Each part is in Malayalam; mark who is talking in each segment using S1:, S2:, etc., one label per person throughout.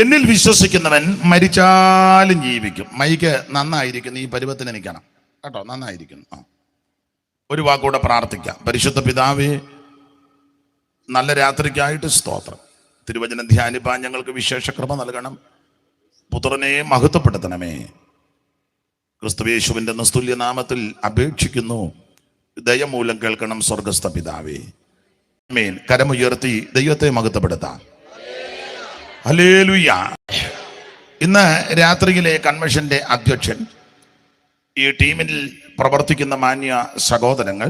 S1: എന്നിൽ വിശ്വസിക്കുന്നവൻ മരിച്ചാലും ജീവിക്കും. മൈക്ക് നന്നായിരിക്കുന്നു, ഈ പരുവത്തിന് നിൽക്കണം കേട്ടോ, നന്നായിരിക്കുന്നു. ഒരു വാക്കൂടെ പ്രാർത്ഥിക്കാം. പരിശുദ്ധ പിതാവേ, നല്ല രാത്രിക്കായിട്ട് സ്തോത്രം. തിരുവചനം ധ്യാനിപ്പാൻ ഞങ്ങൾക്ക് വിശേഷ കൃപ നൽകണം. പുത്രനെ മഹത്വപ്പെടുത്തണമേ. ക്രിസ്തുയേശുവിൻ്റെ നിസ്തുല്യ നാമത്തിൽ അപേക്ഷിക്കുന്നു. ദയമൂലം കേൾക്കണം സ്വർഗസ്ഥ പിതാവേ. ആമേൻ. കരമുയർത്തി ദൈവത്തെ മഹത്വപ്പെടുത്താം. ഹല്ലേലൂയ. ഇന്ന് രാത്രിയിലെ കൺവെൻഷന്റെ അധ്യക്ഷൻ, ഈ ടീമിൽ പ്രവർത്തിക്കുന്ന മാന്യ സഹോദരങ്ങൾ,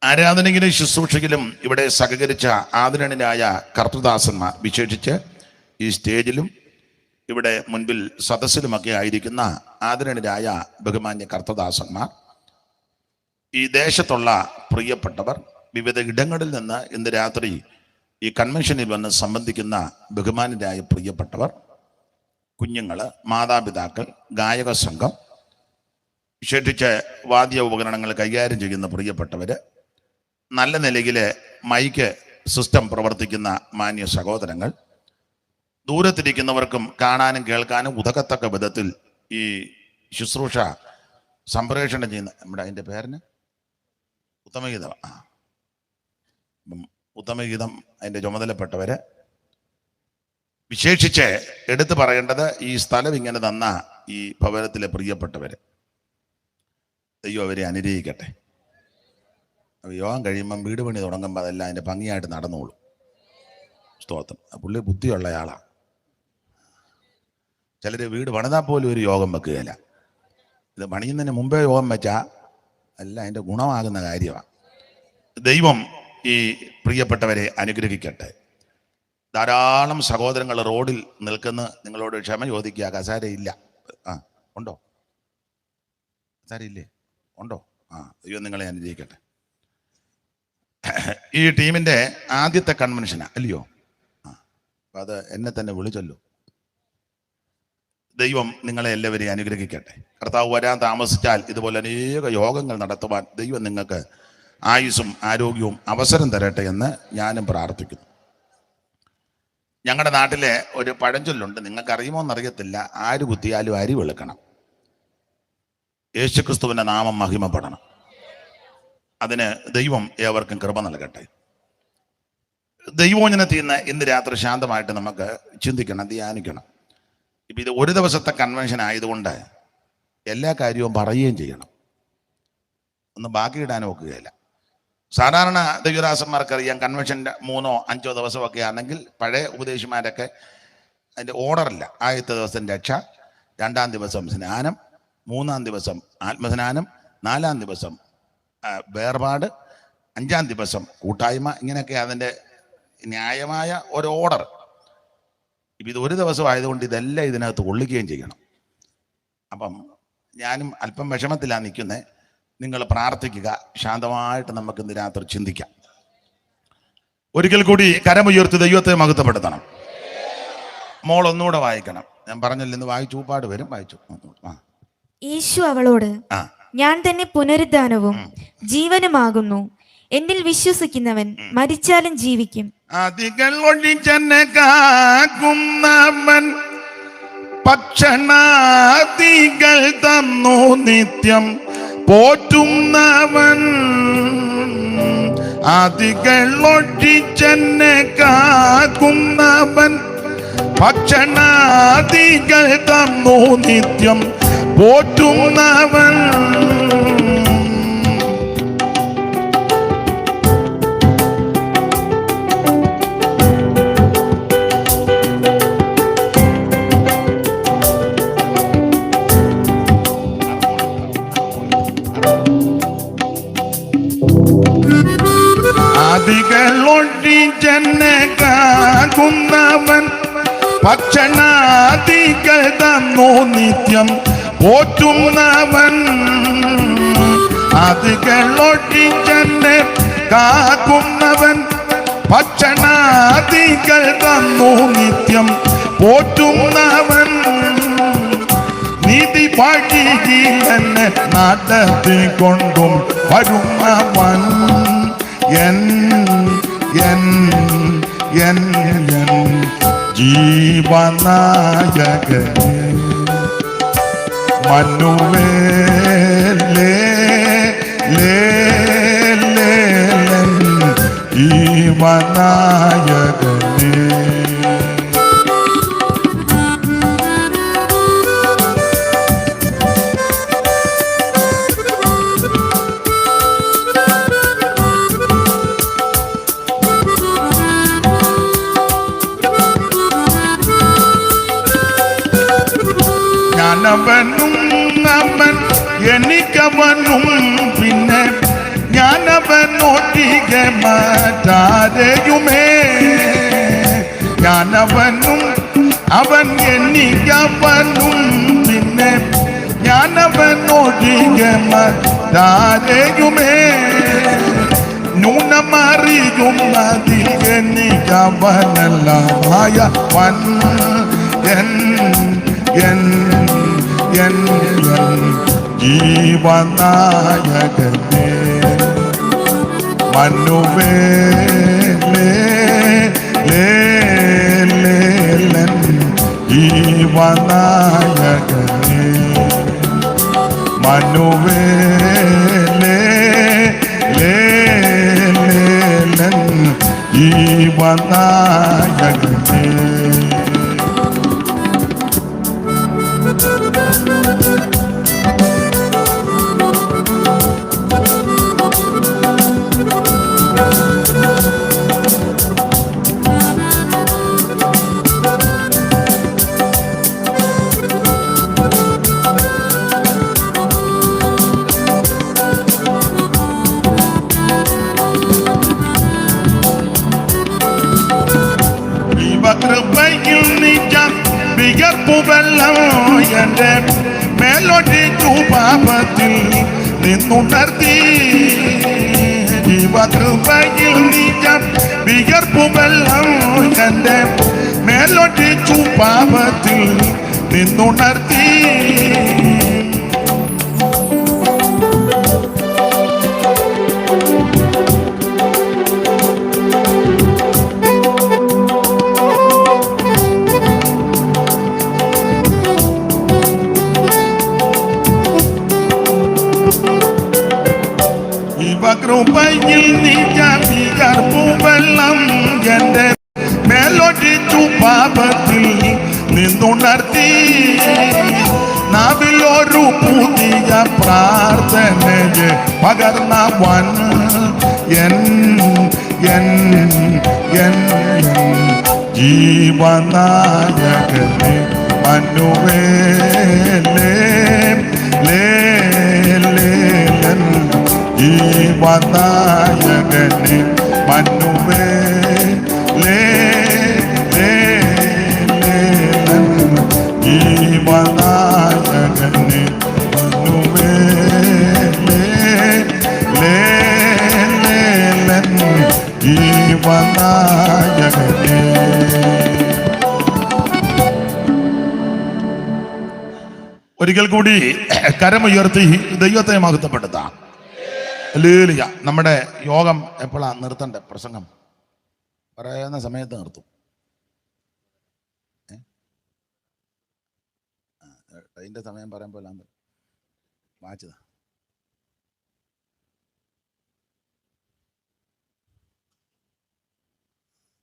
S1: ആരാധനയിലും ശുശ്രൂഷയിലും ഇവിടെ സഹകരിച്ച ആദരണീയരായ കർത്തൃദാസന്മാർ, വിശേഷിച്ച് ഈ സ്റ്റേജിലും ഇവിടെ മുൻപിൽ സദസ്സിലുമൊക്കെ ആയിരിക്കുന്ന ആദരണീയരായ ബഹുമാന്യ കർത്തൃദാസന്മാർ, ഈ ദേശത്തുള്ള പ്രിയപ്പെട്ടവർ, വിവിധ ഇടങ്ങളിൽ നിന്ന് ഇന്ന് രാത്രി ഈ കൺവെൻഷനിൽ വന്ന് സംബന്ധിക്കുന്ന ബഹുമാനരായ പ്രിയപ്പെട്ടവർ, കുഞ്ഞുങ്ങൾ, മാതാപിതാക്കൾ, ഗായക സംഘം, വിശേഷിച്ച് വാദ്യ ഉപകരണങ്ങൾ കൈകാര്യം ചെയ്യുന്ന പ്രിയപ്പെട്ടവർ, നല്ല നിലയിൽ മൈക്ക് സിസ്റ്റം പ്രവർത്തിക്കുന്ന മാന്യ സഹോദരങ്ങൾ, ദൂരത്തിരിക്കുന്നവർക്കും കാണാനും കേൾക്കാനും ഉതകത്തക്ക വിധത്തിൽ ഈ ശുശ്രൂഷ സംപ്രേഷണം ചെയ്യുന്ന നമ്മുടെ അതിൻ്റെ പേരിന് ഉത്തമഗീതം ഉത്തമഗീതം അതിൻ്റെ ചുമതലപ്പെട്ടവര്, വിശേഷിച്ച് എടുത്തു പറയേണ്ടത് ഈ സ്ഥലം ഇങ്ങനെ തന്ന ഈ ഭവനത്തിലെ പ്രിയപ്പെട്ടവര്, ദൈവം അവരെ അനുഗ്രഹിക്കട്ടെ. യോഗം കഴിയുമ്പം വീട് പണി തുടങ്ങുമ്പോൾ അതെല്ലാം അതിൻ്റെ ഭംഗിയായിട്ട് നടന്നോളൂ. സ്തോത്രം. പുള്ളി ബുദ്ധിയുള്ള ആളാണ്. ചിലർ വീട് പണിതാൽ പോലും ഒരു യോഗം വെക്കുകയില്ല. ഇത് പണിയുന്നതിന് മുമ്പേ യോഗം വെച്ചാൽ എല്ലാം അതിൻ്റെ ഗുണമാകുന്ന കാര്യമാണ്. ദൈവം ഈ പ്രിയപ്പെട്ടവരെ അനുഗ്രഹിക്കട്ടെ. ധാരാളം സഹോദരങ്ങൾ റോഡിൽ നിൽക്കുന്ന, നിങ്ങളോട് ക്ഷമ ചോദിക്കുക. കസാരയില്ല. ഉണ്ടോ? കസാരയില്ലേ? ഉണ്ടോ? ദൈവം നിങ്ങളെ അനുഗ്രഹിക്കട്ടെ. ഈ ടീമിൻ്റെ ആദ്യത്തെ കൺവെൻഷനാ അല്ലയോ? അപ്പം അത് എന്നെ തന്നെ വിളിച്ചല്ലോ. ദൈവം നിങ്ങളെ എല്ലാവരെയും അനുഗ്രഹിക്കട്ടെ. കർത്താവ് വരാൻ താമസിച്ചാൽ ഇതുപോലെ അനേക യോഗങ്ങൾ നടത്തുവാൻ ദൈവം നിങ്ങൾക്ക് ആയുസ്സും ആരോഗ്യവും അവസരം തരട്ടെ എന്ന് ഞാനും പ്രാർത്ഥിക്കുന്നു. ഞങ്ങളുടെ നാട്ടിലെ ഒരു പഴഞ്ചൊല്ലുണ്ട്, നിങ്ങൾക്കറിയുമോ എന്നറിയത്തില്ല. ആര് കുത്തിയാലും അരി വെളുക്കണം. യേശുക്രിസ്തുവിൻ്റെ നാമം മഹിമപ്പെടണം. അതിന് ദൈവം ഏവർക്കും കൃപ നൽകട്ടെ. ദൈവോചനത്തിൽ നിന്ന് ഇന്ന് രാത്രി ശാന്തമായിട്ട് നമുക്ക് ചിന്തിക്കണം, ധ്യാനിക്കണം. ഇപ്പം ഇത് ഒരു ദിവസത്തെ കൺവെൻഷൻ ആയതുകൊണ്ട് എല്ലാ കാര്യവും പറയുകയും ചെയ്യണം, ഒന്നും ബാക്കിയിടാൻ നോക്കുകയില്ല. സാധാരണ ദൈവദാസന്മാർക്കറിയാം, കൺവെൻഷൻ്റെ 3 or 5 ദിവസമൊക്കെ ആണെങ്കിൽ പഴയ ഉപദേശിമാരൊക്കെ അതിൻ്റെ ഓർഡറില്ല. ആദ്യത്തെ ദിവസം രക്ഷ, 2-ാം ദിവസം സ്നാനം, 3-ാം ദിവസം ആത്മസ്നാനം, 4-ാം ദിവസം വേർപാട്, 5-ാം ദിവസം കൂട്ടായ്മ. ഇങ്ങനെയൊക്കെ അതിൻ്റെ ന്യായമായ ഒരു ഓർഡർ. ഇപ്പം ഇത് ഒരു ദിവസം ആയതുകൊണ്ട് ഇതെല്ലാം ഇതിനകത്ത് കൊള്ളിക്കുകയും ചെയ്യണം. അപ്പം ഞാനും അല്പം വിഷമത്തിലാണ് നിൽക്കുന്നത്. നിങ്ങൾ പ്രാർത്ഥിക്കുക. ശാന്തമായിട്ട് നമുക്ക് ഇന്ന് രാത്രി ചിന്തിക്കാം. ഒരിക്കൽ കൂടി കരമുയർത്തി ദൈവത്തെ മഹത്വപ്പെടുത്തണം. മോൾ ഒന്നുകൂടെ വായിക്കണം. ഞാൻ പറഞ്ഞല്ലോ, ഇന്ന് വായിച്ചു പാട് വരും. വായിച്ചു.
S2: യേശു അവളോട്, ഞാൻ തന്നെ പുനരുദ്ധാനവും ജീവനുമാകുന്നു. എന്നിൽ വിശ്വസിക്കുന്നവൻ മരിച്ചാലും ജീവിക്കും.
S1: അതികൾ ഒഴിച്ചെന്നെ കാക്കുന്നവൻ, ഭക്ഷണാദികൾ തന്നു നിത്യം പോറ്റുന്നവൻ. അതികൾ ഒഴിച്ചെന്നെ കാക്കുന്നവൻ, ഭക്ഷണാദികൾ തന്നു നിത്യം പോറ്റുന്നവൻ. അതികളൊഴിച്ചെന്നെ കാക്കുന്നവൻ, ഭക്ഷണാദികൾ തന്നു നിത്യം പോറ്റുന്നവൻ. അതികളൊഴിച്ചെന്നെ കാക്കുന്നവൻ, ഭക്ഷണാദികൾ തന്നു നിത്യം പോറ്റുന്നവൻ. നീതി വഴിയിൽ എന്നെ നടത്തിക്കൊണ്ടും വരുന്നവൻ. ജീവനായകനേ മനുവേലേ ജീവനായകനേ ഞാനവനും അവൻ എനിക്കവനും പിന്നെ ഞാനവനൊട്ടികെ മാറ്റാരെയുമേ ഞാനവനും അവൻ എനിക്കവനും പിന്നെ ഞാനവനൊട്ടികെ മാറ്റാരെയുമേ ന്യൂനമറിയുന്നതിൽ എനിക്കവനല്ലായ വൻ ജീവനായകനേ മനുവേലേ ജീവനായകനേ മനുവേലേ ജീവനായകനേ കൃപയിൽ നീക്കാൻ വിയർപ്പുവെല്ലാം എൻ്റെ മേലൊടിച്ചു പാപത്തിൽ നിന്നുണർത്തി ജീവകൃപയിൽ നീക്കാൻ വിയർപ്പുവെല്ലാം എൻ്റെ മേലൊടിച്ചു പാപത്തിൽ നിന്നുണർത്തി കൃപയിൽ നീർപ്പുവെള്ളം എൻ്റെ മേലൊടിച്ചു പാപത്തിൽ നിന്നുണർത്തി നാവിലൊരു പുതിയ പ്രാർത്ഥനയെ പകർന്ന വൻ ജീവനായകനേ മനുവേലേ ജീവനായകനേ മനുവേലേ ജീവനായകനേ മനുവേലേ ജീവനായകനേ. ഒരിക്കൽ കൂടി കരമുയർത്തി ദൈവത്തെ മഹത്വപ്പെടുത്താം. ഹല്ലേലൂയ. നമ്മുടെ യോഗം എപ്പോഴാ നിർത്തണ്ടേ? പ്രസംഗം പറയുന്ന സമയത്ത് നിർത്തും. അതിൻ്റെ സമയം പറയുമ്പോൾ വായിച്ചതാ.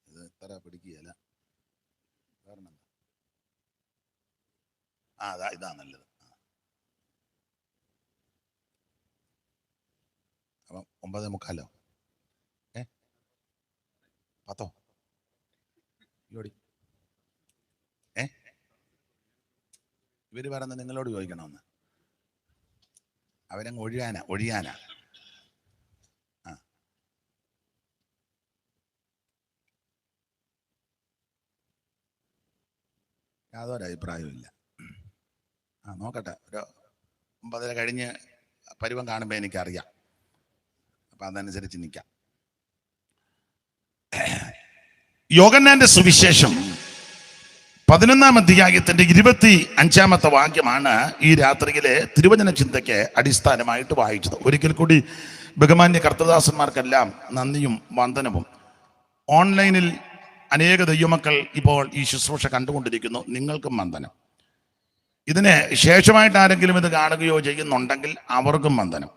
S1: ഇത് ഇത്ര പിടിക്കുകയല്ല. കാരണം ഇതാ നല്ലത്. അപ്പം 9:45 10 ജോഡി ഇവര് പറയുന്നത് നിങ്ങളോട് ചോദിക്കണമെന്ന്. അവരങ്ങ് ഒഴിയാനാ. യാതൊരു അഭിപ്രായവും ഇല്ല. നോക്കട്ടെ, ഒരു 9:30 കഴിഞ്ഞ് പരുവം കാണുമ്പോൾ എനിക്കറിയാം. അപ്പം അതനുസരിച്ച് നിൽക്കാം. യോഹന്നാന്റെ സുവിശേഷം 11-ാം അധ്യായത്തിന്റെ 25-ാമത്തെ വാക്യമാണ് ഈ രാത്രിയിലെ തിരുവചന ചിന്തയ്ക്ക് അടിസ്ഥാനമായിട്ട് വായിച്ചത്. ഒരിക്കൽ കൂടി ബഹുമാന്യ കർത്തദാസന്മാർക്കെല്ലാം നന്ദിയും വന്ദനവും. ഓൺലൈനിൽ അനേക ദൈവമക്കൾ ഇപ്പോൾ ഈ ശുശ്രൂഷ കണ്ടുകൊണ്ടിരിക്കുന്നു. നിങ്ങൾക്കും വന്ദനം. ഇതിന് ശേഷമായിട്ട് ആരെങ്കിലും ഇത് കാണുകയോ ചെയ്യുന്നുണ്ടെങ്കിൽ അവർക്കും വന്ദനം.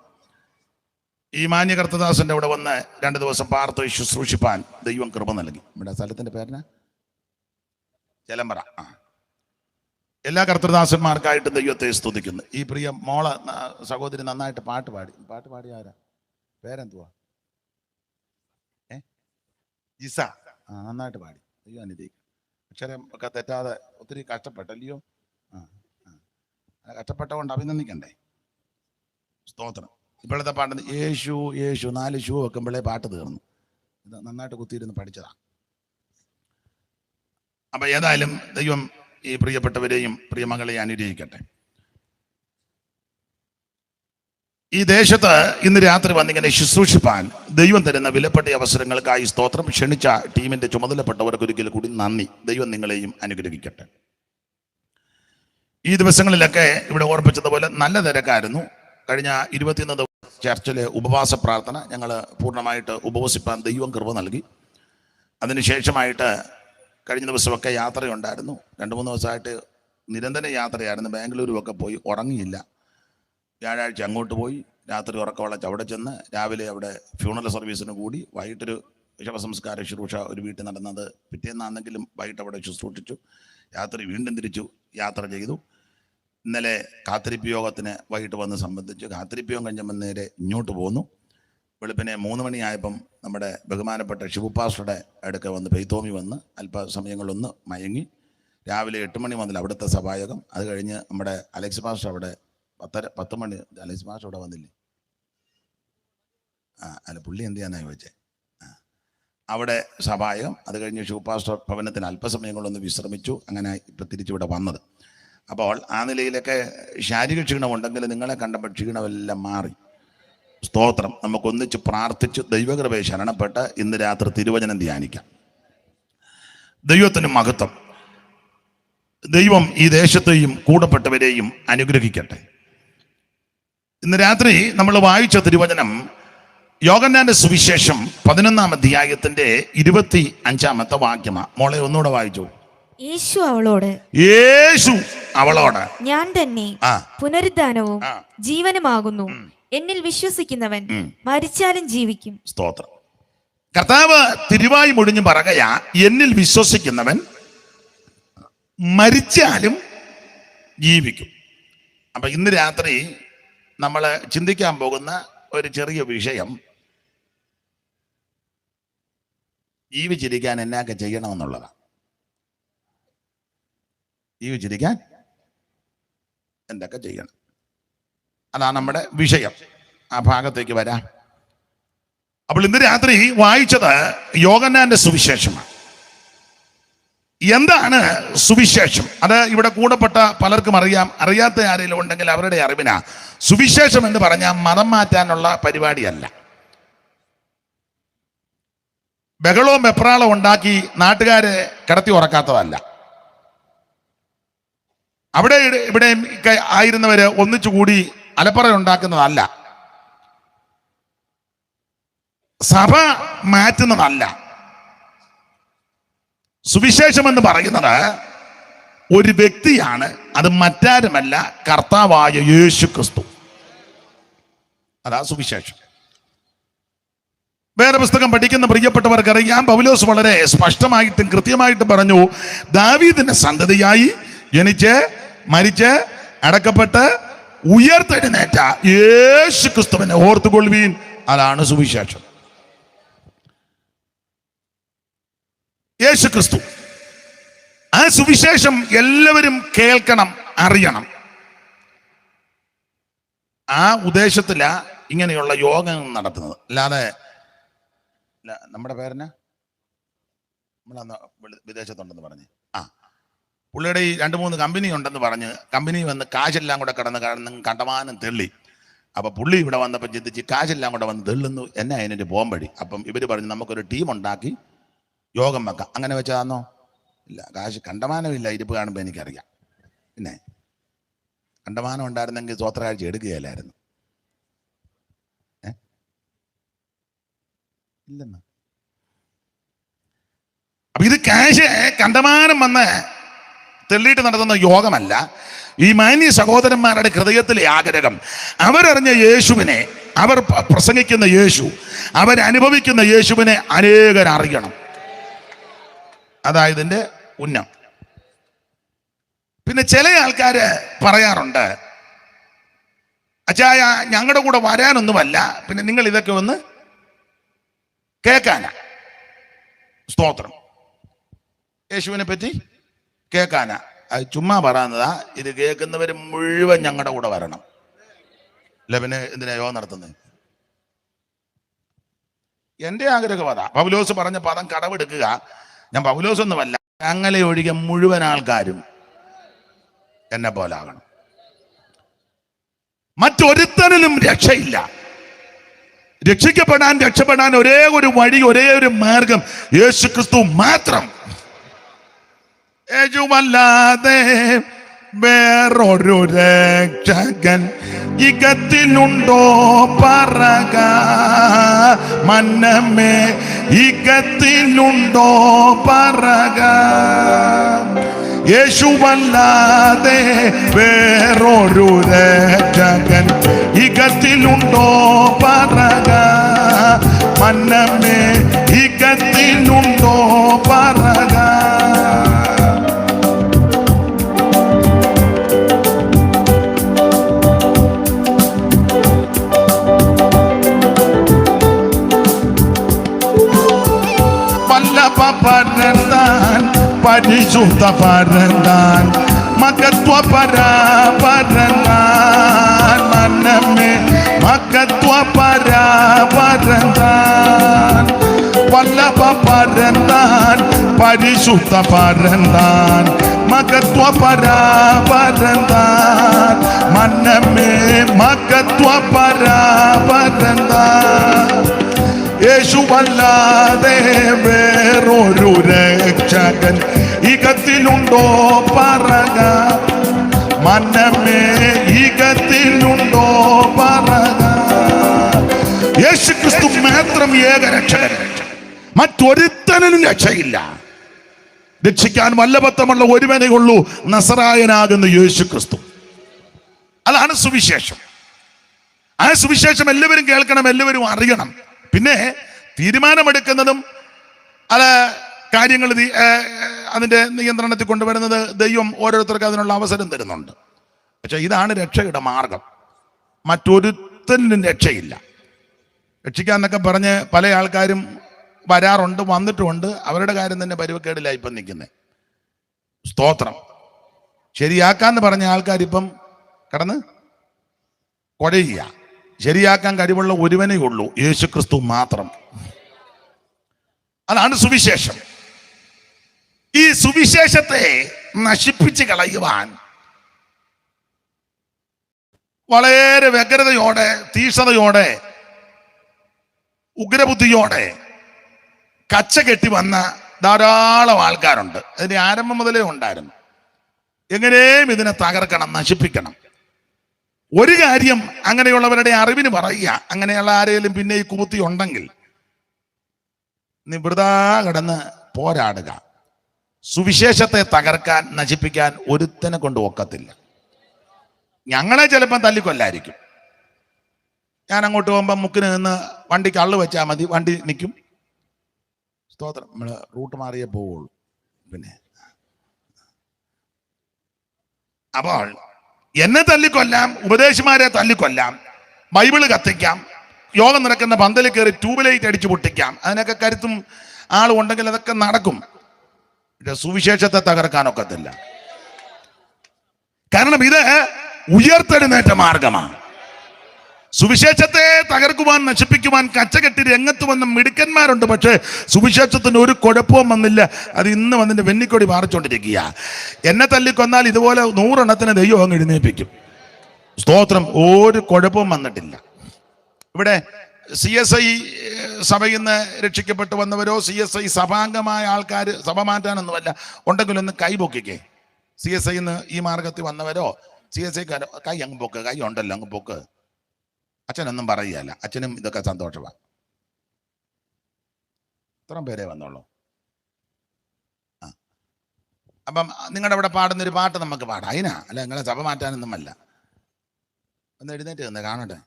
S1: ഈ മാന്യ കർത്തദാസന്റെ ഇവിടെ വന്ന് 2 ദിവസം പാർത്ത് ശുശ്രൂഷിപ്പാൻ ദൈവം കൃപ നൽകി. ഇവിടെ സ്ഥലത്തിന്റെ പേരിന് ചെലമ്പറ. എല്ലാ കർത്തദാസന്മാർക്കായിട്ടും ദൈവത്തെ സ്തുതിക്കുന്നു. ഈ പ്രിയ മോള് സഹോദരി നന്നായിട്ട് പാട്ട് പാടി ആരാ പേരെന്തുവാ? ജിസ. നന്നായിട്ട് പാടി. ദൈവം അനുഗ്രഹിക്കും. അക്ഷരം ഒക്കെ തെറ്റാതെ ഒത്തിരി കഷ്ടപ്പെട്ടല്ലയോ? കഷ്ടപ്പെട്ട അഭിനന്ദിക്കണ്ടേ? സ്തോത്രം. ഇപ്പോഴത്തെ പാട്ട് യേശു യേശു 4 ഷൂ വെക്കുമ്പോഴേ പാട്ട് തീർന്നു. ഇത് നന്നായിട്ട് കുത്തിയിരുന്ന് പഠിച്ചതാണ്. അപ്പൊ ഏതായാലും ദൈവം ഈ പ്രിയപ്പെട്ടവരെയും പ്രിയമകളെയും അനുഗ്രഹിക്കട്ടെ. ഈ ദേശത്ത് ഇന്ന് രാത്രി വന്നിങ്ങനെ ശുശ്രൂഷിപ്പാൻ ദൈവം തരുന്ന വിലപ്പെട്ട അവസരങ്ങൾക്കായി സ്തോത്രം. ക്ഷണിച്ച ടീമിന്റെ ചുമതലപ്പെട്ടവർക്ക് ഒരിക്കൽ കൂടി നന്ദി. ദൈവം നിങ്ങളെയും അനുഗ്രഹിക്കട്ടെ. ഈ ദിവസങ്ങളിലൊക്കെ ഇവിടെ ഓർപ്പിച്ചതുപോലെ നല്ല തിരക്കായിരുന്നു. കഴിഞ്ഞ 21 ദിവസം ചർച്ചിലെ ഉപവാസ പ്രാർത്ഥന ഞങ്ങൾ പൂർണ്ണമായിട്ട് ഉപവസിപ്പാൻ ദൈവം കൃപ നൽകി. അതിനുശേഷമായിട്ട് കഴിഞ്ഞ ദിവസമൊക്കെ യാത്രയുണ്ടായിരുന്നു. 2-3 ദിവസമായിട്ട് നിരന്തര യാത്രയായിരുന്നു. ബാംഗ്ലൂരുമൊക്കെ പോയി, ഉറങ്ങിയില്ല. വ്യാഴാഴ്ച അങ്ങോട്ട് പോയി, രാത്രി ഉറക്കമുളച്ച് അവിടെ ചെന്ന് രാവിലെ അവിടെ ഫ്യൂണറൽ സർവീസിന് കൂടി, വൈകിട്ടൊരു ശവസംസ്കാര ശുശ്രൂഷ ഒരു വീട്ടിൽ നടന്നത്. പിറ്റേന്നാണെങ്കിലും വൈകിട്ട് അവിടെ ശുശ്രൂഷിച്ചു. രാത്രി വീണ്ടും തിരിച്ചു യാത്ര ചെയ്തു. ഇന്നലെ കാത്തിരിപ്പ് യോഗത്തിന് വൈകിട്ട് വന്ന് സംബന്ധിച്ചു. കാത്തിരിപ്പ് യോഗം കഴിഞ്ഞപ്പോൾ നേരെ ഇങ്ങോട്ട് പോന്നു. വെളുപ്പിനെ 3 മണിയായപ്പം നമ്മുടെ ബഹുമാനപ്പെട്ട ഷിബുപാസ്റ്ററുടെ അടുക്ക വന്ന് പെയ്ത്തോമി വന്ന് അല്പസമയങ്ങളൊന്ന് മയങ്ങി. രാവിലെ 8 മണി മുതൽ അവിടുത്തെ സഭായോഗം. അത് കഴിഞ്ഞ് നമ്മുടെ അലക്സ് പാസ്റ്റർ അവിടെ 10 മണി. അലക്സ് പാസ്റ്റർ അവിടെ വന്നില്ലേ? അല്ല, പുള്ളി എന്ത് ചെയ്യാനായി ചോദിച്ചേ? അവിടെ സഭായോഗം. അത് കഴിഞ്ഞ് ഷിബുപാസ്റ്റർ ഭവനത്തിന് അല്പസമയങ്ങളൊന്ന് വിശ്രമിച്ചു. അങ്ങനെ ഇപ്പം തിരിച്ചിവിടെ വന്നത്. അപ്പോൾ ആ നിലയിലൊക്കെ ശാരീരിക ക്ഷീണമുണ്ടെങ്കിൽ നിങ്ങളെ കണ്ടപ്പോൾ ക്ഷീണമെല്ലാം മാറി. സ്തോത്രം. നമുക്കൊന്നിച്ച് പ്രാർത്ഥിച്ച് ദൈവകൃപയെ ശരണപ്പെട്ട് ഇന്ന് രാത്രി തിരുവചനം ധ്യാനിക്കാം. ദൈവത്തിന് മഹത്വം. ദൈവം ഈ ദേശത്തെയും കൂടപ്പെട്ടവരെയും അനുഗ്രഹിക്കട്ടെ. ഇന്ന് രാത്രി നമ്മൾ വായിച്ച തിരുവചനം യോഹന്നാന്റെ സുവിശേഷം 11-ാം അധ്യായത്തിന്റെ 25-ാമത്തെ വാക്യമാണ്. മോളെ ഒന്നുകൂടെ വായിച്ചു.
S2: യേശു അവളോട് ഞാൻ തന്നെ പുനരുദ്ധാനവും ജീവനുമാകുന്നു. എന്നിൽ വിശ്വസിക്കുന്നവൻ മരിച്ചാലും ജീവിക്കും.
S1: സ്തോത്രം. കർത്താവ് തിരുവായി മുടിഞ്ഞു പറകയാ, എന്നിൽ വിശ്വസിക്കുന്നവൻ മരിച്ചാലും ജീവിക്കും. അപ്പൊ ഇന്ന് രാത്രി നമ്മൾ ചിന്തിക്കാൻ പോകുന്ന ഒരു ചെറിയ വിഷയം, ജീവിച്ചിരിക്കാൻ എന്നൊക്കെ ചെയ്യണമെന്നുള്ളതാണ്. ജീവിച്ചിരിക്കാൻ എന്തൊക്കെ ചെയ്യണം, അതാണ് നമ്മുടെ വിഷയം. ആ ഭാഗത്തേക്ക് വരാം. അപ്പോൾ ഇന്ന് രാത്രി വായിച്ചത് യോഹന്നാന്റെ സുവിശേഷമാണ്. എന്താണ് സുവിശേഷം? അത് ഇവിടെ കൂടപ്പെട്ട പലർക്കും അറിയാം. അറിയാത്ത ആരെങ്കിലും ഉണ്ടെങ്കിൽ അവരുടെ അറിവിനാ. സുവിശേഷം എന്ന് പറഞ്ഞാൽ മതം മാറ്റാനുള്ള പരിപാടിയല്ല. ബഹളവും വെപ്രാളവും ഉണ്ടാക്കി നാട്ടുകാരെ കിടത്തി ഉറക്കാത്തതല്ല. അവിടെ ഇവിടെ ആയിരുന്നവര് ഒന്നിച്ചുകൂടി അലപ്പറ ഉണ്ടാക്കുന്നതല്ല. സഭ മാറ്റുന്നതല്ല. സുവിശേഷം എന്ന് പറയുന്നത് ഒരു വ്യക്തിയാണ്. അത് മറ്റാരുമല്ല, കർത്താവായ യേശു ക്രിസ്തു. അതാ സുവിശേഷം. വേറെ പുസ്തകം പഠിക്കുന്ന പ്രിയപ്പെട്ടവർക്കറിയാം, പൗലോസ് വളരെ സ്പഷ്ടമായിട്ടും കൃത്യമായിട്ടും പറഞ്ഞു, ദാവീദിന്റെ സന്തതിയായി ജനിച്ച് മരിച്ച് അടക്കപ്പെട്ട് ഉയർത്തെഴുന്നേറ്റ യേശു ക്രിസ്തുവിനെ ഓർത്തുകൊള്ളുവീൻ. അതാണ് സുവിശേഷം. യേശു ക്രിസ്തു. ആ സുവിശേഷം എല്ലാവരും കേൾക്കണം, അറിയണം. ആ ഉദ്ദേശത്തിലാ ഇങ്ങനെയുള്ള യോഗങ്ങൾ നടത്തുന്നത്. അല്ലാതെ നമ്മുടെ പേരന നമ്മളന്ന് വിദേശത്തുണ്ടെന്ന് പറഞ്ഞ് പുള്ളിയുടെ ഈ 2-3 കമ്പനി ഉണ്ടെന്ന് പറഞ്ഞ് കമ്പനി വന്ന് കാശെല്ലാം കൂടെ കടന്ന് കണ്ടമാനം തെള്ളി. അപ്പൊ പുള്ളി ഇവിടെ വന്നപ്പോൾ ചിന്തിച്ച് കാശെല്ലാം കൂടെ വന്ന് തെള്ളുന്നു, എന്നെ അതിനൊരു ബോംബടി. അപ്പം ഇവര് പറഞ്ഞു നമുക്കൊരു ടീം ഉണ്ടാക്കി യോഗം വെക്കാം. അങ്ങനെ വെച്ചതാന്നോ? ഇല്ല, കാശ് കണ്ടമാനമില്ല. ഇരിപ്പ് കാണുമ്പോൾ എനിക്കറിയാം. പിന്നെ കണ്ടമാനം ഉണ്ടായിരുന്നെങ്കിൽ സ്വോത്രകാഴ്ച എടുക്കുകയില്ലായിരുന്നു. ഇല്ലെന്ന്. അപ്പൊ ഇത് കാശ് കണ്ടമാനം വന്ന് തെള്ളിയിട്ട് നടത്തുന്ന യോഗമല്ല. ഈ മാന്യ സഹോദരന്മാരുടെ ഹൃദയത്തിലെ ആഗ്രഹം, അവരറിഞ്ഞ യേശുവിനെ, അവർ പ്രസംഗിക്കുന്ന യേശു, അവരനുഭവിക്കുന്ന യേശുവിനെ അനേകരറിയണം. അതായത് ഇതിന്റെ ഉന്നം. പിന്നെ ചില ആൾക്കാര് പറയാറുണ്ട്, അച്ചായ ഞങ്ങളുടെ കൂടെ വരാനൊന്നുമല്ല, പിന്നെ നിങ്ങൾ ഇതൊക്കെ ഒന്ന് കേൾക്കാനാ. സ്തോത്രം. യേശുവിനെ പറ്റി കേൾക്കാനാ. അത് ചുമ്മാ പറയുന്നതാ. ഇത് കേൾക്കുന്നവർ മുഴുവൻ ഞങ്ങളുടെ കൂടെ വരണം. അല്ല പിന്നെ എന്തിനാ യോഗം നടത്തുന്നത്? എൻ്റെ ആഗ്രഹം അതാ. പൗലോസ് പറഞ്ഞ പദം കടമെടുക്കുക. ഞാൻ പൗലോസൊന്നുമല്ല, ഞങ്ങളെ ഒഴികെ മുഴുവൻ ആൾക്കാരും എന്നെ പോലാകണം. മറ്റൊരുത്തനിലും രക്ഷയില്ല. രക്ഷപ്പെടാൻ ഒരേ ഒരു വഴി, ഒരേ ഒരു മാർഗം യേശുക്രിസ്തു മാത്രം. യേശുവല്ലാതെ വേറൊരു രക്ഷകൻ ഇകത്തിലുണ്ടോ പറക മന്നമേ, ഇകത്തിലുണ്ടോ പറക. യേശുവല്ലാതെ വേറൊരു രക്ഷകൻ ഇകത്തിലുണ്ടോ പറക മന്നമേ, ഇകത്തിലുണ്ടോ പറക. പരന്താൻ പരിശുദ്ധ പരന്താൻ മകത്വ പരന്താൻ മനമേ, മകത്വ പരന്താൻ വല്ലഭ പരന്താൻ പരിശുദ്ധ പരന്താൻ മകത്വ പരന്താൻ മനമേ, മകത്വ പരന്താൻ. യേശുവല്ലാതെ വേറൊരു രക്ഷകൻ ഇകത്തിലുണ്ടോ പറക മനമേ, ഇകത്തിലുണ്ടോ പറക. യേശുക്രിസ്തു മാത്രം ഏക രക്ഷകൻ, മറ്റൊരുത്തനും രക്ഷയില്ല. രക്ഷിക്കാൻ വല്ലഭത്വമുള്ള ഒരുവനേ ഉള്ളൂ, നസറായനാകുന്ന യേശുക്രിസ്തു. അതാണ് സുവിശേഷം. ആ സുവിശേഷം എല്ലാവരും കേൾക്കണം, എല്ലാവരും അറിയണം. പിന്നെ തീരുമാനമെടുക്കുന്നതും അത് കാര്യങ്ങൾ അതിൻ്റെ നിയന്ത്രണത്തിൽ കൊണ്ടുവരുന്നത് ദൈവം ഓരോരുത്തർക്ക് അതിനുള്ള അവസരം തരുന്നുണ്ട്. പക്ഷെ ഇതാണ് രക്ഷയുടെ മാർഗം. മറ്റൊരുത്തനും രക്ഷയില്ല. രക്ഷിക്കാന്നൊക്കെ പറഞ്ഞ് പല ആൾക്കാരും വരാറുണ്ട്, വന്നിട്ടുമുണ്ട്. അവരുടെ കാര്യം തന്നെ പരുവക്കേടിലായി ഇപ്പം നിൽക്കുന്നത്. സ്തോത്രം. ശരിയാക്കാന്ന് പറഞ്ഞ ആൾക്കാരിപ്പം കടന്ന് കുഴയുക. ശരിയാക്കാൻ കഴിവുള്ള ഒരുവനേ ഉള്ളൂ, യേശുക്രിസ്തു മാത്രം. അതാണ് സുവിശേഷം. ഈ സുവിശേഷത്തെ നശിപ്പിച്ച് കളയുവാൻ വളരെ വ്യഗ്രതയോടെ, തീക്ഷ്ണതയോടെ, ഉഗ്രബുദ്ധിയോടെ കച്ച കെട്ടി വന്ന ധാരാളം ആൾക്കാരുണ്ട്. അതിന്റെ ആരംഭം മുതലേ ഉണ്ടായിരുന്നു. എങ്ങനെയും ഇതിനെ തകർക്കണം, നശിപ്പിക്കണം. ഒരു കാര്യം അങ്ങനെയുള്ളവരുടെ അറിവിന് പറയുക, അങ്ങനെയുള്ള ആരെങ്കിലും പിന്നെ ഈ കൂത്തി ഉണ്ടെങ്കിൽ നീ വൃഥാ കിടന്ന് പോരാടുക. സുവിശേഷത്തെ തകർക്കാൻ, നശിപ്പിക്കാൻ ഒരുത്തനെ കൊണ്ട് ഒക്കത്തില്ല. ഞങ്ങളെ ചിലപ്പം തല്ലിക്കൊല്ലായിരിക്കും. ഞാൻ അങ്ങോട്ട് പോകുമ്പോൾ മുക്കിന് നിന്ന് വണ്ടിക്ക് അള്ളു വെച്ചാൽ മതി, വണ്ടി നിൽക്കും. സ്തോത്രം. നമ്മൾ റൂട്ട് മാറിയേ പോവുള്ളൂ. പിന്നെ അപ്പോൾ എന്നെ തല്ലിക്കൊല്ലാം, ഉപദേശിമാരെ തല്ലിക്കൊല്ലാം, ബൈബിള് കത്തിക്കാം, യോഗം നടക്കുന്ന പന്തലിൽ കയറി ട്യൂബ് ലൈറ്റ് അടിച്ചു പൊട്ടിക്കാം. അതിനൊക്കെ കരുത്തും ആളും ഉണ്ടെങ്കിൽ അതൊക്കെ നടക്കും. സുവിശേഷത്തെ തകർക്കാനൊക്കത്തില്ല. കാരണം ഇത് ഉയർത്തെഴുന്നേറ്റ മാർഗമാണ്. സുവിശേഷത്തെ തകർക്കുവാൻ, നശിപ്പിക്കുവാൻ കച്ചകെട്ടി രംഗത്ത് വന്ന മിടുക്കന്മാരുണ്ട്. പക്ഷേ സുവിശേഷത്തിന് ഒരു കുഴപ്പവും വന്നില്ല. അത് ഇന്ന് വന്നിട്ട് വെന്നിക്കൊടി മാറിച്ചോണ്ടിരിക്കുക. എന്നെ തല്ലിക്കൊന്നാൽ ഇതുപോലെ 100 എണ്ണത്തിന് ദൈവം അങ്ങ് എഴുന്നേൽപ്പിക്കും. സ്തോത്രം. ഒരു കുഴപ്പവും വന്നിട്ടില്ല. ഇവിടെ CSI സഭയിൽ നിന്ന് രക്ഷിക്കപ്പെട്ടു വന്നവരോ CSI സഭാംഗമായ ആൾക്കാർ, സഭ മാറ്റാനൊന്നുമല്ല, ഉണ്ടെങ്കിലൊന്ന് കൈ പൊക്കിക്കേ. CSI ഈ മാർഗത്തിൽ വന്നവരോ CSIക്കാരോ കൈ അങ്ങ് പൊക്ക്. കൈ ഉണ്ടല്ലോ, അങ്ങ് പൊക്ക്. അച്ഛനൊന്നും പറയുകയല്ല, അച്ഛനും ഇതൊക്കെ സന്തോഷമാണ്. ഇത്രയും പേരെ വന്നോളൂ. അപ്പം നിങ്ങളുടെ അവിടെ പാടുന്നൊരു പാട്ട് നമുക്ക് പാടാം. അതിനാ അല്ല, നിങ്ങളെ സഭ മാറ്റാനൊന്നും അല്ല. ഒന്ന് എഴുന്നേറ്റ് തന്നെ കാണട്ടെ.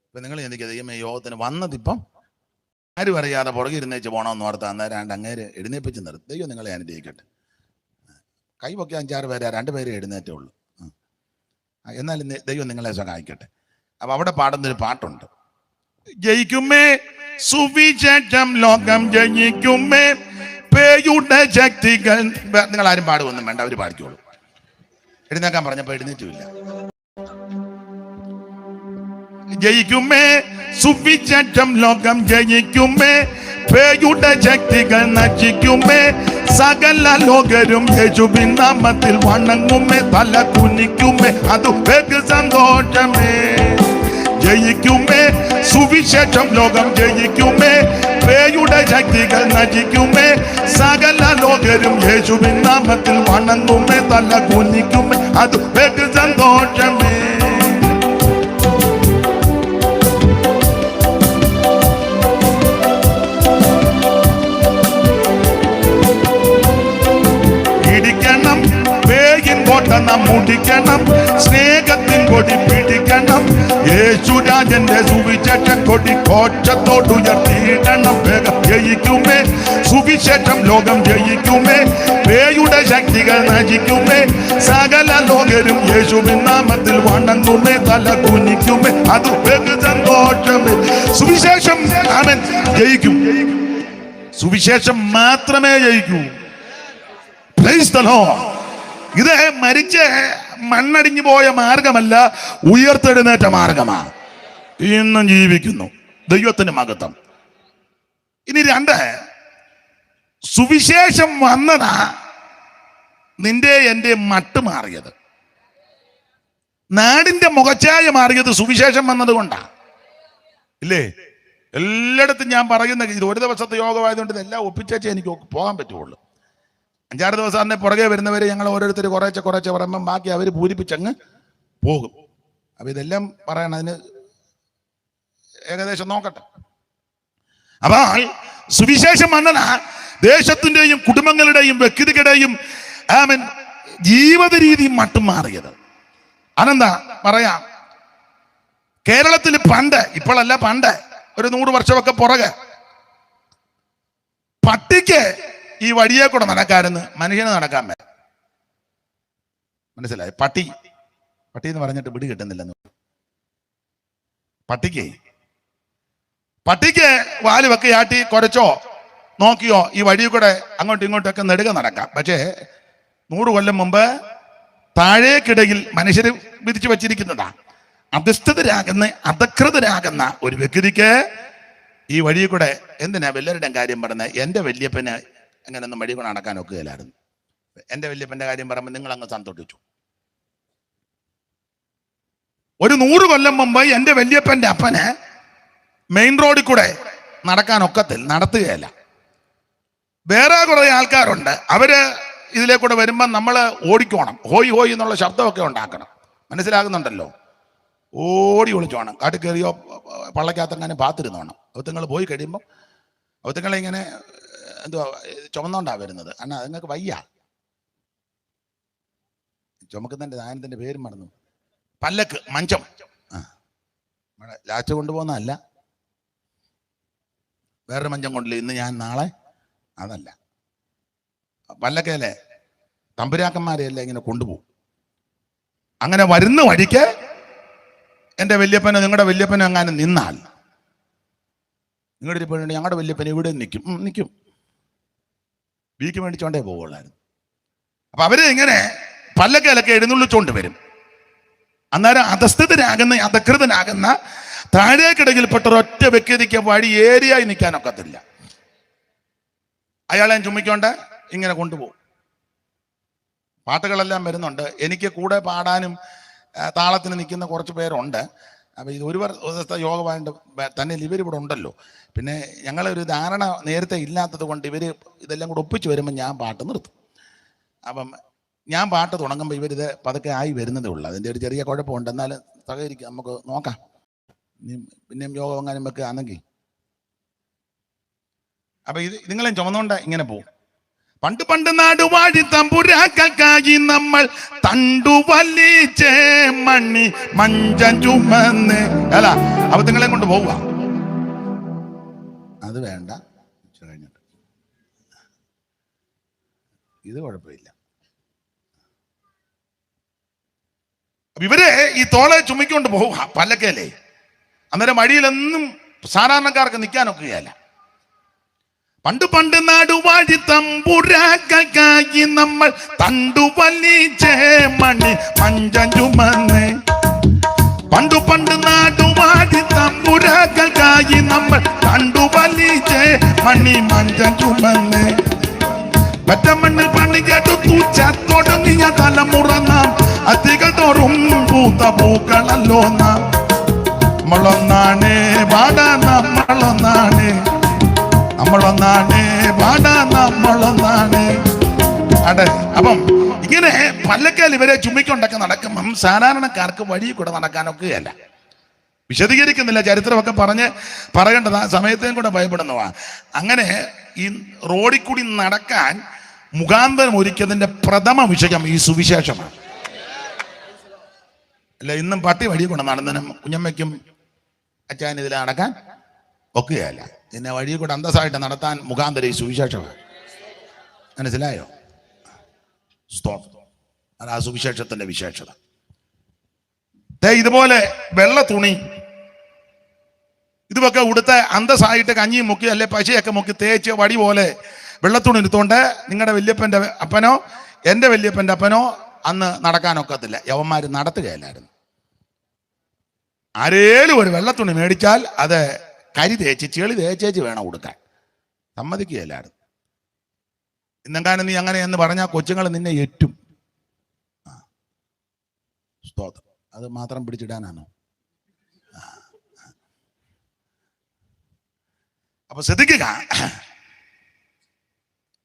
S1: ഇപ്പം നിങ്ങൾ ചിന്തിക്കുക, ദൈവമേ യോഗത്തിന് വന്നതിപ്പം ആരും അറിയാതെ പുറകെ ഇരുന്നേച്ച് പോകണമെന്ന് ഓർത്ത് അന്നേരം അങ്ങേര് എഴുന്നേപ്പിച്ച് നിർത്തും. ദൈവം നിങ്ങളെ അനുഗ്രഹിക്കട്ടെ. കൈ പൊക്കി 5-6 പേരാ, 2 പേരെ എഴുന്നേറ്റേ ഉള്ളൂ. എന്നാലും ദൈവം നിങ്ങളെ സഹായിക്കട്ടെ. അപ്പൊ അവിടെ പാടുന്നൊരു പാട്ടുണ്ട്. ജയിക്കുമേ സുവിശേഷം ലോകം ജയിക്കുമേ പേയുടെ ശക്തികൾ. നിങ്ങൾ ആരും പാടുവൊന്നും വേണ്ട, അവര് പാടിക്കോളൂ. എഴുന്നേക്കാൻ പറഞ്ഞപ്പോ എഴുന്നേറ്റില്ല. ജയിക്കുമേ സുവിശേഷം ലോകം ജയിക്കുമേ പേയുടെ ശക്തികൾ നശിക്കുമേ സകല ലോകരും യേശുവിൻ നാമത്തിൽ വണങ്ങുമേ തല കുനിക്കുമേ അത് വെகு സന്തോഷമേ. ജയിക്കുമേ സുവിശേഷം ലോകം ജയിക്കുമേ പേയുടെ ശക്തികൾ നശിക്കുമേ സകല ലോകരും യേശുവിൻ നാമത്തിൽ വണങ്ങുമേ തല കുനിക്കുമേ അത് വെகு സന്തോഷമേ. ഇടിക്കണം പേയിൻ കോട്ട നാം മുടിക്കണം സ്നേഹത്തിൻ കൊടി പിടിക്കണം യേശുരാജന്റെ സുവിശേഷ കൊടി കോച്ചത്തോടുയർത്തിയിടണം. വേഗം ജയിക്കുമേ സുവിശേഷം ലോകം ജയിക്കുമേ പേയുടെ ശക്തികൾ നശിക്കുമേ സകല ലോകരും യേശുവിൻ നാമത്തിൽ വണങ്ങുമേ തല കുനിക്കുമേ അത് വെகு സന്തോഷമേ. സുവിശേഷം ആമേൻ ജയിക്കും. സുവിശേഷം മാത്രമേ ജയിക്കൂ. Price the Lord. ഇത് മരിച്ച് മണ്ണടിഞ്ഞു പോയ മാർഗമല്ല, ഉയർത്തെഴുന്നേറ്റ മാർഗമാണ്. ഇന്നും ജീവിക്കുന്നു. ദൈവത്തിന് മഹത്വം. ഇനി 2, സുവിശേഷം വന്നതാ നിന്റെ എൻ്റെ മട്ട് മാറിയത്. നാടിന്റെ മുഖച്ഛായ മാറിയത് സുവിശേഷം വന്നത് കൊണ്ടാ. ഇല്ലേ? എല്ലായിടത്തും ഞാൻ പറയുന്ന ഇത് ഒരു ദിവസത്തെ യോഗമായതുകൊണ്ട് ഇതെല്ലാം ഒപ്പിച്ചേച്ചേ എനിക്ക് പോകാൻ പറ്റുള്ളൂ. 5-6 ദിവസം തന്നെ പുറകെ വരുന്നവരെ ഞങ്ങൾ ഓരോരുത്തർ കുറേശ്ശെ പറയുമ്പം ബാക്കി അവർ പൂരിപ്പിച്ചങ്ങ് പോകും. അപ്പൊ ഇതെല്ലാം പറയണം, അതിന് ഏകദേശം നോക്കട്ടെ. അപ്പൊ സുവിശേഷം വന്നതാ ദേശത്തിന്റെയും കുടുംബങ്ങളുടെയും വ്യക്തികളുടെയും ആമേൻ ജീവിത രീതി മട്ടും മാറിയത്. അതെന്താ പറയാം. കേരളത്തിൽ പണ്ട്, ഇപ്പോഴല്ല പണ്ട്, ഒരു 100 വർഷമൊക്കെ പുറകെ പട്ടിക്ക് ഈ വഴിയെ കൂടെ നടക്കാരെന്ന് മനുഷ്യന് നടക്കാൻ പറ്റും. മനസ്സിലായി? പട്ടി എന്ന് പറഞ്ഞിട്ട് പിടി കിട്ടുന്നില്ലെന്ന്. പട്ടിക്ക് വാല് വെക്കയാട്ടി കുറച്ചോ നോക്കിയോ ഈ വഴി കൂടെ അങ്ങോട്ടും ഇങ്ങോട്ടൊക്കെ നെടുക നടക്കാം. പക്ഷേ 100 കൊല്ലം മുമ്പ് താഴേക്കിടയിൽ മനുഷ്യര് വിധിച്ചു വച്ചിരിക്കുന്നതാ. അധകൃതരാകുന്ന ഒരു വ്യക്തിക്ക് ഈ വഴി കൂടെ എന്തിനാ വല്ലവരുടെയും കാര്യം പറഞ്ഞത്? എൻ്റെ വല്യപ്പന് അങ്ങനെയൊന്നും വഴി കൂടെ നടക്കാൻ ഒക്കുകയില്ലായിരുന്നു. എൻ്റെ വല്യപ്പൻ്റെ കാര്യം പറയുമ്പോൾ നിങ്ങൾ അങ്ങ് സന്തോഷിച്ചു. ഒരു 100 കൊല്ലം മുമ്പ് എൻ്റെ വല്യപ്പൻ്റെ അപ്പന് മെയിൻ റോഡിൽ കൂടെ നടക്കാൻ നടത്തുകയല്ല. വേറെ കുറെ ആൾക്കാരുണ്ട്, അവര് ഇതിലേ കൂടെ വരുമ്പോൾ നമ്മൾ ഓടിക്കോണം. ഹോയ് ഹോയ് എന്നുള്ള ശബ്ദമൊക്കെ ഉണ്ടാക്കണം. മനസ്സിലാകുന്നുണ്ടല്ലോ? ഓടി ഒളിച്ചോണം. കാട്ടിൽ കയറിയോ പള്ളക്കകത്തെങ്ങനെ പാത്തിരുന്നോണം. അവത്തങ്ങൾ പോയി കഴിയുമ്പോൾ അവത്തങ്ങളെ ഇങ്ങനെ എന്തുവാ ചുമന്നോണ്ടാ വരുന്നത്. അന്നാ നിങ്ങൾക്ക് വയ്യ. ചുമക്കുന്നതിൻ്റെ സാധനത്തിൻ്റെ പേരും മറന്നു. പല്ലക്ക്, മഞ്ചം. ലാച്ച കൊണ്ടുപോകുന്നതല്ല, വേറൊരു മഞ്ചം കൊണ്ടില്ല. ഇന്ന് ഞാൻ നാളെ അതല്ല. പല്ലക്കയിലെ തമ്പുരാക്കന്മാരെയല്ല ഇങ്ങനെ കൊണ്ടുപോകും. അങ്ങനെ വരുന്ന വഴിക്ക് എൻ്റെ വല്യപ്പന്, നിങ്ങളുടെ വല്യപ്പന് എങ്ങാനും നിന്നാൽ, നിങ്ങളുടെ ഇരിപ്പുണ്ട് ഞങ്ങളുടെ വല്യപ്പൻ ഇവിടെ നിൽക്കും. വീക്ക് മേടിച്ചോണ്ടേ പോവുള്ളായിരുന്നു. അപ്പൊ അവര് ഇങ്ങനെ പല്ലക്കയിലൊക്കെ എഴുന്നള്ളിച്ചോണ്ട് വരും. അന്നേരം അധകൃതനാകുന്ന താഴേക്കിടയിൽപ്പെട്ട ഒരൊറ്റ വ്യക്തിക്ക് വഴി ഏരിയായി നിൽക്കാനൊക്കത്തില്ല. അയാളെ ചുമ്മിക്കൊണ്ട് ഇങ്ങനെ കൊണ്ടുപോകും. പാട്ടുകളെല്ലാം വരുന്നുണ്ട്. എനിക്ക് കൂടെ പാടാനും താളത്തിന് നിൽക്കുന്ന കുറച്ച് പേരുണ്ട്. അപ്പം ഇത് ഒരു ദിവസത്തെ യോഗമായിട്ട് തന്നെ ഇവരിവിടെ ഉണ്ടല്ലോ. പിന്നെ ഞങ്ങളൊരു ധാരണ നേരത്തെ ഇല്ലാത്തത് കൊണ്ട് ഇവർ ഇതെല്ലാം കൂടെ ഒപ്പിച്ച് വരുമ്പോൾ ഞാൻ പാട്ട് നിർത്തും. അപ്പം ഞാൻ പാട്ട് തുടങ്ങുമ്പോൾ ഇവരിത് പതുക്കെ ആയി വരുന്നതേ ഉള്ളൂ. അതിൻ്റെ ഒരു ചെറിയ കുഴപ്പമുണ്ട്. എന്നാലും സഹകരിക്കുക, നമുക്ക് നോക്കാം. പിന്നെയും യോഗം എങ്ങാനും വെക്കുക ആണെങ്കിൽ അപ്പം ഇത് നിങ്ങളെയും ചുമന്നുകൊണ്ട് ഇങ്ങനെ പോകും. പണ്ട് പണ്ട് നാടുവാഴി തമ്പുരാക്കൾക്കായി നമ്മൾ തണ്ടുവലിച്ചേ മണ്ണി മഞ്ചം ചുമന്ന്. അല്ല, അപ്പൊ നിങ്ങളെ കൊണ്ട് പോവുക. അത് വേണ്ട, കഴിഞ്ഞിട്ട് ഇത് കുഴപ്പമില്ല. ഇവരെ ഈ തോളെ ചുമക്കൊണ്ട് പോവുക പല്ലക്കല്ലേ. അന്നേരം വഴിയിലൊന്നും സാധാരണക്കാർക്ക് നിൽക്കാനൊക്കുകയല്ല. പണ്ട് പണ്ട് നാടുവാഴി തമ്പുരാക്കൾക്കായി നമ്മൾ തണ്ടുവലിച്ചേ മണി മഞ്ചം ചുമന്ന്. പണ്ടു പണ്ട് നാടുവാഴി തമ്പുരാക്കൾക്കായി നമ്മൾ തണ്ടുവലിച്ചേ മണി മഞ്ചം ചുമന്ന്. പറ്റമണ്ണിൽ പണി കേട്ടു തൂച്ച തുടങ്ങിയ തലമുറ നാം. അതികൾ തോറും പൂത്ത പൂക്കളല്ലോ നാം. നമ്മളൊന്നാണ് പാട, നമ്മളൊന്നാണ്, നമ്മളൊന്നാണ് പാട, നമ്മളൊന്നാണ്. അതെ, അപ്പം ഇങ്ങനെ പല്ലക്കേൽ ഇവരെ ചുമ്മിക്കൊണ്ടൊക്കെ നടക്കുമ്പം സാധാരണക്കാർക്ക് വഴി കൂടെ നടക്കാനൊക്കെയല്ല. വിശദീകരിക്കുന്നില്ല, ചരിത്രമൊക്കെ പറയേണ്ടത് ആ സമയത്തേയും കൂടെ ഭയപ്പെടുന്നവാ. അങ്ങനെ ഈ റോഡിൽ കൂടി നടക്കാൻ മുഖാന്തരം ഒരുക്കിയതിന്റെ പ്രഥമ വിഷയം ഈ സുവിശേഷമാണ്. അല്ല, ഇന്നും പട്ടി വഴി കൂടെ നടന്നതിനും കുഞ്ഞമ്മയ്ക്കും അച്ഛൻ ഇതിൽ നടക്കാൻ ഒക്കുകയല്ല. ഇതിനെ വഴി കൂടെ അന്തസ്സായിട്ട് നടത്താൻ മുഖാന്തരം ഈ സുവിശേഷമാണ്. മനസ്സിലായോ? സ്തോത്രം. അത് ആ സുവിശേഷത്തിന്റെ വിശേഷത. ഇതുപോലെ വെള്ള തുണി ഇതുമൊക്കെ ഉടുത്ത് അന്തസ്സായിട്ട് കഞ്ഞിയും മുക്കി അല്ലെ പശയൊക്കെ മുക്കി തേച്ച് വടി പോലെ വെള്ളത്തുണി എടുത്തോണ്ട് നിങ്ങളുടെ വല്യപ്പൻ്റെ അപ്പനോ എൻ്റെ വല്യപ്പൻ്റെ അപ്പനോ അന്ന് നടക്കാനൊക്കത്തില്ല. യവന്മാർ നടത്തുകയല്ലായിരുന്നു. ആരേലും ഒരു വെള്ളത്തുണി മേടിച്ചാൽ അത് കരി തേച്ച് ചെളി തേച്ചേച്ച് വേണം ഉടുക്കാൻ. സമ്മതിക്കുകയല്ലായിരുന്നു. ഇന്നെങ്കാനും നീ അങ്ങനെ എന്ന് പറഞ്ഞാൽ കൊച്ചുങ്ങൾ നിന്നെ എറ്റും. സ്തോത്രം. അത് മാത്രം പിടിച്ചിടാനാണോ? അപ്പൊ ശ്രദ്ധിക്കുക,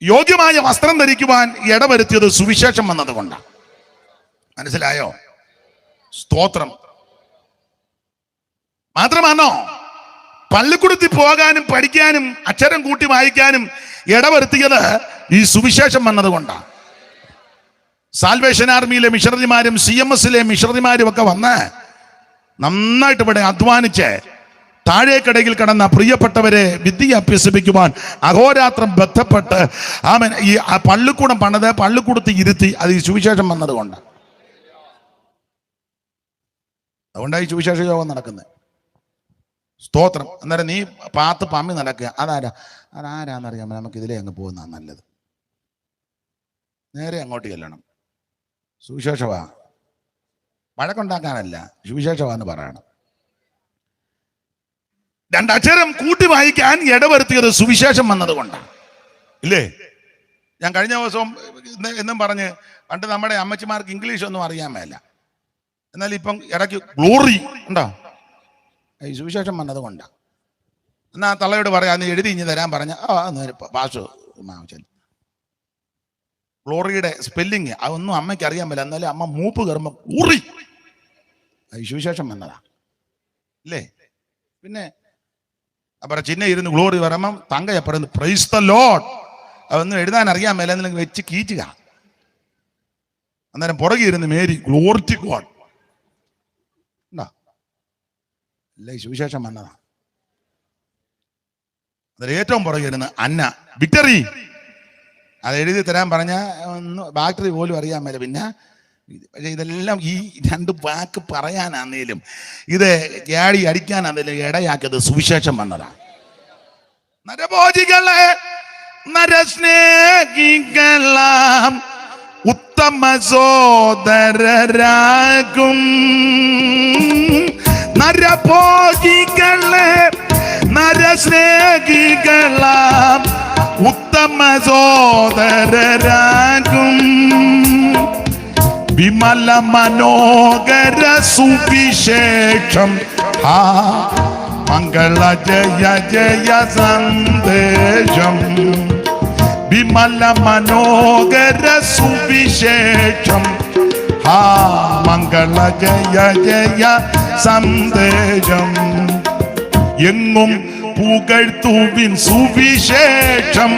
S1: യോഗ്യമായ വസ്ത്രം ധരിക്കുവാൻ ഇടവരുത്തിയത് സുവിശേഷം വന്നതുകൊണ്ടാണ്. മനസ്സിലായോ? സ്തോത്രം. മാത്രമാണോ പള്ളിക്കൂടത്തിൽ പോകാനും പഠിക്കാനും അക്ഷരം കൂട്ടി വായിക്കാനും ഇടവരുത്തിയത് ഈ സുവിശേഷം വന്നതുകൊണ്ടാണ്. സാൽവേഷൻ ആർമിയിലെ മിഷണറിമാരും CMSലെ മിഷണറിമാരും ഒക്കെ വന്ന് നന്നായിട്ട് ഇവിടെ അധ്വാനിച്ച് താഴേക്കടയിൽ കിടന്ന പ്രിയപ്പെട്ടവരെ വിദ്യ അഭ്യസിപ്പിക്കുവാൻ അഹോരാത്രം ബന്ധപ്പെട്ട് ഈ പള്ളിക്കൂടം പണിത് പള്ളിക്കൂടത്തിൽ ഇരുത്തി. അത് ഈ സുവിശേഷം വന്നതുകൊണ്ടാണ്. അതുകൊണ്ടാണ് ഈ സുവിശേഷ യോഗം നടക്കുന്നത്. സ്തോത്രം. അന്നേരം നീ പാത്ത് പമ്മി നടക്കുക. അതാരാന്നറിയാമോ? നമുക്ക് ഇതിലേ അങ്ങ് പോകുന്നതാണ് നല്ലത്. നേരെ അങ്ങോട്ട് ചെല്ലണം. സുവിശേഷവാ, വഴക്കുണ്ടാക്കാനല്ല, സുവിശേഷവാന്ന് പറയണം. രണ്ടക്ഷരം കൂട്ടി വായിക്കാൻ ഇടവരുത്തിയത് സുവിശേഷം വന്നതുകൊണ്ടാണ്. ഇല്ലേ? ഞാൻ കഴിഞ്ഞ ദിവസവും എന്നും പറഞ്ഞ് പണ്ട് നമ്മുടെ അമ്മച്ചിമാർക്ക് ഇംഗ്ലീഷ് ഒന്നും അറിയാൻ മേല. എന്നാൽ ഇപ്പം ഇടയ്ക്ക് ഗ്ലോറി ഉണ്ടോ? ഈ സുവിശേഷം വന്നതുകൊണ്ടാണ്. എന്നാ തള്ളയോട് പറയാം, നീ എഴുതി ഇഞ്ഞ് തരാൻ പറഞ്ഞ പാഷു ഗ്ലോറിയുടെ സ്പെല്ലിങ് അതൊന്നും അമ്മയ്ക്ക് അറിയാൻ പറ്റില്ല. എന്നാലും അമ്മ മൂപ്പ് കയറുമ്പോൾ ഗ്ലോറി, ഈ സുവിശേഷം വന്നതാ. ഇല്ലേ? പിന്നെ അപ്പുറം ചിഹ്ന ഇരുന്ന് ഗ്ലോറി പറയുമ്പം തങ്ക പറയുന്നത് പ്രൈസ് ദ ലോർഡ്. അതൊന്നും എഴുതാൻ അറിയാൻ മേല, എന്തെങ്കിലും വെച്ച് കീച്ചുക. അന്നേരം പുറകെ ഇരുന്ന് മേരി ഗ്ലോറി ടു ഗോഡ്. ഉണ്ടോ? അല്ല, ഈ സുവിശേഷം വന്നതാ. അതിൽ ഏറ്റവും പുറകെ ഇരുന്ന് അന്ന വിക്ടറി അത് എഴുതി തരാൻ പറഞ്ഞ ഒന്ന് ബാക്ടറി പോലും അറിയാൻ മേല. പിന്നെ പക്ഷെ ഇതെല്ലാം ഈ രണ്ട് വാക്ക് പറയാനാന്നേലും ഇത് ചാടി അടിക്കാനാന്നേലും ഇടയാക്കിയത് സുവിശേഷം വന്നതാണ്. നരഭോജികളെ നരസ്നേഹികളാം ഉത്തമ സോദരരാകും. നരഭോജികളെ നരസ്നേഹികളാം ഉത്തമ സോദരരാകും. വിമല മനോഹര സുവിശേഷം മംഗള ജയ ജയ സന്ദേശം. വിമല മനോഹര സുവിശേഷം മംഗള ജയ ജയ സന്ദേശം. എങ്ങും പുകഴ്ത്തുവിൻ സുവിശേഷം.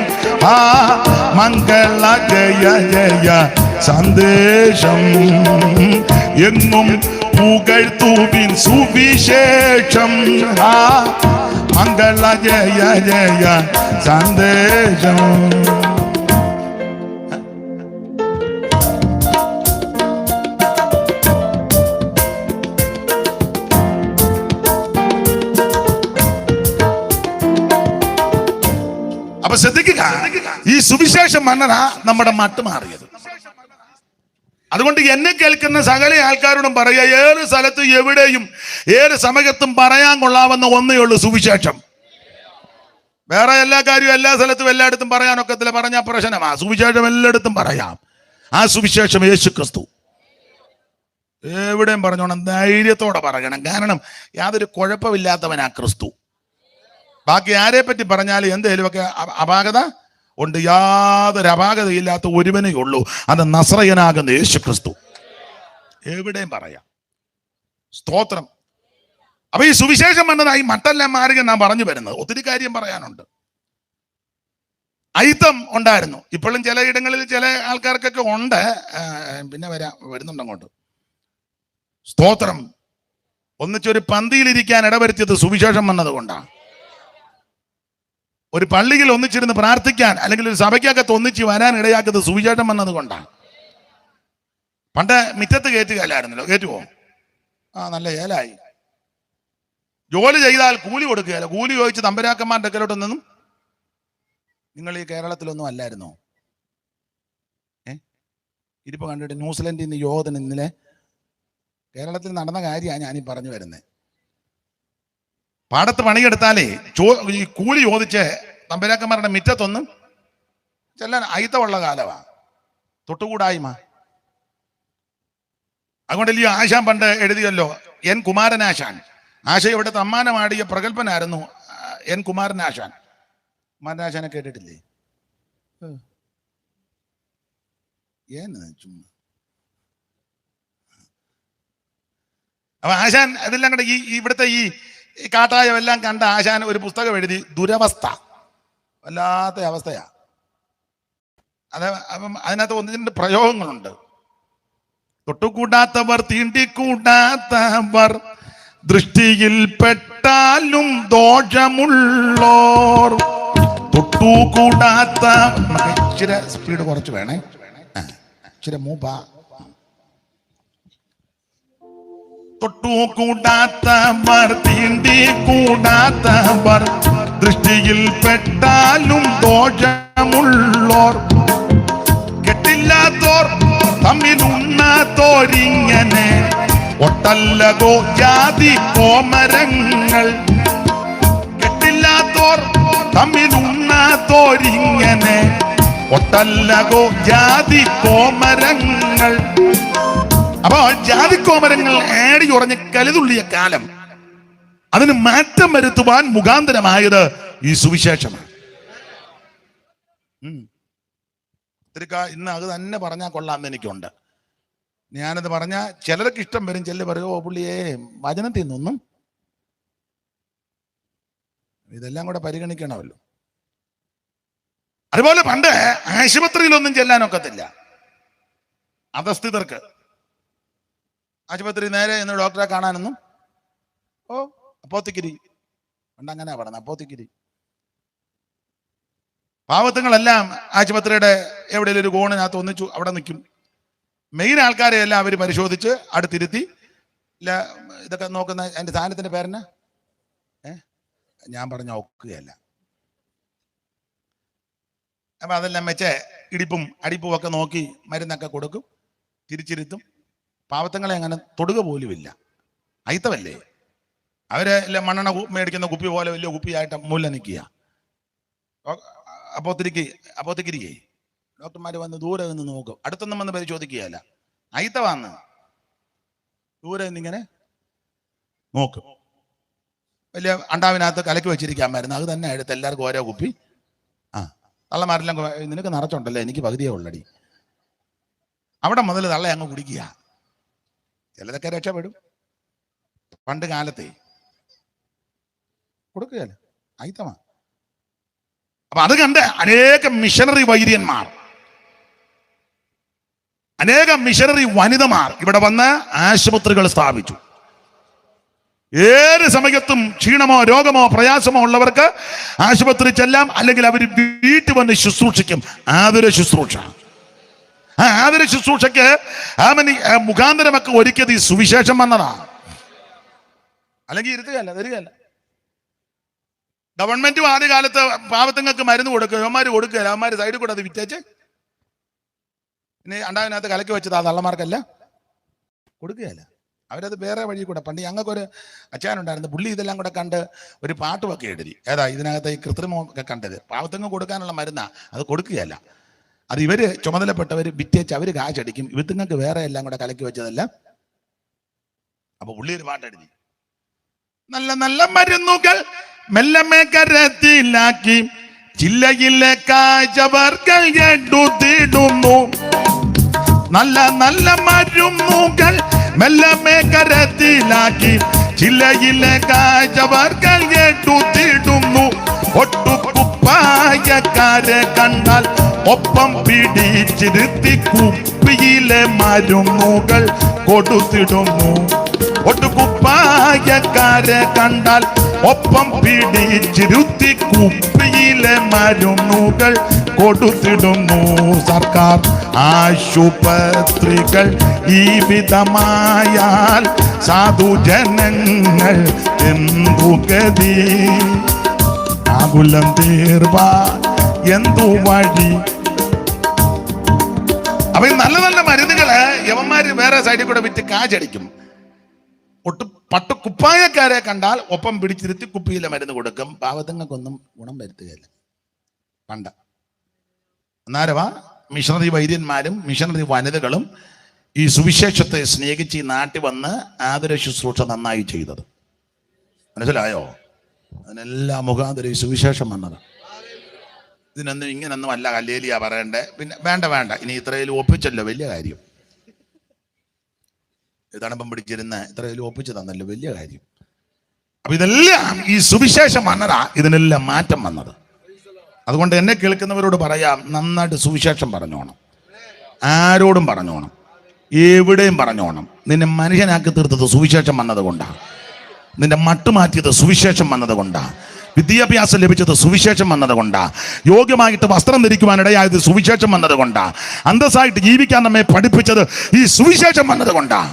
S1: ആ മംഗള ജയ ജയ സന്ദേശം. എങ്ങും പുകഴ്ത്തുവിൻ സുവിശേഷം. ആ മംഗള ജയ ജയ സന്ദേശം. അപ്പൊ ശ്രദ്ധിക്കുക, ഈ സുവിശേഷം മന്നനാ നമ്മുടെ മട്ട് മാറിയത്. അതുകൊണ്ട് എന്നെ കേൾക്കുന്ന സകല ആൾക്കാരോടും പറയുക, ഏത് സ്ഥലത്ത് എവിടെയും ഏത് സമയത്തും പറയാൻ കൊള്ളാവുന്ന ഒന്നേ ഉള്ളൂ, സുവിശേഷം. വേറെ എല്ലാ കാര്യവും എല്ലാ സ്ഥലത്തും എല്ലായിടത്തും പറയാനൊക്കത്തില്ല, പറഞ്ഞാൽ പ്രശ്നമാ. സുവിശേഷം എല്ലായിടത്തും പറയാം. ആ സുവിശേഷം യേശു ക്രിസ്തു. എവിടെയും പറഞ്ഞോണം, ധൈര്യത്തോടെ പറയണം. കാരണം യാതൊരു കുഴപ്പമില്ലാത്തവനാ ക്രിസ്തു. ബാക്കി ആരെ പറ്റി പറഞ്ഞാലും എന്തെങ്കിലുമൊക്കെ അപാകത ഉണ്ട്. യാതൊരു അപാകതയില്ലാത്ത ഒരുവനേ ഉള്ളൂ, അത് നസ്രയനാകുന്ന യേശു ക്രിസ്തു. എവിടെയും പറയാം. സ്തോത്രം. അപ്പൊ ഈ സുവിശേഷം എന്നതായി മട്ടെല്ലാം മാറുക നാം പറഞ്ഞു വരുന്നത്. ഒത്തിരി കാര്യം പറയാനുണ്ട്. അയിത്തം ഉണ്ടായിരുന്നു, ഇപ്പോഴും ചില ഇടങ്ങളിൽ ചില ആൾക്കാർക്കൊക്കെ ഉണ്ട്. പിന്നെ വരുന്നുണ്ട് അങ്ങോട്ട്. സ്തോത്രം. ഒന്നിച്ചൊരു പന്തിയിലിരിക്കാൻ ഇടവരുത്തിയത് സുവിശേഷം വന്നത് കൊണ്ടാണ്. ഒരു പള്ളിയിൽ ഒന്നിച്ചിരുന്ന് പ്രാർത്ഥിക്കാൻ അല്ലെങ്കിൽ ഒരു സഭയ്ക്കകത്ത് ഒന്നിച്ച് വരാൻ ഇടയാക്കുന്നത് സുവിശേഷം വന്നത് കൊണ്ടാണ്. പണ്ട് മിറ്റത്ത് കയറ്റുകയല്ലായിരുന്നല്ലോ, കയറ്റുവോ? നല്ല ഏലായി. ജോലി ചെയ്താൽ കൂലി കൊടുക്കുകയല്ല. കൂലി ചോദിച്ച് തമ്പരാക്കന്മാരുടെ അടുക്കലോട്ട് നിന്നും. നിങ്ങൾ ഈ കേരളത്തിലൊന്നും അല്ലായിരുന്നോ? ഇതിപ്പോ കണ്ടിട്ട് ന്യൂസിലൻഡിൽ നിന്ന് യോധൻ ഇന്നലെ കേരളത്തിൽ നടന്ന കാര്യമാണ് ഞാനീ പറഞ്ഞു വരുന്നത്. പാടത്ത് പണിയെടുത്താലേ ഈ കൂലി ചോദിച്ച് തമ്പരാക്കന്മാരുടെ മിറ്റത്തൊന്നും ചെല്ലാൻ അയിത്തമുള്ള കാലമാ. തൊട്ടുകൂടായ്മ. അതുകൊണ്ടല്ലേ ആശാൻ പണ്ട് എഴുതിയല്ലോ, എൻ കുമാരനാശാൻ. ആശ ഇവിടെ തമ്മാനമാടിയ പ്രഗത്ഭനായിരുന്നു എൻ കുമാരനാശാൻ. കുമാരനാശാനെ കേട്ടിട്ടില്ലേ? ചുമ്മാ. അപ്പൊ ആശാൻ അതെല്ലാം കണ്ട ഇവിടുത്തെ ഈ കാട്ടായം എല്ലാം കണ്ട ആശാൻ ഒരു പുസ്തകം എഴുതി, ദുരവസ്ഥ. വല്ലാത്ത അവസ്ഥയാ. അപ്പം അതിനകത്ത് ഒന്നിന്റെ പ്രയോഗങ്ങളുണ്ട്. തൊട്ടുകൂടാത്തവർ തീണ്ടിക്കൂടാത്തവർ ദൃഷ്ടിയിൽ പെട്ടാലും ദോഷമുള്ളോർ. തൊട്ടുകൂടാത്ത ഇച്ചിരി സ്പീഡ് കുറച്ച് വേണേ, ഇച്ചിരി മൂപ്പ. തൊട്ടുകൂടാത്തവർ തീണ്ടിക്കൂടാത്തവർ ദൃഷ്ടിയിൽ പെട്ടാലും ദോഷമുള്ളോർ. കെട്ടില്ലാത്തോർ തമ്മിലുണ്ണാത്തോരിങ്ങനെ ഒട്ടല്ലകോ ജാതി കോമരങ്ങൾ. കെട്ടില്ലാത്തോർ തമ്മിലുണ്ണാത്തോരിങ്ങനെ ഒട്ടല്ലകോ ജാതി കോമരങ്ങൾ. അപ്പൊ ജാതിക്കോമരങ്ങൾ ഏടി ഉറഞ്ഞ് കലിതുള്ളിയ കാലം, അതിന് മാറ്റം വരുത്തുവാൻ മുഖാന്തരമായത് ഈ സുവിശേഷമാണ്. ഇന്ന് അത് തന്നെ പറഞ്ഞാൽ കൊള്ളാമെന്ന് എനിക്കുണ്ട്. ഞാനത് പറഞ്ഞാൽ ചിലർക്ക് ഇഷ്ടം വരും, ചിലർ പറയും, ഓ പുള്ളിയെ വചനത്തിൽ നിന്നൊന്നും. ഇതെല്ലാം കൂടെ പരിഗണിക്കണമല്ലോ. അതുപോലെ പണ്ട് ആശുപത്രിയിലൊന്നും ചെല്ലാനൊക്കത്തില്ല അധസ്ഥിതർക്ക്. ആശുപത്രി നേരെ എന്ന് ഡോക്ടറെ കാണാനൊന്നും. അപ്പോത്തിക്കിരി പണ്ട് അങ്ങനെയാ പറഞ്ഞത്, അപ്പോത്തിക്കിരി. പാവത്തുങ്ങളെല്ലാം ആശുപത്രിയുടെ എവിടെയെങ്കിലും ഒരു കോണിനകത്ത് ഒന്നിച്ചു അവിടെ നിൽക്കും. മെയിൻ ആൾക്കാരെ എല്ലാം അവർ പരിശോധിച്ച് അടുത്തിരുത്തി ഇതൊക്കെ നോക്കുന്ന. എൻ്റെ സാധനത്തിന്റെ പേരെന്നാ? ഞാൻ പറഞ്ഞ ഒക്കുകയല്ല. അപ്പൊ അതെല്ലാം വെച്ച് ഇടിപ്പും അടിപ്പും ഒക്കെ നോക്കി മരുന്നൊക്കെ കൊടുക്കും, തിരിച്ചിരുത്തും. പാവത്തങ്ങളെ അങ്ങനെ തൊടുക പോലുമില്ല. അയിത്തമല്ലേ? അവരെ മണ്ണെണ്ണ മേടിക്കുന്ന കുപ്പി പോലെ വലിയ കുപ്പിയായിട്ട് മൂല നിൽക്കുക. അപ്പോത്തിരിക്കേ ഡോക്ടർമാർ വന്ന് ദൂരെ നിന്ന് നോക്കും, അടുത്തൊന്നും വന്ന് പരിശോധിക്കുകയല്ല. അയിത്തവാന്ന് ദൂരെ നിന്നിങ്ങനെ നോക്കും. വലിയ അണ്ടാവിനകത്ത് കലക്കി വെച്ചിരിക്കാൻ മരുന്ന്, അത് തന്നെ എടുത്ത് എല്ലാവർക്കും ഓരോ കുപ്പി. തള്ളമാരെല്ലാം നിനക്ക് നിറച്ചുണ്ടല്ലോ, എനിക്ക് പകുതിയേ ഉള്ളടി. അവിടെ മുതൽ തള്ള അങ്ങ് കുടിക്കുക. ചിലതൊക്കെ രക്ഷപ്പെടും. പണ്ട് കാലത്തെ കൊടുക്കുകയല്ല. ആയിത്തമാ. അപ്പൊ അത് കണ്ട് അനേക മിഷണറി വൈര്യന്മാർ, അനേക മിഷണറി വനിതമാർ ഇവിടെ വന്ന് ആശുപത്രികൾ സ്ഥാപിച്ചു. ഏത് സമയത്തും ക്ഷീണമോ രോഗമോ പ്രയാസമോ ഉള്ളവർക്ക് ആശുപത്രി ചെല്ലാം, അല്ലെങ്കിൽ അവർ വീട്ടിൽ വന്ന് ശുശ്രൂഷിക്കും. ആതുര ശുശ്രൂഷ. ആ ആതുര ശുശ്രൂഷയ്ക്ക് മുഖാന്തരമൊക്കെ ഒരുക്കിയത് ഈ സുവിശേഷം വന്നതാ. അല്ലെങ്കിൽ ഇരുത്തുകയല്ല, തരികയല്ല. ഗവൺമെന്റും ആദ്യകാലത്ത് പാവത്തങ്ങൾക്ക് മരുന്ന് കൊടുക്കുക, അവന്മാർ കൊടുക്കുകയല്ല, അവന്മാർ സൈഡിൽ കൂടെ അത് വിറ്റേച്ച് പിന്നെ അണ്ടാവിനകത്ത് കലക്കി വെച്ചത് ആ തള്ളമാർക്കല്ല, കൊടുക്കുകയല്ല. അവരത് വേറെ വഴി കൂടെ. പണ്ട് ഞങ്ങൾക്കൊരു അച്ഛനുണ്ടായിരുന്നു, പുള്ളി ഇതെല്ലാം കൂടെ കണ്ട് ഒരു പാട്ടുമൊക്കെ എഴുതി. ഏതാ ഇതിനകത്ത് ഈ കൃത്രിമമൊക്കെ കണ്ടത്, പാവത്തങ്ങ് കൊടുക്കാനുള്ള മരുന്നാ, അത് കൊടുക്കുകയല്ല. അത് ഇവര് ചുമതലപ്പെട്ടവർ വിറ്റേച്ച് അവര് കാശടിക്കും, ഇവത്തുങ്ങൾക്ക് വേറെ എല്ലാം കൂടെ കലക്കി വെച്ചതല്ല. അപ്പൊ പുള്ളി ഒരു പാട്ടെഴുതി, നല്ല നല്ല മരുന്നുകൾ മെല്ലമേ കരത്തിലാക്കി ജില്ലയിലെ കാഴ്ചവർകൾ എടുത്തിടുന്നു. നല്ല നല്ല മരുന്നുകൾ മെല്ലമേ കരത്തിലാക്കി ജില്ലയിലെ കാഴ്ചവർകൾ എടുത്തിടുന്നു. ഒട്ടുകുപ്പായക്കാരെ കണ്ടാൽ ഒപ്പം പിടിച്ചിരുത്തി കുപ്പിയിലെ മരുന്നുകൾ കൊടുത്തിടുന്നു. ഒട്ടുകുപ്പായക്കാരെ കണ്ടാൽ ഒപ്പം പിടിച്ചിരുത്തി കുപ്പിയിലെ മരുന്നുകൾ കൊടുത്തിടുന്നു. സർക്കാർ ആശുപത്രികൾ ഈ വിധമായാൽ സാധുജനങ്ങൾ എന്തു ഗതി? ആകുലം തീർവാ എന്തു വഴി? അപ്പൊ ഈ നല്ല നല്ല മരുന്നുകള് യവന്മാര് വേറെ സൈഡിൽ കൂടെ വിറ്റ് കാശടിക്കും. കുപ്പായക്കാരെ കണ്ടാൽ ഒപ്പം പിടിച്ചിരുത്തി കുപ്പിയിലെ മരുന്ന് കൊടുക്കും. പാവത്തങ്ങൾക്കൊന്നും ഗുണം വരുത്തുകയില്ല. പണ്ട അന്നേരമാ മിഷണറി വൈദ്യന്മാരും മിഷണറി വനിതകളും ഈ സുവിശേഷത്തെ സ്നേഹിച്ച് ഈ നാട്ടിൽ വന്ന് ആതുര ശുശ്രൂഷ നന്നായി ചെയ്തത്. മനസ്സിലായോ? അതിനെല്ലാം മുഖാന്തരം ഈ സുവിശേഷം വന്നത്. ഇതിനൊന്നും ഇങ്ങനൊന്നും അല്ല ഹല്ലേലൂയ പറയണ്ടേ. പിന്നെ വേണ്ട, ഇനി ഇത്രയിലും ഒപ്പിച്ചല്ലോ, വലിയ കാര്യം. തണുപ്പം പിടിച്ചിരുന്ന ഇത്രയിലും ഒപ്പിച്ചു തന്നല്ലോ, വലിയ കാര്യം. അപ്പൊ ഇതെല്ലാം ഈ സുവിശേഷം വന്നതാ ഇതിനെല്ലാം മാറ്റം വന്നത്. അതുകൊണ്ട് എന്നെ കേൾക്കുന്നവരോട് പറയാം, നന്നായിട്ട് സുവിശേഷം പറഞ്ഞോണം, ആരോടും പറഞ്ഞോണം, എവിടെയും പറഞ്ഞോണം. നിന്നെ മനുഷ്യനാക്കി തീർത്തത് സുവിശേഷം വന്നത് കൊണ്ടാണ്. നിന്റെ മട്ട് മാറ്റിയത് സുവിശേഷം വന്നത് കൊണ്ടാണ്. വിദ്യാഭ്യാസം ലഭിച്ചത് സുവിശേഷം വന്നത് കൊണ്ടാണ്. യോഗ്യമായിട്ട് വസ്ത്രം ധരിക്കുവാൻ ഇടയായത് സുവിശേഷം വന്നത് കൊണ്ടാണ്. അന്തസ്സായിട്ട് ജീവിക്കാൻ നമ്മെ പഠിപ്പിച്ചത് ഈ സുവിശേഷം വന്നത് കൊണ്ടാണ്.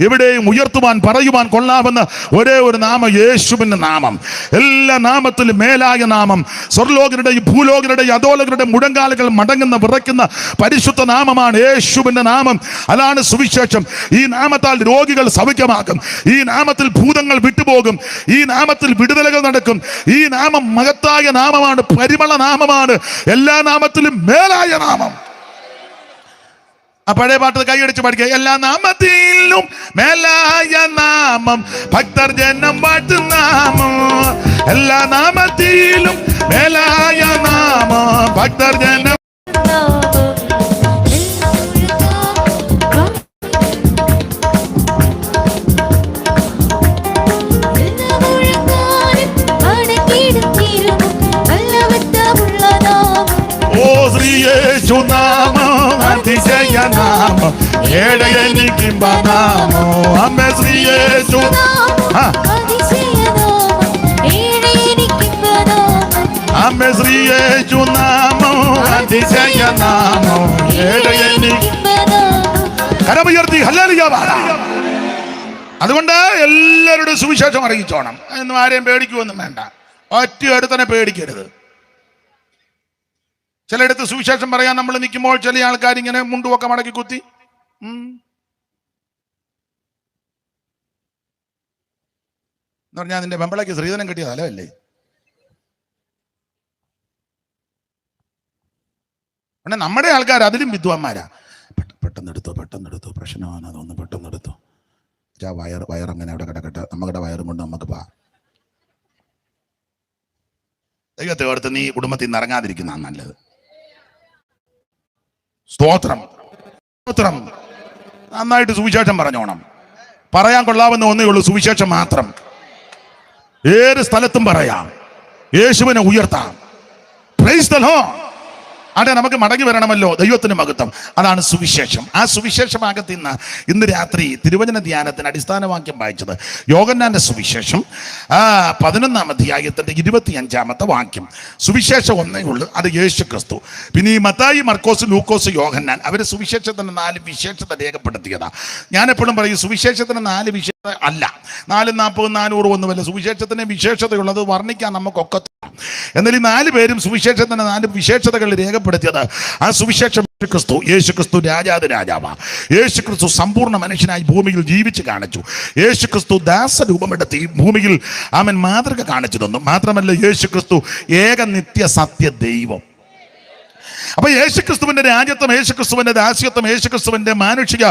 S1: എവിടെയും ഉയർത്തുവാൻ പറയുവാൻ കൊള്ളാമെന്ന് ഒരേ ഒരു നാമം, യേശുവിന്റെ നാമം. എല്ലാ നാമത്തിലും മേലായ നാമം. സ്വർലോകരുടെയും ഭൂലോകരുടെയും അധോലോകരുടെയും മുഴങ്കാലുകൾ മടങ്ങുന്ന വിറയ്ക്കുന്ന പരിശുദ്ധ നാമമാണ് യേശുവിന്റെ നാമം. അതാണ് സുവിശേഷം. ഈ നാമത്താൽ രോഗികൾ സൗഖ്യമാക്കും. ഈ നാമത്തിൽ ഭൂതങ്ങൾ വിട്ടുപോകും. ഈ നാമത്തിൽ വിടുതലുകൾ നടക്കും. ഈ നാമം മഹത്തായ നാമമാണ്, പരിമള നാമമാണ്, എല്ലാ നാമത്തിലും മേലായ നാമം. ആ പഴയ പാട്ട് കൈയടിച്ച് പഠിക്കുക. എല്ലാ നാമത്തിലും മേലായ നാമം, ഭക്തർ ജനം വാഴ്ത്തും നാമം. എല്ലാ നാമത്തിലും മേലായ നാമം, ഭക്തർ ജനം. ഓ ശ്രീയേശു നാമം അതിശയനാമം, ഏഴയനിക്കിമ്പനാമോ അമ്മ ശ്രീയേശു. അമ്മ ശ്രീയേശു നാമോ അതിശയനാമോ ഏഴയനിക്ക്. കരമുയർത്തി ഹല്ലേലൂയ പാടാം. അതുകൊണ്ട് എല്ലാവരുടെയും സുവിശേഷം അറിയിച്ചോണം. എന്നും ആരെയും പേടിക്കുവൊന്നും വേണ്ട, ഒറ്റയൊരുത്തനെ പേടിക്കരുത്. ചിലയിടത്ത് സുവിശേഷം പറയാൻ നമ്മൾ നിൽക്കുമ്പോൾ ചില ആൾക്കാർ ഇങ്ങനെ മുണ്ടുമൊക്കെ മടക്കി കുത്തി എന്ന് പറഞ്ഞാൽ നിന്റെ വെമ്പളയ്ക്ക് ശ്രീധനം കിട്ടിയ തലമല്ലേ? പിന്നെ നമ്മുടെ ആൾക്കാർ അതിലും വിദ്വാന്മാരാ. പെട്ടെന്നെടുത്തോ പ്രശ്നമാണ്, അതൊന്ന് പെട്ടെന്നെടുത്തോ. വയറങ്ങനെ അവിടെ കിടക്കട്ടെ, നമ്മുടെ വയറും കൊണ്ട് നമുക്ക് പാ. ദൈവത്തെ ഓർത്ത് നീ കുടുംബത്തിൽ നിന്ന് ഇറങ്ങാതിരിക്കുന്നതാണ് നല്ലത്. സ്തോത്രം. നന്നായിട്ട് സുവിശേഷം പറഞ്ഞോണം. പറയാൻ കൊള്ളാവുന്ന ഒന്നേ ഉള്ളൂ, സുവിശേഷം മാത്രം. ഏത് സ്ഥലത്തും പറയാം. യേശുവിനെ ഉയർത്താം. Price the Lord. അവിടെ നമുക്ക് മടങ്ങി വരണമല്ലോ. ദൈവത്തിന് മഹത്വം. അതാണ് സുവിശേഷം. ആ സുവിശേഷഭാഗത്ത് ഇന്ന് രാത്രി തിരുവചന ധ്യാനത്തിന് അടിസ്ഥാനവാക്യം വായിച്ചത് യോഹന്നാന്റെ സുവിശേഷം 11-ാം അധ്യായത്തിന്റെ 25-ാമത്തെ വാക്യം. സുവിശേഷം ഒന്നേ ഉള്ളൂ, അത് യേശു ക്രിസ്തു. പിന്നെ ഈ മത്തായി, മർക്കോസ്, ലൂക്കോസ്, യോഹന്നാൻ അവർ സുവിശേഷത്തിന് 4 വിശേഷത രേഖപ്പെടുത്തിയതാ. ഞാൻ എപ്പോഴും പറയും സുവിശേഷത്തിന് 4 വിശേഷത അല്ല, 4, 40, 400 ഒന്നുമല്ല. സുവിശേഷത്തിന് വിശേഷതയുള്ളത് വർണ്ണിക്കാൻ നമുക്കൊക്കെ. എന്നാൽ ഈ 4 പേരും സുവിശേഷത്തിന് 4 വിശേഷതകൾ രേഖപ്പെടുത്തിയത് ആ സുവിശേഷം ക്രിസ്തു, യേശു ക്രിസ്തു രാജാതി രാജാവാ. യേശു ക്രിസ്തു സമ്പൂർണ്ണ മനുഷ്യനായി ഭൂമിയിൽ ജീവിച്ച് കാണിച്ചു. യേശു ക്രിസ്തു ദാസരൂപമെടുത്ത് ഈ ഭൂമിയിൽ അവൻ മാതൃക കാണിച്ചു തന്നു. മാത്രമല്ല യേശു ക്രിസ്തു ഏക നിത്യ സത്യ ദൈവം. അപ്പൊ യേശുക്രിസ്തുവിന്റെ രാജ്യത്വം, യേശുക്രിസ്തുവിന്റെ ദാസ്യത്വം, യേശുക്രിസ്തുവിന്റെ മാനുഷിക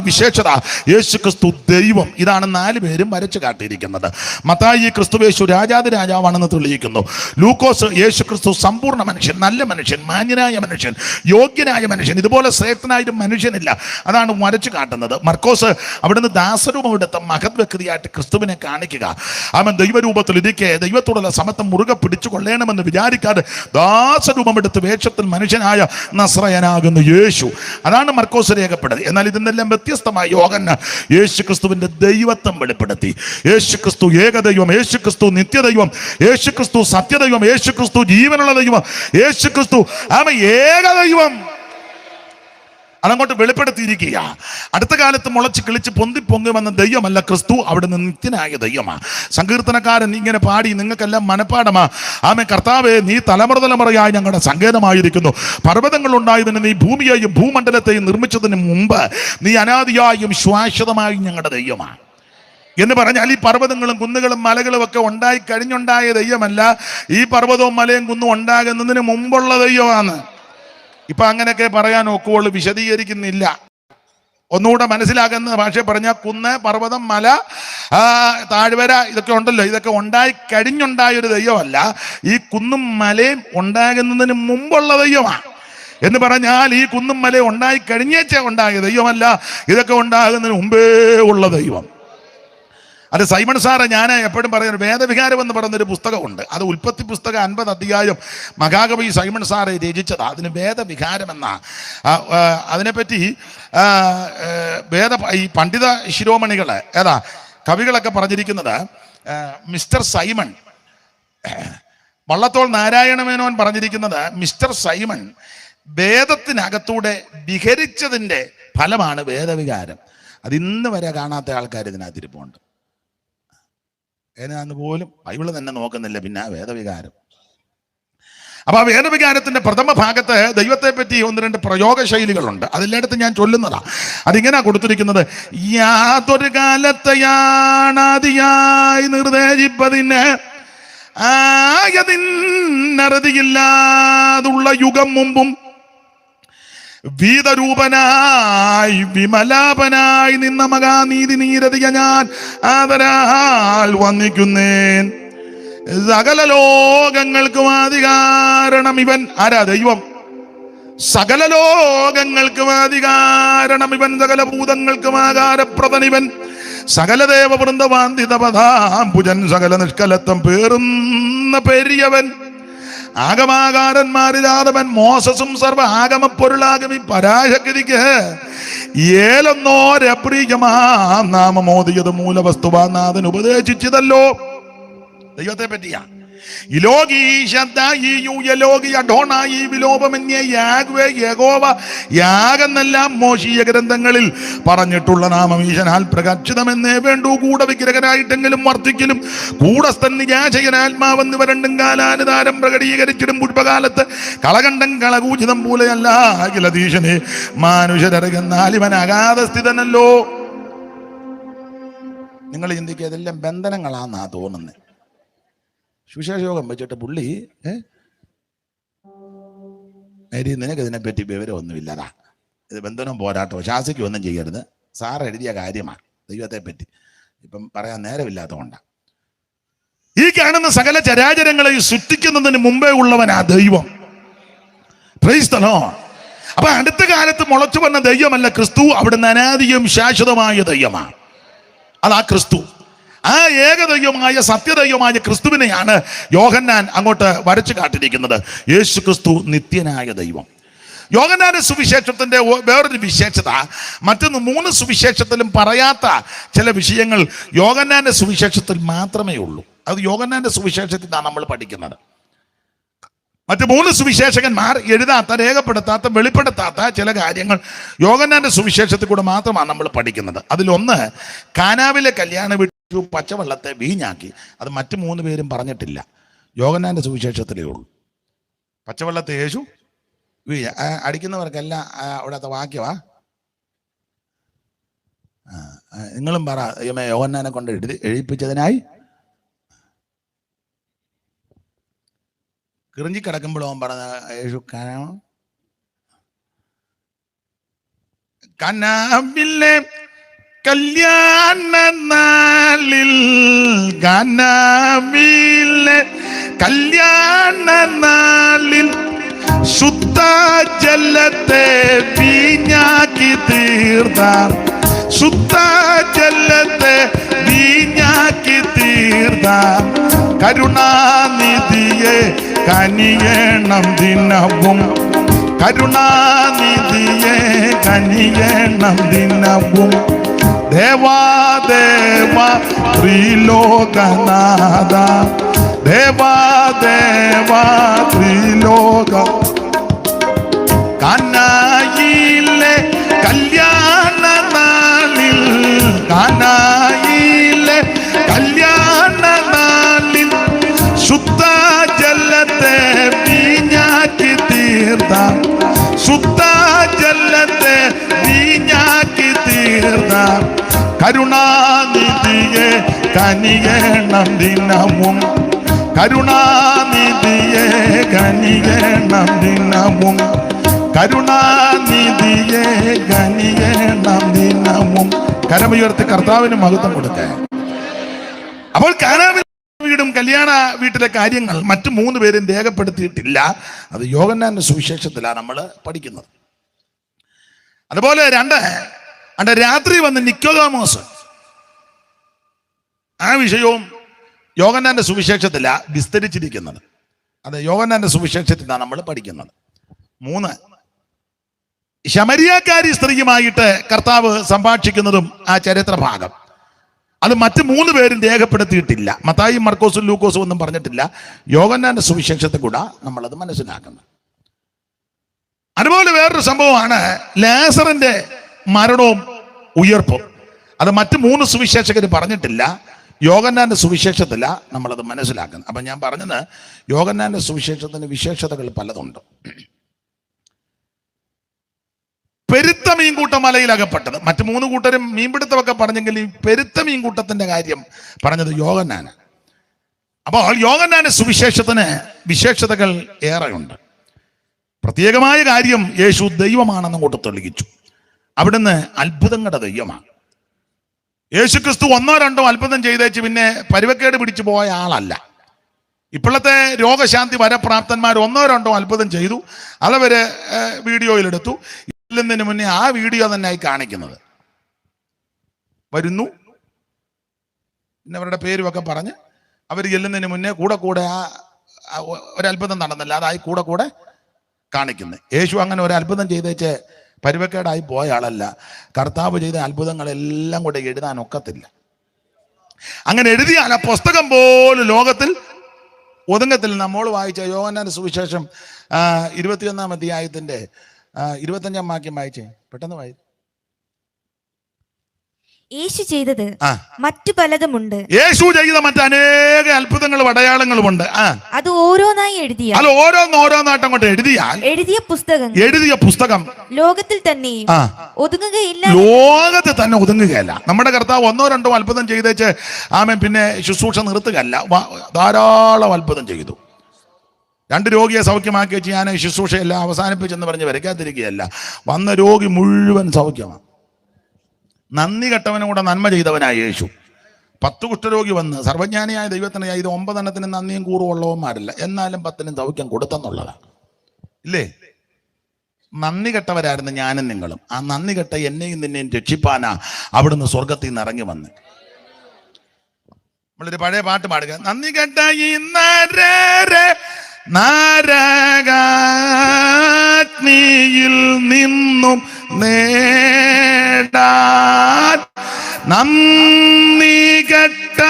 S1: വിശേഷത, യേശുക്രിസ്തു ദൈവം. ഇതാണ് 4 പേരും വരച്ചു കാട്ടിയിരിക്കുന്നത്. മത്തായി ക്രിസ്തുവേശു രാജാതി രാജാവാണെന്ന് തെളിയിക്കുന്നു. ലൂക്കോസ് യേശുക്രിസ്തു സമ്പൂർണ്ണ മനുഷ്യൻ, നല്ല മനുഷ്യൻ, മാന്യനായ മനുഷ്യൻ, യോഗ്യനായ മനുഷ്യൻ, ഇതുപോലെ ശ്രേഷ്ഠനായൊരു മനുഷ്യനില്ല, അതാണ് വരച്ചു കാട്ടുന്നത്. മർക്കോസ് അവിടുന്ന് ദാസരൂപം എടുത്ത മഹത് വ്യക്തിയായിട്ട് ക്രിസ്തുവിനെ കാണിക്കുക. അവൻ ദൈവരൂപത്തിൽ ഇരിക്കെ ദൈവത്തോടുള്ള സമത്വം മുറുകെ പിടിച്ചു കൊള്ളണമെന്ന് വിചാരിക്കാതെ ദാസരൂപം എടുത്ത് വേഷത്തിൽ മനുഷ്യനായ നസ്രയനാകുന്ന യേശു. അതാണ് മർക്കോസ് രേഖപ്പെടുന്നത്. എന്നാൽ ഇതിനെല്ലാം വ്യത്യസ്തമായ യോഹന്നാൻ യേശു ക്രിസ്തുവിന്റെ ദൈവത്വം വെളിപ്പെടുത്തി. യേശു ക്രിസ്തു ഏകദൈവം, യേശു ക്രിസ്തു നിത്യദൈവം, യേശു ക്രിസ്തു സത്യദൈവം, യേശു ക്രിസ്തു ജീവനുള്ള ദൈവം, യേശു ക്രിസ്തു അവൻ ഏകദൈവം. അതങ്ങോട്ട് വെളിപ്പെടുത്തിയിരിക്കുക. അടുത്ത കാലത്ത് മുളച്ച് കിളിച്ച് പൊന്തി വന്ന ദൈവമല്ല ക്രിസ്തു, അവിടുന്ന് നിത്യനായ ദൈവമാ. സങ്കീർത്തനക്കാരൻ ഇങ്ങനെ പാടി, നിങ്ങൾക്കെല്ലാം മനപ്പാടമാ. ആമേ കർത്താവേ, നീ തലമുറയായി ഞങ്ങളുടെ സങ്കേതമായിരിക്കുന്നു. പർവ്വതങ്ങൾ ഉണ്ടായതിന് നീ ഭൂമിയെയും ഭൂമണ്ഡലത്തെയും നിർമ്മിച്ചതിന് മുമ്പ് നീ അനാദിയായും ശാശ്വതമായും ഞങ്ങളുടെ ദൈവമാണ് എന്ന് പറഞ്ഞാൽ ഈ പർവ്വതങ്ങളും കുന്നുകളും മലകളും ഒക്കെ ഉണ്ടായി കഴിഞ്ഞുണ്ടായ ദൈവമല്ല, ഈ പർവ്വതവും മലയും കുന്നും ഉണ്ടാകുന്നതിന് മുമ്പുള്ള ദൈവമാണ്. ഇപ്പൊ അങ്ങനെയൊക്കെ പറയാൻ ഒക്കുള്ളൂ, വിശദീകരിക്കുന്നില്ല. ഒന്നുകൂടെ മനസ്സിലാകുന്ന ഭാഷ പറഞ്ഞാൽ കുന്ന്, പർവ്വതം, മല, താഴ്വര ഇതൊക്കെ ഉണ്ടല്ലോ, ഇതൊക്കെ ഉണ്ടായി കഴിഞ്ഞുണ്ടായ ഒരു ദൈവമല്ല, ഈ കുന്നും മലയും ഉണ്ടാകുന്നതിന് മുമ്പുള്ള ദൈവമാണ്. എന്ന് പറഞ്ഞാൽ ഈ കുന്നും മലയും ഉണ്ടായി കഴിഞ്ഞേച്ച ഉണ്ടായ ദൈവമല്ല, ഇതൊക്കെ ഉണ്ടാകുന്നതിന് മുമ്പേ ഉള്ള ദൈവം. അത് സൈമൺ സാറ് ഞാൻ എപ്പോഴും പറയുന്നത്, വേദവികാരം എന്ന് പറയുന്നൊരു പുസ്തകമുണ്ട്. അത് ഉൽപ്പത്തി പുസ്തകം 50 അധ്യായം മഹാകവി സൈമൺ സാറ് രചിച്ചതാണ്. അതിന് വേദവികാരം എന്നാ. അതിനെപ്പറ്റി ഈ പണ്ഡിത ശിരോമണികൾ കവികളൊക്കെ പറഞ്ഞിരിക്കുന്നത്, മിസ്റ്റർ സൈമൺ, വള്ളത്തോൾ നാരായണമേനോൻ പറഞ്ഞിരിക്കുന്നത്, മിസ്റ്റർ സൈമൺ വേദത്തിനകത്തൂടെ വിഹരിച്ചതിൻ്റെ ഫലമാണ് വേദവികാരം. അത് ഇന്ന് വരെ കാണാത്ത ആൾക്കാർ ഇതിനകത്തിരിപ്പുണ്ട്. ഏതാന്ന് പോലും ബൈബിള് തന്നെ നോക്കുന്നില്ല, പിന്നെ വേദവികാരം. അപ്പൊ ആ വേദവികാരത്തിന്റെ പ്രഥമ ഭാഗത്ത് ദൈവത്തെ പറ്റി 1-2 പ്രയോഗ ശൈലികളുണ്ട്. അതിലെടുത്ത് ഞാൻ ചൊല്ലുന്നതാ. അതിങ്ങനെ കൊടുത്തിരിക്കുന്നത്, യാതൊരു കാലത്തെയാണാദിയായി നിർദ്ദേശിപ്പതിന് ആയതിന്നറുതിയില്ലാതുള്ള യുഗം മുമ്പും വീതരൂപനായി വിമലാപനായി നിന്ന മഹാനീതി നീരതിയ ഞാൻ ആദരാൽ വന്നിക്കുന്നേൻ. സകല ലോകങ്ങൾക്കും ആദികാരണം ഇവൻ. ആരാ? ദൈവം. സകല ലോകങ്ങൾക്കും ആദികാരണം ഇവൻ, സകല ഭൂതങ്ങൾക്കും ആകാരപ്രദൻ ഇവൻ, സകല ദേവവൃന്ദവാന്തിതപഥാംബുജൻ, സകല നിഷ്കലത്വം പേറുന്ന പെരിയവൻ, ആഗമാകാരന്മാരിലാതവൻ, മോസസും സർവ ആഗമ പൊരുളാകമി പരാശക്തിക്ക് ഏലൊന്നോരപ്രിയമാ നാമമോദിയത് മൂലവസ്തുവാനാഥൻ ഉപദേശിച്ചതല്ലോ. ദൈവത്തെ പറ്റിയാ. യാഗെന്നെല്ലാം മോശീയ ഗ്രന്ഥങ്ങളിൽ പറഞ്ഞിട്ടുള്ള നാമം ഈശനാൽ പ്രകാശിതമെന്നേ വേണ്ടു. കൂടെ വിഗ്രഹനായിട്ടെങ്കിലും വർദ്ധിക്കലും കൂടസ്ഥൻ നിജാശയനാത്മാവെന്നിവ രണ്ടും കാലാനുതാരം പ്രകടീകരിച്ചിടും. പുഷ്പകാലത്ത് കളകണ്ഠം കളകൂചിതം പോലെയല്ല അഖിലധീശനെ മാനുഷരകന്നാൽ ഇവൻ അഗാധസ്ഥിതനല്ലോ. നിങ്ങൾ ചിന്തിക്കുക, ഇതെല്ലാം ബന്ധനങ്ങളാന്നാ തോന്നുന്നത്. സുവിശേഷയോഗം വെച്ചിട്ട് പുള്ളി മേരി, നിനക്ക് ഇതിനെപ്പറ്റി വിവരമൊന്നുമില്ലതാ, ഇത് ബന്ധനം പോരാട്ടോ, ശാസിക്കും ഒന്നും ചെയ്യരുത്, സാർ എഴുതിയ കാര്യമാണ് ദൈവത്തെ പറ്റി, ഇപ്പം പറയാൻ നേരമില്ലാത്തതുകൊണ്ടാണ്. ഈ കാണുന്ന സകല ചരാചരങ്ങളെ സൃഷ്ടിക്കുന്നതിന് മുമ്പേ ഉള്ളവനാ ദൈവം. Price the Lord. അപ്പൊ അടുത്ത കാലത്ത് മുളച്ചു വന്ന ദൈവമല്ല ക്രിസ്തു, അവിടുന്ന് അനാദിയും ശാശ്വതമായ ദൈവമാണ്. അതാ ക്രിസ്തു. ആ ഏകദൈവമായ സത്യദൈവമായ ക്രിസ്തുവിനെയാണ് യോഹന്നാൻ അങ്ങോട്ട് വരച്ചു കാട്ടിയിരിക്കുന്നത്. യേശു ക്രിസ്തു നിത്യനായ ദൈവം. യോഹന്നാന്റെ സുവിശേഷത്തിന്റെ വേറൊരു വിശേഷത, മറ്റൊന്ന് 3 സുവിശേഷത്തിലും പറയാത്ത ചില വിഷയങ്ങൾ യോഹന്നാന്റെ സുവിശേഷത്തിൽ മാത്രമേ ഉള്ളൂ. അത് യോഹന്നാന്റെ സുവിശേഷത്തിലാണ് നമ്മൾ പഠിക്കുന്നത്. മറ്റ് 3 സുവിശേഷകന്മാർ എഴുതാത്ത, രേഖപ്പെടുത്താത്ത, വെളിപ്പെടുത്താത്ത ചില കാര്യങ്ങൾ യോഹന്നാന്റെ സുവിശേഷത്തിൽ കൂടെ മാത്രമാണ് നമ്മൾ പഠിക്കുന്നത്. അതിലൊന്ന്, കാനാവിലെ കല്യാണ വീട്ടിൽ പച്ചവെള്ളത്തെ വീഞ്ഞാക്കി. അത് മറ്റ് 3 പേരും പറഞ്ഞിട്ടില്ല, യോഹന്നാന്റെ സുവിശേഷത്തിലേ ഉള്ളൂ. പച്ചവെള്ളത്തെ യേശു അടിക്കുന്നവർക്കെല്ലാം അവിടുത്തെ വാക്യവാ. നിങ്ങളും പറ, യോഹന്നാനെ കൊണ്ട് എഴുതിപ്പിച്ചതിനായി. കിറിഞ്ചി കിടക്കുമ്പോഴും അവൻ പറഞ്ഞ യേശു കനാവിലെ കല്യാണ നാളിൽ, കനാവിലെ കല്യാണ നാളിൽ ശുദ്ധ ജലത്തെ വീഞ്ഞാക്കി തീർത്ത, ശുദ്ധ ജലത്തെ വീഞ്ഞാക്കി തീർത്ത കരുണാനിധിയെ കനിയേണം ദിനവും, കരുണാനിധിയെ കനിയേണം ദിനവും. ദേവാദേവ ത്രിലോകനാഥ, ദേവാദേവ ത്രിലോക. കാനായിലെ കല്യാണ നാളിൽ, കാനായിലെ കല്യാണ നാളിൽ ശുദ്ധ ജലത്തെ വീഞ്ഞാക്കി തീർത്ത, ശുദ്ധ ജലത്തെ വീഞ്ഞാക്കി തീർത്ത കരുണാനിധിയെ കനിയേണം ദിനവും, കരുണാനിധിയെ കനിയേണം ദിനവും, കരുണാനിധിയെ കനിയേണം ദിനവും. കരമുയർത്തി കർത്താവിന് മഹത്വം കൊടുക്കാൻ. അപ്പോൾ കാനാവിലെ വീടും കല്യാണ വീട്ടിലെ കാര്യങ്ങൾ മറ്റു 3 പേരും രേഖപ്പെടുത്തിയിട്ടില്ല. അത് യോഹന്നാന്റെ സുവിശേഷത്തിലാണ് നമ്മൾ പഠിക്കുന്നത്. അതുപോലെ 2 രാത്രി വന്ന് നിക്കോദോമോസ്, ആ വിഷയവും യോഹന്നാന്റെ സുവിശേഷത്തിലാണ് വിസ്തരിച്ചിരിക്കുന്നത്. അത് യോഹന്നാന്റെ സുവിശേഷത്തിലാണ് നമ്മൾ പഠിക്കുന്നത്. 3, ശമരിയാക്കാരി സ്ത്രീയുമായിട്ട് കർത്താവ് സംഭാഷിക്കുന്നതും ആ ചരിത്ര ഭാഗം, അത് മറ്റ് 3 പേരും രേഖപ്പെടുത്തിയിട്ടില്ല. മത്തായിയും മർക്കോസും ലൂക്കോസും ഒന്നും പറഞ്ഞിട്ടില്ല. യോഹന്നാന്റെ സുവിശേഷത്തിൽ കൂടെ നമ്മളത് മനസ്സിലാക്കുന്നത്. അതുപോലെ വേറൊരു സംഭവമാണ് ലാസറിന്റെ മരണവും ഉയർപ്പും. അത് മറ്റ് 3 സുവിശേഷകർ പറഞ്ഞിട്ടില്ല. യോഹന്നാന്റെ സുവിശേഷത്തില നമ്മളത് മനസ്സിലാക്കുന്നത്. അപ്പം ഞാൻ പറഞ്ഞത്, യോഹന്നാന്റെ സുവിശേഷത്തിന് വിശേഷതകൾ പലതുണ്ട്. പെരുത്ത മീൻകൂട്ട മലയിൽ അകപ്പെട്ടത്, മറ്റു 3 കൂട്ടരും മീൻപിടുത്തമൊക്കെ പറഞ്ഞെങ്കിൽ ഈ പെരുത്ത മീൻകൂട്ടത്തിന്റെ കാര്യം പറഞ്ഞത് യോഹന്നാന്. അപ്പോൾ യോഹന്നാന്റെ സുവിശേഷത്തിന് വിശേഷതകൾ ഏറെയുണ്ട്. പ്രത്യേകമായ കാര്യം, യേശു ദൈവമാണെന്ന് അങ്ങോട്ട് തെളിയിച്ചു. അവിടുന്ന് അത്ഭുതങ്ങളുടെ ദൈവമാണ്. യേശു ക്രിസ്തു 1-2 അത്ഭുതം ചെയ്തേച്ച് പിന്നെ പരുവക്കേട് പിടിച്ചു പോയ ആളല്ല. ഇപ്പോഴത്തെ രോഗശാന്തി വരപ്രാപ്തന്മാർ 1-2 അത്ഭുതം ചെയ്തു, അതവര് വീഡിയോയിലെടുത്തു. ഇതിന് മുന്നേ ആ വീഡിയോ തന്നെയായി കാണിക്കുന്നത്. വരുന്നു, പിന്നെ അവരുടെ പേരുമൊക്കെ പറഞ്ഞ് അവർ ചെല്ലുന്നതിന് മുന്നേ കൂടെ ആ ഒരത്ഭുതം നടന്നില്ല, അതായി കൂടെ കാണിക്കുന്നത്. യേശു അങ്ങനെ ഒരു അത്ഭുതം ചെയ്തേച്ച് പരുവക്കേടായി പോയ ആളല്ല. കർത്താവ് ചെയ്ത അത്ഭുതങ്ങളെല്ലാം കൂടെ എഴുതാൻ ഒക്കത്തില്ല. അങ്ങനെ എഴുതിയാൽ ആ പുസ്തകം പോലും ലോകത്തിൽ ഒതുങ്ങത്തിൽ. നമ്മൾ വായിച്ച യോഹന്നാന്റെ സുവിശേഷം 21-ാം അധ്യായത്തിന്റെ 25-ാം വാക്യം വായിച്ചേ, പെട്ടെന്ന് വായി.
S2: യേശു ചെയ്തത് മറ്റു പലതുമുണ്ട്.
S1: യേശു ചെയ്ത മറ്റനേക അത്ഭുതങ്ങളും അടയാളങ്ങളുമുണ്ട്.
S2: അത് ഓരോന്നായി എഴുതിയ,
S1: അത് ഓരോന്നായിട്ട് അങ്ങോട്ട് എഴുതിയാൽ എഴുതിയ പുസ്തകം ലോകത്തിൽ
S2: തന്നെ ഒതുങ്ങുകയില്ല.
S1: ലോകത്തിൽ തന്നെ ഒതുങ്ങുകയല്ല. നമ്മുടെ കർത്താവ് 1-2 അത്ഭുതം ചെയ്തേച്ച് ആമേൻ പിന്നെ ശുശ്രൂഷ നിർത്തുകയല്ല, ധാരാളം അത്ഭുതം ചെയ്തു. 2 രോഗിയെ സൗഖ്യമാക്കി വെച്ച് ഞാൻ ശുശ്രൂഷയെല്ലാം അവസാനിപ്പിച്ചെന്ന് പറഞ്ഞ് വരയ്ക്കാതിരിക്കുകയല്ല. വന്ന രോഗി മുഴുവൻ സൗഖ്യമാണ്. നന്ദി കെട്ടവനും കൂടെ നന്മ ചെയ്തവനായ യേശു. 10 കുഷ്ഠരോഗി വന്ന് സർവജ്ഞാനിയായ ദൈവത്തിന് ഇത് 9 എണ്ണത്തിനും നന്ദിയും കൂറും ഉള്ളവന്മാരല്ല, എന്നാലും 10-നും സൗഖ്യം കൊടുത്തെന്നുള്ളതാണ്. ഇല്ലേ? നന്ദി കെട്ടവരായിരുന്നു ഞാനും നിങ്ങളും. ആ നന്ദി കെട്ട എന്നെയും നിന്നെയും രക്ഷിപ്പാനാ അവിടുന്ന് സ്വർഗത്തിൽ നിന്ന് ഇറങ്ങി വന്ന്. നമ്മളൊരു പഴയ പാട്ട് പാടുക. നന്ദി കെട്ട ഈ നരകാഗ്നിയിൽ നിന്നും നേടാൻ, നന്ദി കെട്ട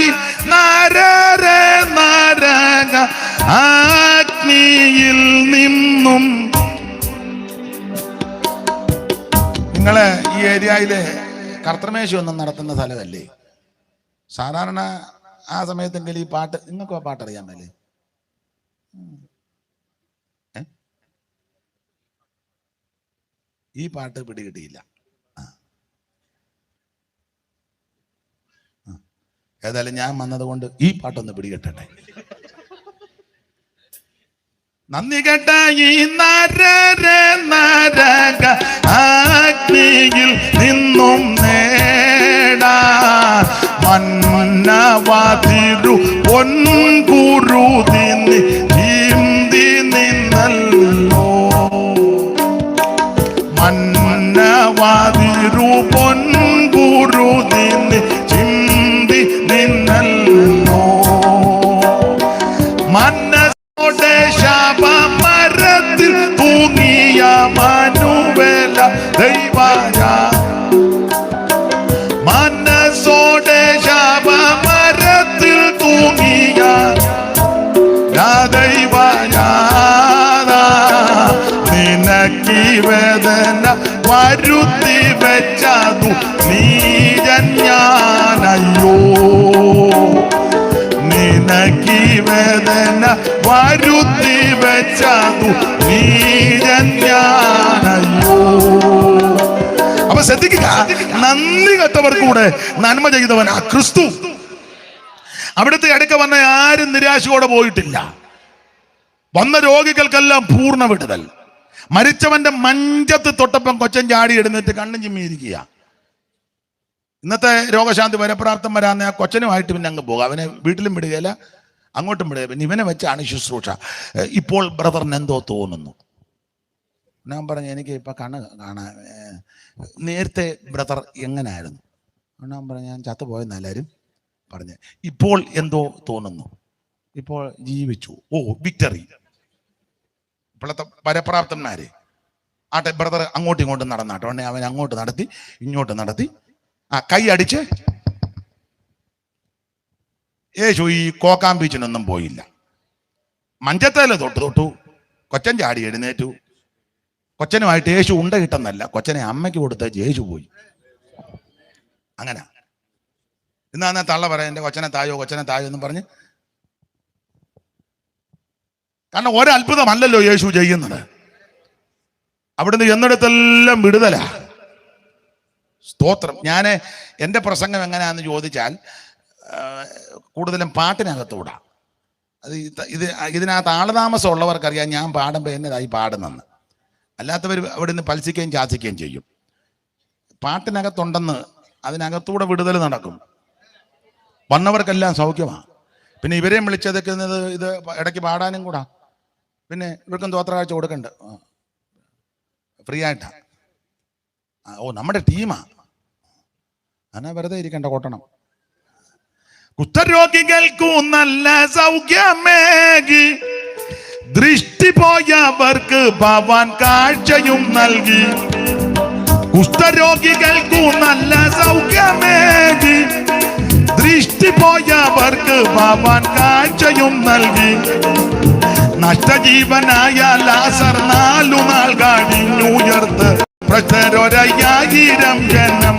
S1: ഈ നരകാഗ്നിയിൽ നിന്നും. നിങ്ങള് ഈ ഏരിയയിലെ കർത്തൃമേശ ഒന്നും നടത്തുന്ന സ്ഥലമല്ലേ? സാധാരണ ആ സമയത്തെങ്കിലും ഈ പാട്ട്, നിങ്ങൾക്ക് ആ പാട്ട് അറിയാമല്ലേ? ഈ പാട്ട് പിടികിട്ടിയില്ല. ഏതായാലും ഞാൻ വന്നതുകൊണ്ട് ഈ പാട്ടൊന്ന് പിടികിട്ടട്ടെ. നന്ദി കേട്ട ഈ നരകാഗ്നിയിൽ നിന്നും നേടാ, മന്നവാതിരു പൊൻകുരുതിന് ചിന്തി നിന്നല്ലോ, മന്നവാതിരു പൊൻകുരുതിന് ചിന്തി നിന്നല്ലോ. മനസ്സോടെ ശാപമരത്തിൽ തൂങ്ങിയ മനുവേല ദൈവരാജ, മനസ്സോടെ ശാപമരത്തിൽ തൂങ്ങിയ ദൈവരാജ, നിനക്ക് വേദന വരുത്തി വെച്ചതു നീജന്യാനയ്യോ, നിനക്ക് വേദന വരുത്തി വെച്ചതു നീജന്യാനയ്യോ. അപ്പൊ ശ്രദ്ധിക്കുക, നന്ദി കെട്ടവർക്കൂടെ നന്മ ചെയ്തവൻ ആ ക്രിസ്തു. അവിടുത്തെ അടുക്ക വന്ന ആരും നിരാശയോടെ പോയിട്ടില്ല. വന്ന രോഗികൾക്കെല്ലാം പൂർണ്ണ വിടുതൽ. മരിച്ചവന്റെ മഞ്ചത്ത് തൊട്ടപ്പം കൊച്ചൻ ചാടി എഴുന്നേറ്റ് കണ്ണും ചിമ്മിയിരിക്കുക. ഇന്നത്തെ രോഗശാന്തി വരപ്രാപ്തം വരാന്ന് ആ കൊച്ചനുമായിട്ട് പിന്നെ അങ്ങ് പോകുക. അവനെ വീട്ടിലും വിടുകയില്ല, അങ്ങോട്ടും വിടുക. പിന്നെ ഇവനെ വെച്ചാണ് ശുശ്രൂഷ. ഇപ്പോൾ ബ്രദറിന് എന്തോ തോന്നുന്നു. ഞാൻ പറഞ്ഞു, എനിക്ക് ഇപ്പം കണ്ണ് കാണാൻ. നേരത്തെ ബ്രദർ എങ്ങനെയായിരുന്നു? ഞാൻ പറഞ്ഞു, ഞാൻ ചത്തുപോയെന്ന് എല്ലാവരും പറഞ്ഞ്. ഇപ്പോൾ എന്തോ തോന്നുന്നു? ഇപ്പോൾ ജീവിച്ചു. ഓ, വിക്ടറി. ഇപ്പോഴത്തെ പരപ്രാപ്തന്മാര് ആട്ടെ, ബ്രദർ അങ്ങോട്ടും ഇങ്ങോട്ടും നടന്നാട്ടെ. ഉടനെ അവൻ അങ്ങോട്ട് നടത്തി ഇങ്ങോട്ട് നടത്തി കൈ അടിച്ച്. യേശു ഈ കോക്കാമ്പീച്ചിനൊന്നും പോയില്ല. മഞ്ചത്തേല് തൊട്ടു കൊച്ചൻ ചാടി എഴുന്നേറ്റു. കൊച്ചനുമായിട്ട് യേശു ഉണ്ട കിട്ടുന്നല്ല, കൊച്ചനെ അമ്മയ്ക്ക് കൊടുത്തേച്ച് യേശു പോയി. അങ്ങനെ ഇന്നാ തള്ള പറയാം, എൻ്റെ കൊച്ചനെ തായോ എന്നും പറഞ്ഞ്. കാരണം ഒരത്ഭുതമല്ലല്ലോ യേശു ചെയ്യുന്നത്. അവിടുന്ന് എന്നിടത്തെല്ലാം വിടുതലാ. സ്തോത്രം. ഞാൻ എൻ്റെ പ്രസംഗം എങ്ങനെയാണെന്ന് ചോദിച്ചാൽ കൂടുതലും പാട്ടിനകത്തൂടാ. അത് ഇതിനകത്ത് ആളുതാമസം ഉള്ളവർക്കറിയാം ഞാൻ പാടുമ്പോൾ എന്നതായി പാടുന്നെന്ന്. അല്ലാത്തവർ അവിടെ നിന്ന് പൽസിക്കുകയും ചാസിക്കുകയും ചെയ്യും. പാട്ടിനകത്തുണ്ടെന്ന് അതിനകത്തൂടെ വിടുതൽ നടക്കും. വന്നവർക്കെല്ലാം സൗഖ്യമാണ്. പിന്നെ ഇവരെയും വിളിച്ചെടുക്കുന്നത് ഇത് ഇടയ്ക്ക് പാടാനും കൂടാ. പിന്നെ ഇവർക്കും തോത്രകാഴ്ച കൊടുക്കണ്ട് ഫ്രീ ആയിട്ടാ. ഓ, നമ്മുടെ ടീമാ. അങ്ങനെ വെറുതെ ഇരിക്കണ്ട, കൊട്ടണം. കുഷ്ഠരോഗികൾക്കു നല്ല സൗഖ്യമേകി, ദൃഷ്ടി പോയവർക്ക് ഭവാൻ കാഴ്ചയും നൽകി. കുഷ്ഠരോഗികൾക്കു നല്ല സൗഖ്യമേകി, ദൃഷ്ടി പോയവർക്ക് ഭവാൻ കാഴ്ചയും നൽകി. നഷ്ടജീവനായ ലാസർ 4 നാൾ കഴിഞ്ഞുയർത്ത്. പ്രശ്നരൊരയ്യായിരം ജനം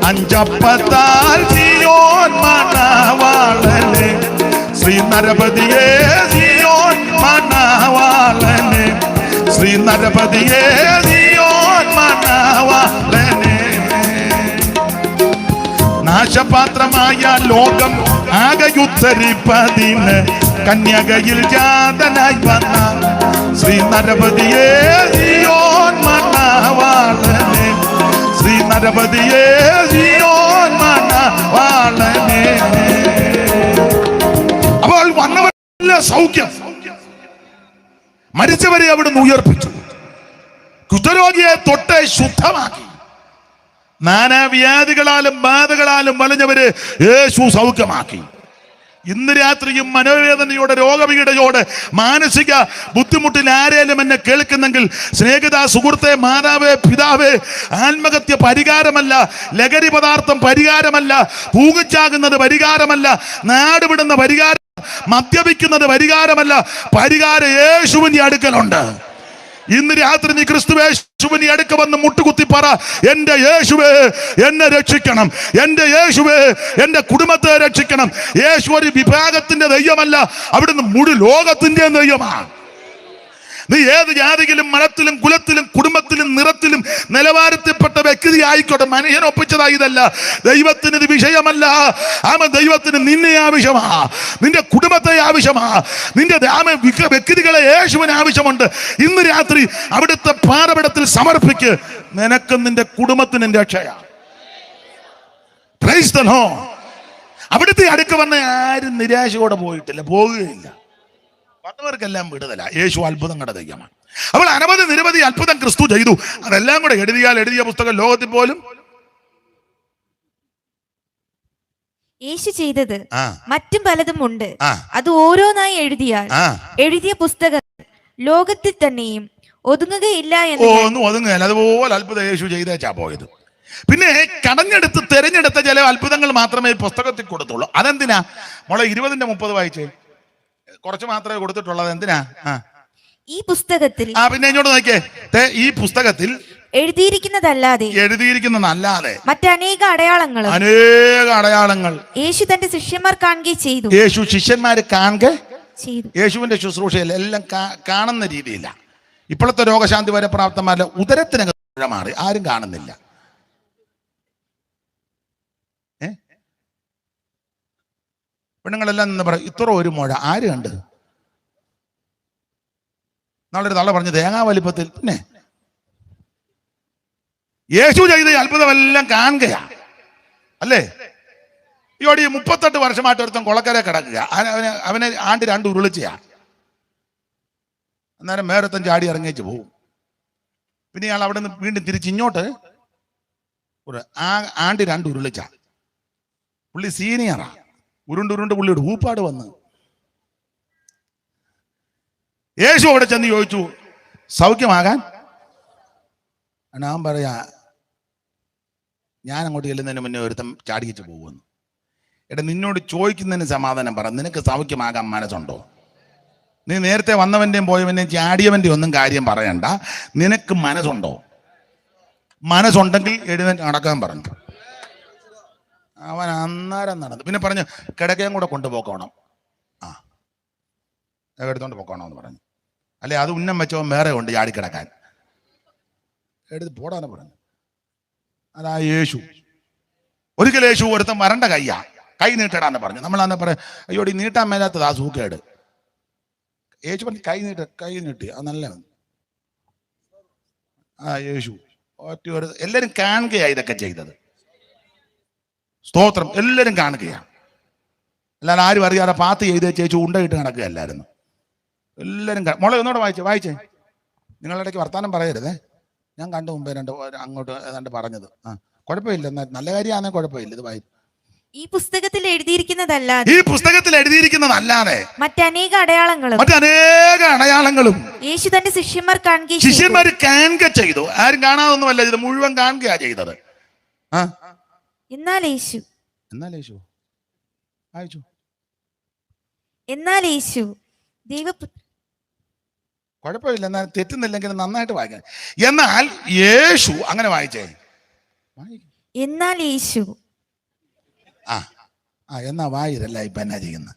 S1: 5 അപ്പത്താൽ സിയോൻ മണവാളനെ. ശ്രീ നരപതിയേ സിയോൻ മണവാളനെ, ശ്രീ നരപതിയേ സിയോൻ മണവാളനെ. നാശപാത്രമായ ലോകം ആകെയുദ്ധരിപ്പതിന് കന്യകയിൽ ജാതനായി വന്ന ശ്രീ നരപതിയേ സിയോൻ മണവാളനെ, ശ്രീ നരപതിയേ സിയോൻ മണവാളനെ. അപ്പോൾ വന്നവരല്ല സൗഖ്യം. മരിച്ചവരെ അവിടുന്ന് ഉയർപ്പിച്ചു. കുഷ്ഠരോഗിയെ തൊട്ട് ശുദ്ധമാക്കി. നാനാവ്യാധികളാലും ബാധകളാലും വലഞ്ഞവര് യേശു സൗഖ്യമാക്കി. ഇന്ന് രാത്രിയും മനോവേദനയോടെ, രോഗപീഠയോടെ, മാനസിക ബുദ്ധിമുട്ടിൽ ആരേലും എന്നെ കേൾക്കുന്നെങ്കിൽ, സ്നേഹിത, സുഹൃത്തെ, മാതാവേ, പിതാവേ, ആത്മഹത്യ പരിഹാരമല്ല, ലഹരി പദാർത്ഥം പരിഹാരമല്ല, തൂങ്ങിച്ചാകുന്നത് പരിഹാരമല്ല, നാടുവിടുന്ന പരിഹാരം, മദ്യപിക്കുന്നത് പരിഹാരമല്ല. പരിഹാരം യേശുവിന്റെ അടുക്കലുണ്ട്. ഇന്ന് രാത്രി നീ ക്രിസ്തുവേശുവിന്റെ അടുക്ക വന്ന് മുട്ടുകുത്തി പറ, എന്റെ യേശുവേ എന്നെ രക്ഷിക്കണം, എന്റെ യേശുവേ എന്റെ കുടുംബത്തെ രക്ഷിക്കണം. യേശു ഒരു വിഭാഗത്തിന്റെ ദൈവമല്ല, അവിടുന്ന് മുഴു ലോകത്തിന്റെ ദൈവമാണ്. നീ ഏത് ജാതിയിലും മതത്തിലും കുലത്തിലും കുടുംബത്തിലും നിറത്തിലും നിലവാരത്തിൽപ്പെട്ട വ്യക്തി ആയിക്കോട്ടെ, മനുഷ്യൻ ഒപ്പിച്ചതായി ഇതല്ല. ദൈവത്തിന് ഇത് വിഷയമല്ല. ദൈവത്തിന് നിന്നെ ആവശ്യമാ, നിന്റെ കുടുംബത്തെ ആവശ്യമാ, നിന്റെ വ്യക്തികളെ യേശുവിന് ആവശ്യമുണ്ട്. ഇന്ന് രാത്രി അവിടുത്തെ പാദപീഠത്തിൽ സമർപ്പിക്ക്. നിനക്കും നിന്റെ കുടുംബത്തിനും രക്ഷയാ. Price the Lord. അവിടുത്തെ അടുക്ക വന്ന ആരും നിരാശയോടെ പോയിട്ടില്ല, പോകുകയില്ല. വന്നവർക്കെല്ലാം വിടുതല. യേശു അത്ഭുതങ്ങളുടെ ദൈവമാണ്. അപ്പോൾ അനവധി നിരവധി അത്ഭുതം ക്രിസ്തു ചെയ്തു. അതെല്ലാം കൂടെ എഴുതിയ പുസ്തകം ലോകത്തിൽ പോലും.
S2: യേശു ചെയ്തത് മറ്റും പലതും ഉണ്ട്. അത് ഓരോന്നായി എഴുതിയ പുസ്തകം ലോകത്തിൽ തന്നെയും ഒതുങ്ങുകയില്ല എന്ന്.
S1: ഒന്നും ഒതുങ്ങുകയില്ല. അതുപോലെ അത്ഭുതം യേശു ചെയ്തേച്ചാ പോയത്. പിന്നെ തെരഞ്ഞെടുത്ത ചില അത്ഭുതങ്ങൾ മാത്രമേ പുസ്തകത്തിൽ കൊടുത്തുള്ളൂ. അതെന്തിനാ മോളെ? 20-30 വായിച്ചേ. കുറച്ച് മാത്രമേ കൊടുത്തിട്ടുള്ളത്. എന്തിനാ?
S2: ഈ പുസ്തകത്തിൽ,
S1: പിന്നെ ഇങ്ങോട്ട് നോക്കിയേ, ഈ പുസ്തകത്തിൽ
S2: എഴുതിയിരിക്കുന്നതല്ലാതെ മറ്റനേക അടയാളങ്ങൾ യേശു തന്റെ ശിഷ്യന്മാർ കാണുകയും ചെയ്തു.
S1: യേശു ശിഷ്യന്മാര് കാണുക ചെയ്തു. യേശുവിന്റെ ശുശ്രൂഷയിൽ എല്ലാം കാണുന്ന രീതിയില്ല. ഇപ്പോഴത്തെ രോഗശാന്തി വരെ പ്രാപ്തമാരുടെ ഉദരത്തിനകത്ത് മാറി ആരും കാണുന്നില്ല. പെണ്ണുങ്ങളെല്ലാം നിന്ന് പറയും, ഇത്ര ഒരു മുഴ ആര് കണ്ട്? നാളൊരു തള്ള പറഞ്ഞു, തേങ്ങാ വലിപ്പത്തിൽ. പിന്നെ യേശു ചെയ്ത അത്ഭുതമെല്ലാം കാണുകയാ, അല്ലേ? ഇവിടെ 38 വർഷമായിട്ട് ഒരുത്തൻ കൊളക്കര കിടക്കുക. അവനെ ആണ്ട് 2 ഉരുളിച്ചയാ. അന്നേരം വേറൊരുത്തൻ ചാടി ഇറങ്ങിച്ച് പോവും. പിന്നെ ഇയാൾ അവിടെ നിന്ന് വീണ്ടും തിരിച്ചിങ്ങോട്ട് ആണ്ട് 2 ഉരുളിച്ച. പുള്ളി സീനിയറാ. ഉരുണ്ട് പുള്ളിയുടെ ഊപ്പാട് വന്ന് യേശു അവിടെ ചെന്ന് ചോദിച്ചു, സൗഖ്യമാകാൻ? ഞാൻ പറയാ, ഞാൻ അങ്ങോട്ട് ചെല്ലുന്നതിന് മുന്നേ ഒരുത്തം ചാടിച്ച് പോകുമെന്ന്. എടാ, നിന്നോട് ചോദിക്കുന്നതിന് സമാധാനം പറ. നിനക്ക് സൗഖ്യമാകാൻ മനസ്സുണ്ടോ? നീ നേരത്തെ വന്നവന്റെയും പോയവന്റെയും ചാടിയവന്റെയും ഒന്നും കാര്യം പറയണ്ട. നിനക്ക് മനസ്സുണ്ടോ? മനസ്സുണ്ടെങ്കിൽ എഴുന്നേറ്റ് നടക്കാൻ പറഞ്ഞു. അവൻ അന്നേരം നടന്നു. പിന്നെ പറഞ്ഞു, കിടക്കയും കൂടെ കൊണ്ടുപോക്കണം. എടുത്തോണ്ട് പോക്കണോ എന്ന് പറഞ്ഞു. അല്ലെ, അത് ഉന്നം വെച്ചവൻ വേറെ ഉണ്ട് ചാടിക്കിടക്കാൻ. എടുത്ത് പോടാന്ന് പറഞ്ഞു. അതാ യേശു. ഒരിക്കൽ യേശു ഒരുത്തൻ വരണ്ട കൈ നീട്ടടാന്ന് പറഞ്ഞു. നമ്മളന്ന് പറയാം, അയ്യോടി നീട്ടാൻ മേലാത്തത് ആ സൂക്കേട്. യേശു പറഞ്ഞു, കൈ നീട്ടി. അത് നല്ല യേശു എല്ലാരും കാണുകയാ ഇതൊക്കെ ചെയ്തത്. സ്തോത്രം. എല്ലാരും കാണുകയാണ്. അല്ലാതെ ആരും അറിയാതെ പാത്ത് ചെയ്ത് ചേച്ചി ഉണ്ടയിട്ട് നടക്കുകയല്ലായിരുന്നു. എല്ലാരും മോളെ ഒന്നുകൂടെ വായിച്ചേ. നിങ്ങളിടയ്ക്ക് വർത്താനം പറയരുതേ. ഞാൻ കണ്ടു മുമ്പേ അങ്ങോട്ട് ഏതാണ്ട് പറഞ്ഞത്. കുഴപ്പമില്ല, നല്ല കാര്യമാണെങ്കിൽ കുഴപ്പമില്ല. ഇത് വായി.
S2: ഈ പുസ്തകത്തിൽ എഴുതിയിരിക്കുന്നതല്ലാതെ
S1: മറ്റനേക അടയാളങ്ങളും
S2: യേശു തന്റെ ശിഷ്യന്മാർ
S1: കാണുക ചെയ്തു. ആരും കാണാതൊന്നുമല്ല, ഇത് മുഴുവൻ കാണുകയാ ചെയ്തത്.
S2: എന്നാൽ യേശു
S1: കുഴപ്പമില്ല, എന്നാൽ തെറ്റുന്നില്ലെങ്കിൽ നന്നായിട്ട് വായിക്കണം. എന്നാൽ യേശു അങ്ങനെ വായിച്ചേ.
S2: എന്നാൽ യേശു
S1: എന്നാ വായിരല്ല ഇപ്പൊ എന്നാ ചെയ്യുന്നത്?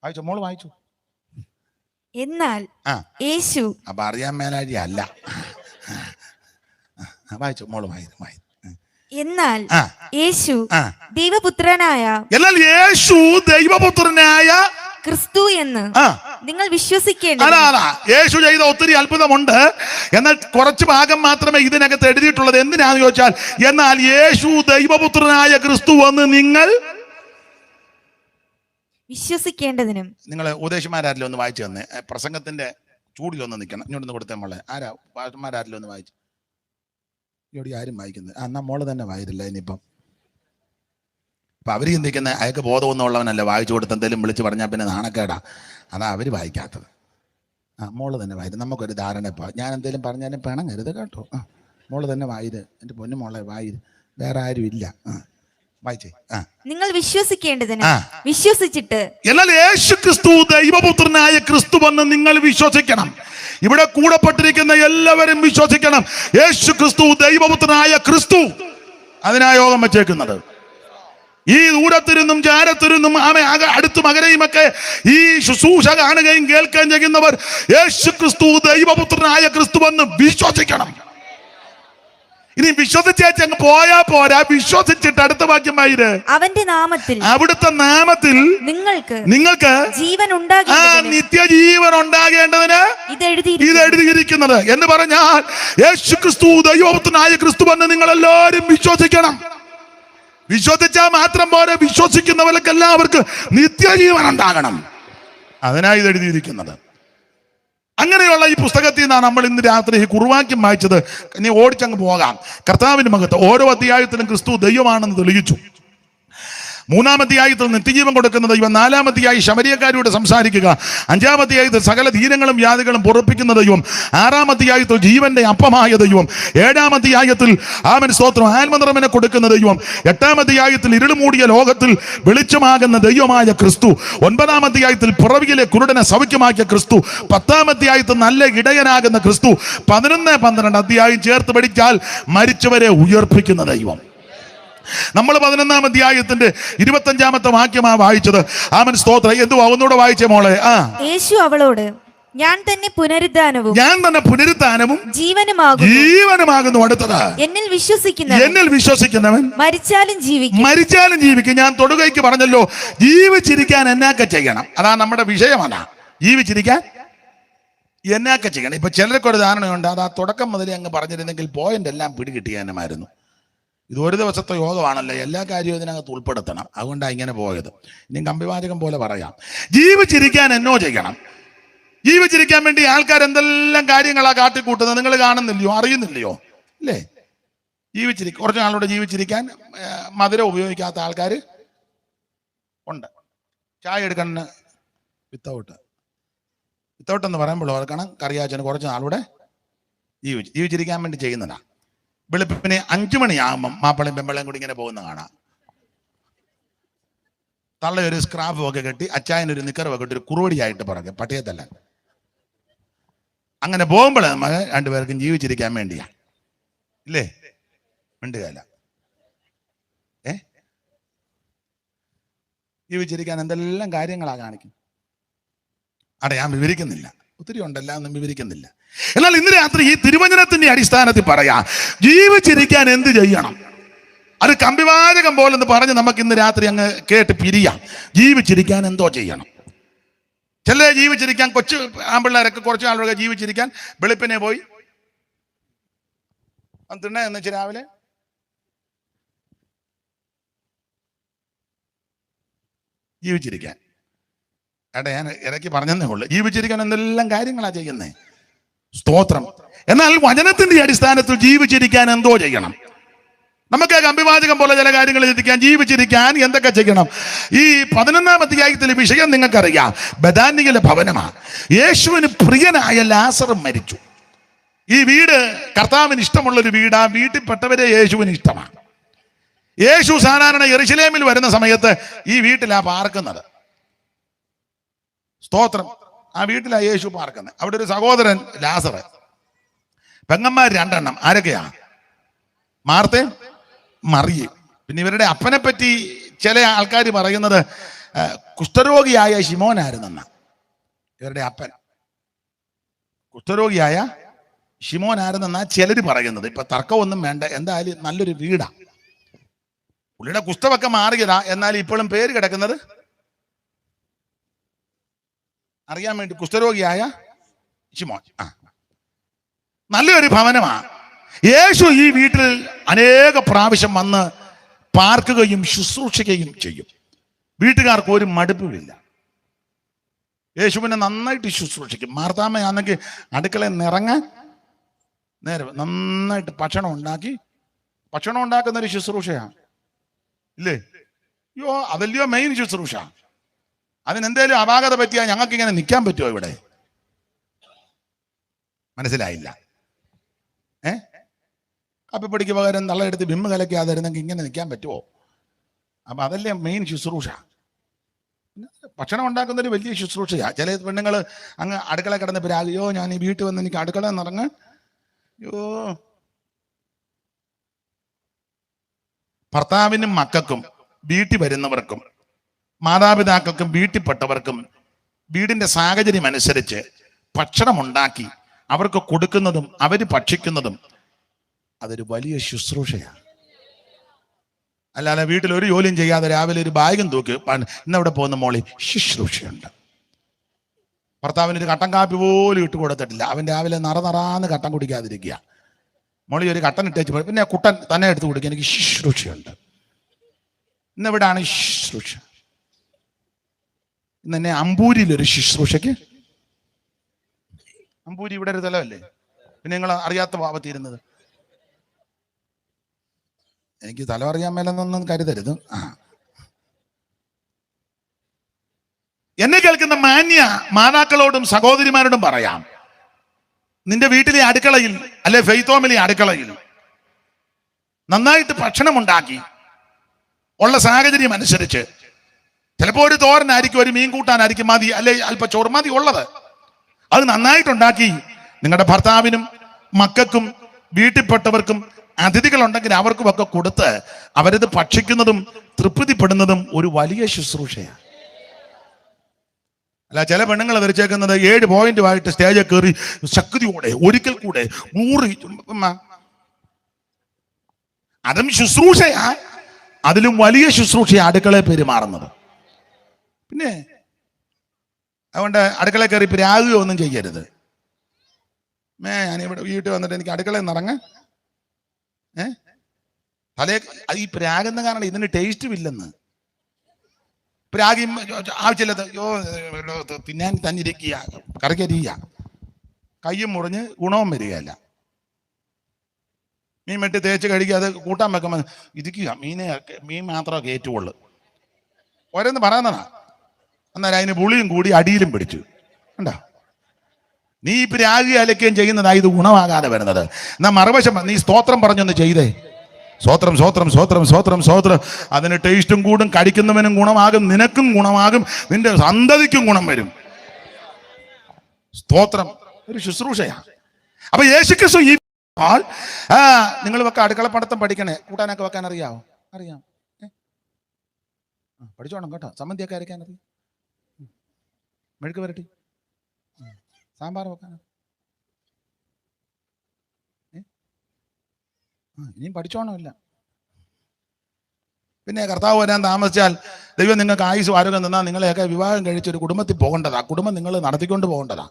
S1: വായിച്ചോ മോള്, വായിച്ചു.
S2: എന്നാൽ യേശു.
S1: അപ്പൊ അറിയാൻ മേലാഴി അല്ല. വായിച്ചു മോള്, വായി.
S2: എന്നാൽ യേശു ദൈവപുത്രനായ ക്രിസ്തു എന്ന് നിങ്ങൾ വിശ്വസിക്കേണ്ടത്.
S1: യേശു ചെയ്ത ഒത്തിരി അത്ഭുതമുണ്ട്. എന്നാൽ കുറച്ച് ഭാഗം മാത്രമേ ഇതിനകത്ത് എഴുതിയിട്ടുള്ളത്. എന്തിനാന്ന് ചോദിച്ചാൽ, എന്നാൽ യേശു ദൈവപുത്രനായ ക്രിസ്തു എന്ന് നിങ്ങൾ
S2: വിശ്വസിക്കേണ്ടതിനും.
S1: നിങ്ങളെ ഉപദേശമാരാരിലും ഒന്ന് വായിച്ചു തന്നെ. പ്രസംഗത്തിന്റെ ചൂടിലൊന്ന് നിൽക്കണം. ഇങ്ങോട്ടൊന്ന് കൊടുത്തേ മോളെ. പാസ്റ്റർമാരാരിലും ഒന്ന് വായിച്ചു. ഇവിടെ ആരും വായിക്കുന്നത് എന്നാ മോള് തന്നെ വായിരില്ല ഇനിയിപ്പം. അപ്പൊ അവര് ചിന്തിക്കുന്ന അയാൾക്ക് ബോധമൊന്നും ഉള്ളവനല്ല, വായിച്ചു കൊടുത്ത് എന്തെങ്കിലും വിളിച്ച് പറഞ്ഞാൽ പിന്നെ നാണക്കേടാ, അതാ അവര് വായിക്കാത്തത്. മോള് തന്നെ വായത്, നമുക്കൊരു ധാരണ. ഇപ്പോൾ ഞാൻ എന്തെങ്കിലും പറഞ്ഞാലും പിണങ്ങരുത് കേട്ടോ. മോള് തന്നെ വായത്, എൻ്റെ പൊന്നു മോളെ വായത്, വേറെ ആരും ഇല്ല. വായിച്ചേ.
S2: നിങ്ങൾ വിശ്വസിക്കേണ്ടതിന് വിശ്വസിച്ചിട്ട്.
S1: എന്നാൽ യേശു ക്രിസ്തു ദൈവപുത്രനായ ക്രിസ്തു വന്ന് നിങ്ങൾ വിശ്വസിക്കണം. ഇവിടെ കൂടപ്പെട്ടിരിക്കുന്ന എല്ലാവരും വിശ്വസിക്കണം. യേശു ക്രിസ്തു ദൈവപുത്രനായ ക്രിസ്തു, അതിനാ യോഗം വെച്ചേക്കുന്നത്. ഈ ദൂരത്തിരുന്നും ചാരത്തിരുന്നും അടുത്തും അകലെയുമൊക്കെ ഈ ശുശ്രൂഷ കാണുകയും കേൾക്കുകയും ചെയ്യുന്നവർ യേശു ക്രിസ്തു ദൈവപുത്രനായ ക്രിസ്തു വന്ന് വിശ്വസിക്കണം. ഇനി വിശ്വസിച്ചേച്ചങ്ങ് പോയാ പോരാ, വിശ്വസിച്ചിട്ട് അടുത്ത വാക്യം വായിര്.
S2: അവന്റെ നാമത്തിൽ,
S1: അവിടുത്തെ നാമത്തിൽ നിങ്ങൾക്ക്
S2: ജീവൻ
S1: നിത്യജീവൻ ഉണ്ടാകേണ്ടതിന് ഇത് എഴുതിയിരിക്കുന്നത് എന്ന് പറഞ്ഞാൽ യേശു ക്രിസ്തു ദൈവപുത്രനായ ക്രിസ്തു വന്ന് നിങ്ങൾ എല്ലാവരും വിശ്വസിക്കണം. വിശ്വസിച്ചാൽ മാത്രം പോരെ, വിശ്വസിക്കുന്നവർക്ക് എല്ലാവർക്കും നിത്യജീവൻ ഉണ്ടാകണം. അതിനായി ഇത് എഴുതിയിരിക്കുന്നത്. അങ്ങനെയുള്ള ഈ പുസ്തകത്തിൽ നിന്നാണ് നമ്മൾ ഇന്ന് രാത്രി ഈ കുറുവാക്യം വായിച്ചത്. ഇനി ഓടിച്ചങ്ങ് പോകാം. കർത്താവിന്റെ മഹത്വം. ഓരോ അധ്യായത്തിലും ക്രിസ്തു ദൈവമാണെന്ന് തെളിയിച്ചു. 3-ാം അധ്യായത്തിൽ നിത്യജീവൻ കൊടുക്കുന്ന ദൈവം, 4-ാം അധ്യായം ശമരിയക്കാരോട് സംസാരിക്കുക, 5-ാം അധ്യായത്തിൽ സകല ധീരങ്ങളും വ്യാധികളും പൊറുപ്പിക്കുന്ന ദൈവം, 6-ാം അധ്യായത്തിൽ ജീവന്റെ അപ്പമായ ദൈവം, 7-ാം അധ്യായത്തിൽ സ്തോത്രം ആത്മനിറവിനെ കൊടുക്കുന്ന ദൈവം, 8-ാം അധ്യായത്തിൽ ഇരുൾ മൂടിയ ലോകത്തിൽ വെളിച്ചമാകുന്ന ദൈവമായ ക്രിസ്തു, 9-ാം അധ്യായത്തിൽ പിറവിയിലെ കുരുടനെ സൗഖ്യമാക്കിയ ക്രിസ്തു, 10-ാം അധ്യായത്തിൽ നല്ല ഇടയനാകുന്ന ക്രിസ്തു, 11, 12 അധ്യായം ചേർത്ത് പഠിച്ചാൽ മരിച്ചവരെ ഉയർപ്പിക്കുന്ന ദൈവം. നമ്മൾ 11-ാം അധ്യായത്തിന്റെ 25-ാമത്തെ വാക്യമാ വായിച്ചത്. ആമൻ സ്തോത്രം. എന്തുവാ ഒന്നുകൂടെ വായിച്ചേ മോളെ.
S2: യേശു അവളോട്, ഞാൻ തന്നെ പുനരുദ്ധാനവും
S1: ജീവനുമാകുന്നു. അടുത്തത്,
S2: എന്നിൽ വിശ്വസിക്കുന്നവൻ മരിച്ചാലും
S1: ജീവിക്കും. ഞാൻ തൊടുകയ്ക്ക് പറഞ്ഞല്ലോ, ജീവിച്ചിരിക്കാൻ എന്നൊക്കെ ചെയ്യണം. അതാ നമ്മുടെ വിഷയം. അതാ ജീവിച്ചിരിക്കാൻ എന്നൊക്കെ ചെയ്യണം. ഇപ്പൊ ചിലർക്ക് ഒരു ധാരണയുണ്ട്, അത് ആ തുടക്കം മുതലേ അങ്ങ് പറഞ്ഞിരുന്നെങ്കിൽ പോയിന്റ് എല്ലാം പിടികിട്ടിയാനുമായിരുന്നു. ഇത് ഒരു ദിവസത്തെ യോഗമാണല്ലോ, എല്ലാ കാര്യവും ഇതിനകത്ത് ഉൾപ്പെടുത്തണം. അതുകൊണ്ടാണ് ഇങ്ങനെ പോയത്. ഇനി കമ്പിവാചകം പോലെ പറയാം. ജീവിച്ചിരിക്കാൻ എന്നോ ചെയ്യണം. ജീവിച്ചിരിക്കാൻ വേണ്ടി ആൾക്കാർ എന്തെല്ലാം കാര്യങ്ങളാ കാട്ടിക്കൂട്ടുന്നത് നിങ്ങൾ കാണുന്നില്ലയോ, അറിയുന്നില്ലയോ? അല്ലേ? കുറച്ച് നാളോടെ ജീവിച്ചിരിക്കാൻ മധുരം ഉപയോഗിക്കാത്ത ആൾക്കാർ ഉണ്ട്. ചായ എടുക്കണ വിത്തൗട്ട് എന്ന് പറയുമ്പോൾ ഓർക്കണം, കറിയാച്ചന് കുറച്ച് നാളൂടെ ജീവിച്ചിരിക്കാൻ വേണ്ടി ചെയ്യുന്നതാ. വെളുപ്പിനെ 5 മണിയാകുമ്പം മാപ്പിളയും പെമ്പളയും കൂടി ഇങ്ങനെ പോകുന്ന കാണാം. തള്ളയൊരു സ്ക്രാഫും ഒക്കെ കെട്ടി, അച്ചായനൊരു നിക്കറും ഒക്കെ ഇട്ട് ഒരു കുറുവടിയായിട്ട് പറയും, പട്ടിയത്തല്ല. അങ്ങനെ പോകുമ്പോൾ നമ്മൾ രണ്ടുപേർക്കും ജീവിച്ചിരിക്കാൻ വേണ്ടിയാ. ഇല്ലേ? മിണ്ടുകയല്ല. ജീവിച്ചിരിക്കാൻ എന്തെല്ലാം കാര്യങ്ങളാ കാണിക്കും. ഞാൻ വിവരിക്കുന്നില്ല, ഒത്തിരി ഉണ്ടല്ല, ഒന്നും വിവരിക്കുന്നില്ല. എന്നാൽ ഇന്ന് രാത്രി ഈ തിരുവചനത്തിന്റെ അടിസ്ഥാനത്തിൽ പറയാം, ജീവിച്ചിരിക്കാൻ എന്ത് ചെയ്യണം. അത് കമ്പിവാചകം പോലെന്ന് പറഞ്ഞ് നമുക്ക് ഇന്ന് രാത്രി അങ്ങ് കേട്ട് പിരിയാം. ജീവിച്ചിരിക്കാൻ എന്തോ ചെയ്യണം. ചില ജീവിച്ചിരിക്കാൻ, കൊച്ചു ആമ്പിള്ളേരൊക്കെ കുറച്ച് ആളുകളൊക്കെ ജീവിച്ചിരിക്കാൻ വെളുപ്പിനെ പോയി തിണ്ണ എന്ന് വെച്ച് രാവിലെ ജീവിച്ചിരിക്കാൻ. ഞാൻ ഇടയ്ക്ക് പറഞ്ഞതേ ഉള്ളു, ജീവിച്ചിരിക്കാൻ എന്തെല്ലാം കാര്യങ്ങളാ ചെയ്യുന്നേ. സ്തോത്രം. എന്നാൽ വചനത്തിന്റെ അടിസ്ഥാനത്തിൽ ജീവിച്ചിരിക്കാൻ എന്തോ ചെയ്യണം. നമുക്ക് കമ്പിവാചകം പോലെ ചില കാര്യങ്ങൾ ചിന്തിക്കാൻ. ജീവിച്ചിരിക്കാൻ എന്തൊക്കെ ചെയ്യണം? ഈ 11-ാം അധ്യായത്തിലെ വിഷയം നിങ്ങൾക്കറിയാം. ബഥാനിയിലെ ഭവനമാണ്. യേശുവിന് പ്രിയനായ ലാസർ മരിച്ചു. ഈ വീട് കർത്താവിന് ഇഷ്ടമുള്ളൊരു വീട്. ആ വീട്ടിൽപ്പെട്ടവരെ യേശുവിന് ഇഷ്ടമാണ്. യേശു സാധാരണ യെരുശലേമിൽ വരുന്ന സമയത്ത് ഈ വീട്ടിലാണ് പാർക്കുന്നത്. സ്തോത്രം. ആ വീട്ടിലാണ് യേശു പാർക്കുന്നത്. അവിടെ ഒരു സഹോദരൻ ലാസർ, പെങ്ങന്മാർ 2 എണ്ണം. ആരൊക്കെയാ? മാർത്തയും മറിയയും. പിന്നെ ഇവരുടെ അപ്പനെ പറ്റി ചില ആൾക്കാർ പറയുന്നത് കുഷ്ഠരോഗിയായ ശിമോനായിരുന്നെന്ന. ഇവരുടെ അപ്പൻ കുഷ്ഠരോഗിയായ ശിമോനായിരുന്നെന്നാ ചിലർ പറയുന്നത്. ഇപ്പൊ തർക്കമൊന്നും വേണ്ട, എന്തായാലും നല്ലൊരു വീടാ. പുള്ളിയുടെ കുഷ്ഠമൊക്കെ മാറിയതാ. എന്നാൽ ഇപ്പോഴും പേര് കിടക്കുന്നത് അറിയാൻ വേണ്ടി കുഷ്ഠരോഗിയായ ശിമോൻ. നല്ലൊരു ഭവനമാണ്. യേശു ഈ വീട്ടിൽ അനേക പ്രാവശ്യം വന്ന് പാർക്കുകയും ശുശ്രൂഷിക്കുകയും ചെയ്യും. വീട്ടുകാർക്ക് ഒരു മടുപ്പുമില്ല. യേശുവിനെ നന്നായിട്ട് ശുശ്രൂഷിക്കും. മാർത്താമ്മയാണെങ്കിൽ അടുക്കളയിൽ നിറങ്ങാൻ നേരെ നന്നായിട്ട് ഭക്ഷണം ഉണ്ടാക്കുന്ന ഒരു ശുശ്രൂഷയാണ് ഇല്ലേ? അയ്യോ, അതല്ലയോ മെയിൻ ശുശ്രൂഷ. അതിനെന്തേലും അപാകത പറ്റിയാൽ ഞങ്ങൾക്ക് ഇങ്ങനെ നിൽക്കാൻ പറ്റുമോ ഇവിടെ? മനസ്സിലായില്ല. കാപ്പിപ്പൊടിക്ക് പകരം തള്ളയെടുത്ത് ബിമ്മ് കലക്കാതിരുന്നെങ്കിൽ ഇങ്ങനെ നിൽക്കാൻ പറ്റുമോ? അപ്പൊ അതല്ലേ മെയിൻ ശുശ്രൂഷ. ഭക്ഷണം ഉണ്ടാക്കുന്ന ഒരു വലിയ ശുശ്രൂഷയാ. ചില പെണ്ണുങ്ങൾ അങ്ങ് അടുക്കള കിടന്ന് അയ്യോ ഞാൻ ഈ വീട്ടിൽ വന്ന് എനിക്ക് അടുക്കള നിറങ്ങ്, അയ്യോ. ഭർത്താവിനും മക്കൾക്കും വീട്ടിൽ വരുന്നവർക്കും മാതാപിതാക്കൾക്കും വീട്ടിൽപ്പെട്ടവർക്കും വീടിന്റെ സാഹചര്യം അനുസരിച്ച് ഭക്ഷണം ഉണ്ടാക്കി അവർക്ക് കൊടുക്കുന്നതും അവർ ഭക്ഷിക്കുന്നതും അതൊരു വലിയ ശുശ്രൂഷയാണ്. അല്ലാതെ വീട്ടിൽ ഒരു ജോലിയും ചെയ്യാതെ രാവിലെ ഒരു ബാഗും തൂക്കി ഇന്നവിടെ പോകുന്ന മോളി ശുശ്രൂഷയുണ്ട്. ഭർത്താവിനൊരു കട്ടൻ കാപ്പി പോലും ഇട്ട് കൊടുത്തിട്ടില്ല, അവൻ രാവിലെ നിറന്ന് കട്ടൻ കുടിക്കാതിരിക്കുക. മോളി ഒരു കട്ടൻ ഇട്ടേച്ച് പോയി, പിന്നെ കുട്ടൻ തന്നെ എടുത്ത് കുടിക്കുക. എനിക്ക് ശുശ്രൂഷയുണ്ട്. ഇന്നെവിടാണ് ശുശ്രൂഷ? ഇന്ന് എന്നെ അമ്പൂരിയിലൊരു ശുശ്രൂഷയ്ക്ക്, അമ്പൂരി ഇവിടെ ഒരു സ്ഥലമല്ലേ, പിന്നെ നിങ്ങൾ അറിയാത്ത ഭാവത്തിരുന്നത്. എനിക്ക് സ്ഥലം അറിയാൻ മേലെന്നൊന്നും കരുതരുത്. എന്നെ കേൾക്കുന്ന മാന്യ മാതാക്കളോടും സഹോദരിമാരോടും പറയാം, നിന്റെ വീട്ടിലെ അടുക്കളയിൽ അല്ലെ ഫെയ്ത്ത് ഹോമിലെ അടുക്കളയിൽ നന്നായിട്ട് ഭക്ഷണം ഉണ്ടാക്കി ഉള്ള സാഹചര്യം അനുസരിച്ച്, ചിലപ്പോൾ ഒരു തോരനായിരിക്കും, ഒരു മീൻ കൂട്ടാനായിരിക്കും മതി, അല്ലെ അല്പ ചോറ് മതി ഉള്ളത്, അത് നന്നായിട്ടുണ്ടാക്കി നിങ്ങളുടെ ഭർത്താവിനും മക്കൾക്കും വീട്ടിൽപ്പെട്ടവർക്കും അതിഥികളുണ്ടെങ്കിൽ അവർക്കും ഒക്കെ കൊടുത്ത് അവരത് ഭക്ഷിക്കുന്നതും തൃപ്തിപ്പെടുന്നതും ഒരു വലിയ ശുശ്രൂഷയാണ്. അല്ല, ചില പെണ്ണുങ്ങൾ ധരിച്ചേക്കുന്നത് 7 പോയിന്റുമായിട്ട് സ്റ്റേജിൽ കയറി ശക്തിയോടെ ഒരിക്കൽ കൂടെ 100, അതും ശുശ്രൂഷയാ. അതിലും വലിയ ശുശ്രൂഷയാ അടുക്കളയിൽ പെരുമാറുന്നത്. പിന്നെ അതുകൊണ്ട് അടുക്കള കയറി പ്രാകുകയോ ഒന്നും ചെയ്യരുത്. ഞാനിവിടെ വീട്ടിൽ വന്നിട്ട് എനിക്ക് അടുക്കളയിൽ നിറങ്ങ തലേ ഈ പ്രാഗെന്ന കാരണം ഇതിന് ടേസ്റ്റും ഇല്ലെന്ന്. പ്രാഗി ആവശ്യമില്ലാത്ത തിന്നാൻ തന്നിരിക്കുക, കറിക്കരിക്കുക, കയ്യും മുറിഞ്ഞ് ഗുണവും വരികയല്ല. മീൻ വെട്ടി തേച്ച് കഴിക്കുക, അത് കൂട്ടാൻ വെക്കുമ്പോൾ ഇരിക്കുക, മീൻ മാത്രമേ കയറ്റുള്ളൂ. ഓരോന്ന് പറയുന്നതാ. അന്നേരം അതിന് പുളിയും കൂടി അടിയിലും പിടിച്ചു. കണ്ടോ? നീ പ്രാഗി അലക്കുകയും ചെയ്യുന്നതാ ഇത് ഗുണമാകാതെ വരുന്നത്. എന്നാ മറുവശം നീ സ്തോത്രം പറഞ്ഞൊന്ന് ചെയ്തേ. സ്വോത്രം സ്വോത്രം സ്വോത്രം സ്വോത്രം സ്വോത്രം. അതിന് ടേസ്റ്റും കൂടും, കടിക്കുന്നവനും ഗുണമാകും, നിനക്കും ഗുണമാകും, നിന്റെ സന്തതിക്കും ഗുണം വരും. സ്തോത്രം ഒരു ശുശ്രൂഷയാണ്. അപ്പൊ യേശുക്രിസ്തു ഈ നിങ്ങളൊക്കെ അടുക്കള പടത്തം പഠിക്കണേ. കൂട്ടാനൊക്കെ വെക്കാൻ അറിയാവോ? അറിയാം. പഠിച്ചോണം കേട്ടോ. സമ്മന്തിയൊക്കെ അരയ്ക്കാൻ അറിയാം, മെഴുക്ക് വരട്ടി, സാമ്പാർ വെക്കാൻ ഇനിയും പഠിച്ചോണമില്ല. പിന്നെ കർത്താവ് വരാൻ താമസിച്ചാൽ ദൈവം നിങ്ങൾക്ക് ആയുസ് ആരോഗ്യം തന്നാൽ നിങ്ങളെയൊക്കെ വിവാഹം കഴിച്ചൊരു കുടുംബത്തിൽ പോകേണ്ടതാ. കുടുംബം നിങ്ങൾ നടത്തിക്കൊണ്ട് പോകേണ്ടതാ.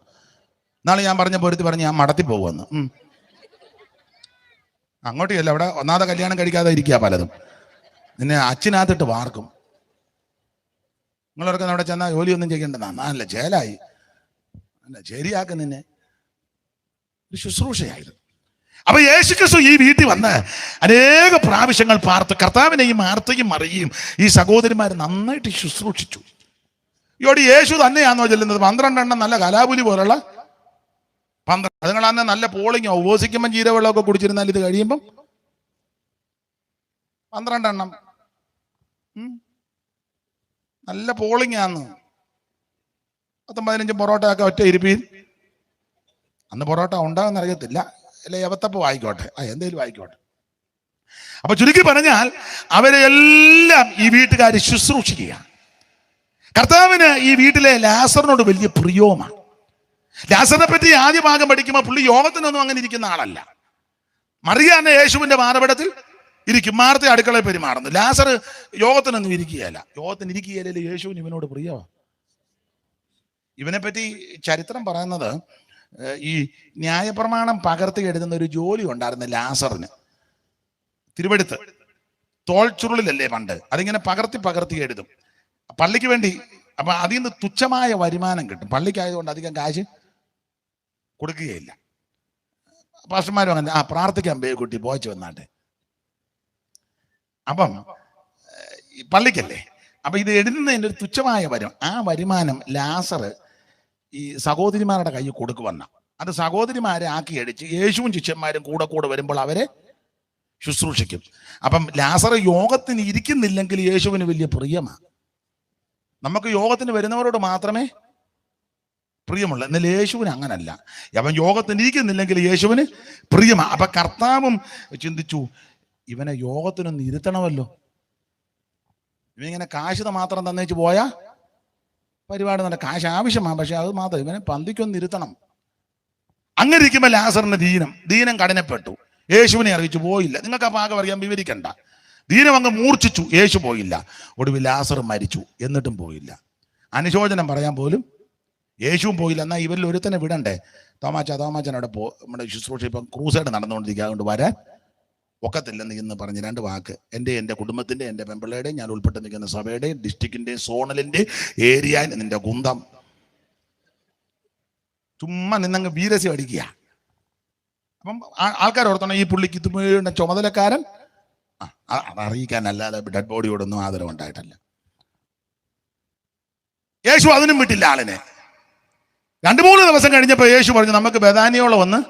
S1: നാളെ ഞാൻ പറഞ്ഞ പൊരുത്തി പറഞ്ഞ് ഞാൻ മടത്തി പോകുമെന്ന്. അങ്ങോട്ടല്ല, അവിടെ ഒന്നാമത്തെ കല്യാണം കഴിക്കാതെ ഇരിക്കുക പലതും. നിന്നെ അച്ഛനകത്തിട്ട് വാർക്കും. നിങ്ങളൊക്കെ അവിടെ ചെന്നാൽ ജോലിയൊന്നും ചെയ്യേണ്ടതാ. നല്ല ജയിലായി, അല്ല ശരിയാക്കും നിന്നെ. ഒരു ശുശ്രൂഷയായിരുന്നു. അപ്പൊ യേശുക്രിസ്തു ഈ വീട്ടിൽ വന്ന് അനേക പ്രാവശ്യങ്ങൾ പാർത്ത് കർത്താവിനെയും മാർത്തയും മറിയും ഈ സഹോദരിമാർ നന്നായിട്ട് ശുശ്രൂഷിച്ചു. ഇവിടെ യേശു തന്നെയാണോ ചെല്ലുന്നത്? 12 എണ്ണം നല്ല കലാപുലി പോലുള്ള 12. അതുങ്ങളന്ന് നല്ല പോളിങ്ങോ ഉപവസിക്കുമ്പം ജീരവെള്ളമൊക്കെ കുടിച്ചിരുന്നാൽ ഇത് കഴിയുമ്പം 12 എണ്ണം നല്ല പോളിങ്ങാന്ന്. 10-15 പൊറോട്ട ഒക്കെ ഒറ്റ ഇരിപ്പിൽ. അന്ന് പൊറോട്ട ഉണ്ടാകുന്ന അറിയത്തില്ല, അല്ലെ യവത്തപ്പം ആയിക്കോട്ടെ, എന്തേലും ആയിക്കോട്ടെ. അപ്പൊ ചുരുക്കി പറഞ്ഞാൽ അവരെ എല്ലാം ഈ വീട്ടുകാർ ശുശ്രൂഷിക്കുകയാണ്. കർത്താവിന് ഈ വീട്ടിലെ ലാസറിനോട് വലിയ പ്രിയവുമാണ്. ലാസറിനെ പറ്റി ആദ്യ ഭാഗം പഠിക്കുമ്പോൾ പുള്ളി യോഗത്തിനൊന്നും അങ്ങനെ ഇരിക്കുന്ന ആളല്ല. മറിയാന്ന് യേശുവിന്റെ മാറപടത്തിൽ ഇരിക്കും, മാർത്ത അടുക്കളയിൽ പെരുമാറുന്നു. ലാസർ യോഗത്തിനൊന്നും ഇരിക്കുകയല്ല. യോഗത്തിന് ഇരിക്കുകയല്ലേ യേശുവിന് ഇവനോട് പ്രിയമാണ്. ഇവനെപ്പറ്റി ചരിത്രം പറയുന്നത്, ഈ ന്യായപ്രമാണം പകർത്തി എഴുതുന്ന ഒരു ജോലി ഉണ്ടായിരുന്നു ലാസറിന്. തിരുവെടുത്ത് തോൾച്ചുരുളിലല്ലേ പണ്ട്, അതിങ്ങനെ പകർത്തി എഴുതും പള്ളിക്ക് വേണ്ടി. അപ്പൊ അതിൽ നിന്ന് തുച്ഛമായ വരുമാനം കിട്ടും. പള്ളിക്കായതുകൊണ്ട് അധികം കാശ് കൊടുക്കുകയില്ല. പാസ്റ്റർമാരും അങ്ങനെ പ്രാർത്ഥിക്കാൻ കുട്ടി പോയിച്ചു വന്നാട്ടെ. അപ്പം ഈ പള്ളിക്കല്ലേ. അപ്പൊ ഇത് എഴുതുന്നതിൻ്റെ ഒരു തുച്ഛമായ ആ വരുമാനം ലാസർ ഈ സഹോദരിമാരുടെ കയ്യിൽ കൊടുക്കുവന്ന അത് സഹോദരിമാരെ ആക്കി അടിച്ച് യേശുവും ശിഷ്യന്മാരും കൂടെ വരുമ്പോൾ അവരെ ശുശ്രൂഷിക്കും. അപ്പം ലാസർ യോഗത്തിന് ഇരിക്കുന്നില്ലെങ്കിൽ യേശുവിന് വലിയ പ്രിയമാണ്. നമുക്ക് യോഗത്തിന് വരുന്നവരോട് മാത്രമേ പ്രിയമുള്ളൂ. എന്നാൽ യേശുവിന് അങ്ങനല്ല. അവൻ യോഗത്തിന് ഇരിക്കുന്നില്ലെങ്കിൽ യേശുവിന് പ്രിയമാണ്. അപ്പൊ കർത്താവും ചിന്തിച്ചു, ഇവനെ യോഗത്തിനൊന്ന് ഇരുത്തണമല്ലോ. ഇവനിങ്ങനെ കാശ് മാത്രം തന്നേച്ച് പോയാ പരിപാടി നല്ല കാശ് ആവശ്യമാണ്, പക്ഷെ അത് മാത്രം ഇവനെ പന്തിക്കൊന്ന് ഇരുത്തണം. അങ്ങനെ ഇരിക്കുമ്പോൾ ലാസറിന് ദീനം കഠിനപ്പെട്ടു. യേശുവിനെ അറിയിച്ചു പോയില്ല. നിങ്ങൾക്ക് ആ ഭാഗം അറിയാൻ വിവരിക്കണ്ട. ദീനം അങ്ങ് മൂർച്ഛിച്ചു, യേശു പോയില്ല. ഒടുവിൽ ലാസർ മരിച്ചു, എന്നിട്ടും പോയില്ല. അനുശോചനം പറയാൻ പോലും യേശുവും പോയില്ല. എന്നാൽ ഇവരിൽ ഒരുത്തനെ വിടണ്ടേ? തോമാച്ചനോടെ നമ്മുടെ ശുശ്രൂഷ ഇപ്പം ക്രൂസൈഡ് നടന്നുകൊണ്ടിരിക്കുക, അതുകൊണ്ട് വരാൻ ഒക്കത്തില്ലെന്ന് എന്ന് പറഞ്ഞ് 2 വാക്ക് എൻ്റെ കുടുംബത്തിൻ്റെ, എൻ്റെ പെമ്പിള്ളയുടെയും, ഞാൻ ഉൾപ്പെട്ട് നിൽക്കുന്ന സഭയുടെയും, ഡിസ്ട്രിക്റ്റിൻ്റെയും, സോണലിൻ്റെ, ഏരിയ, നിന്റെ കുന്തം ചുമ്മാ നിന്നങ്ങ് വീരസ്യം അടിക്കുക. അപ്പം ആൾക്കാർ ഓർത്തണം ഈ പുള്ളിക്ക് ഇതുമേണ്ട ചുമതലക്കാരൻ അതറിയിക്കാനല്ലാതെ ഡെഡ് ബോഡിയോടൊന്നും ആദരവ് ഉണ്ടായിട്ടല്ല. യേശു അതിനും വിട്ടില്ല ആളിനെ. 2-3 ദിവസം കഴിഞ്ഞപ്പോൾ യേശു പറഞ്ഞു നമുക്ക് ബഥാനിയോളം വന്ന്.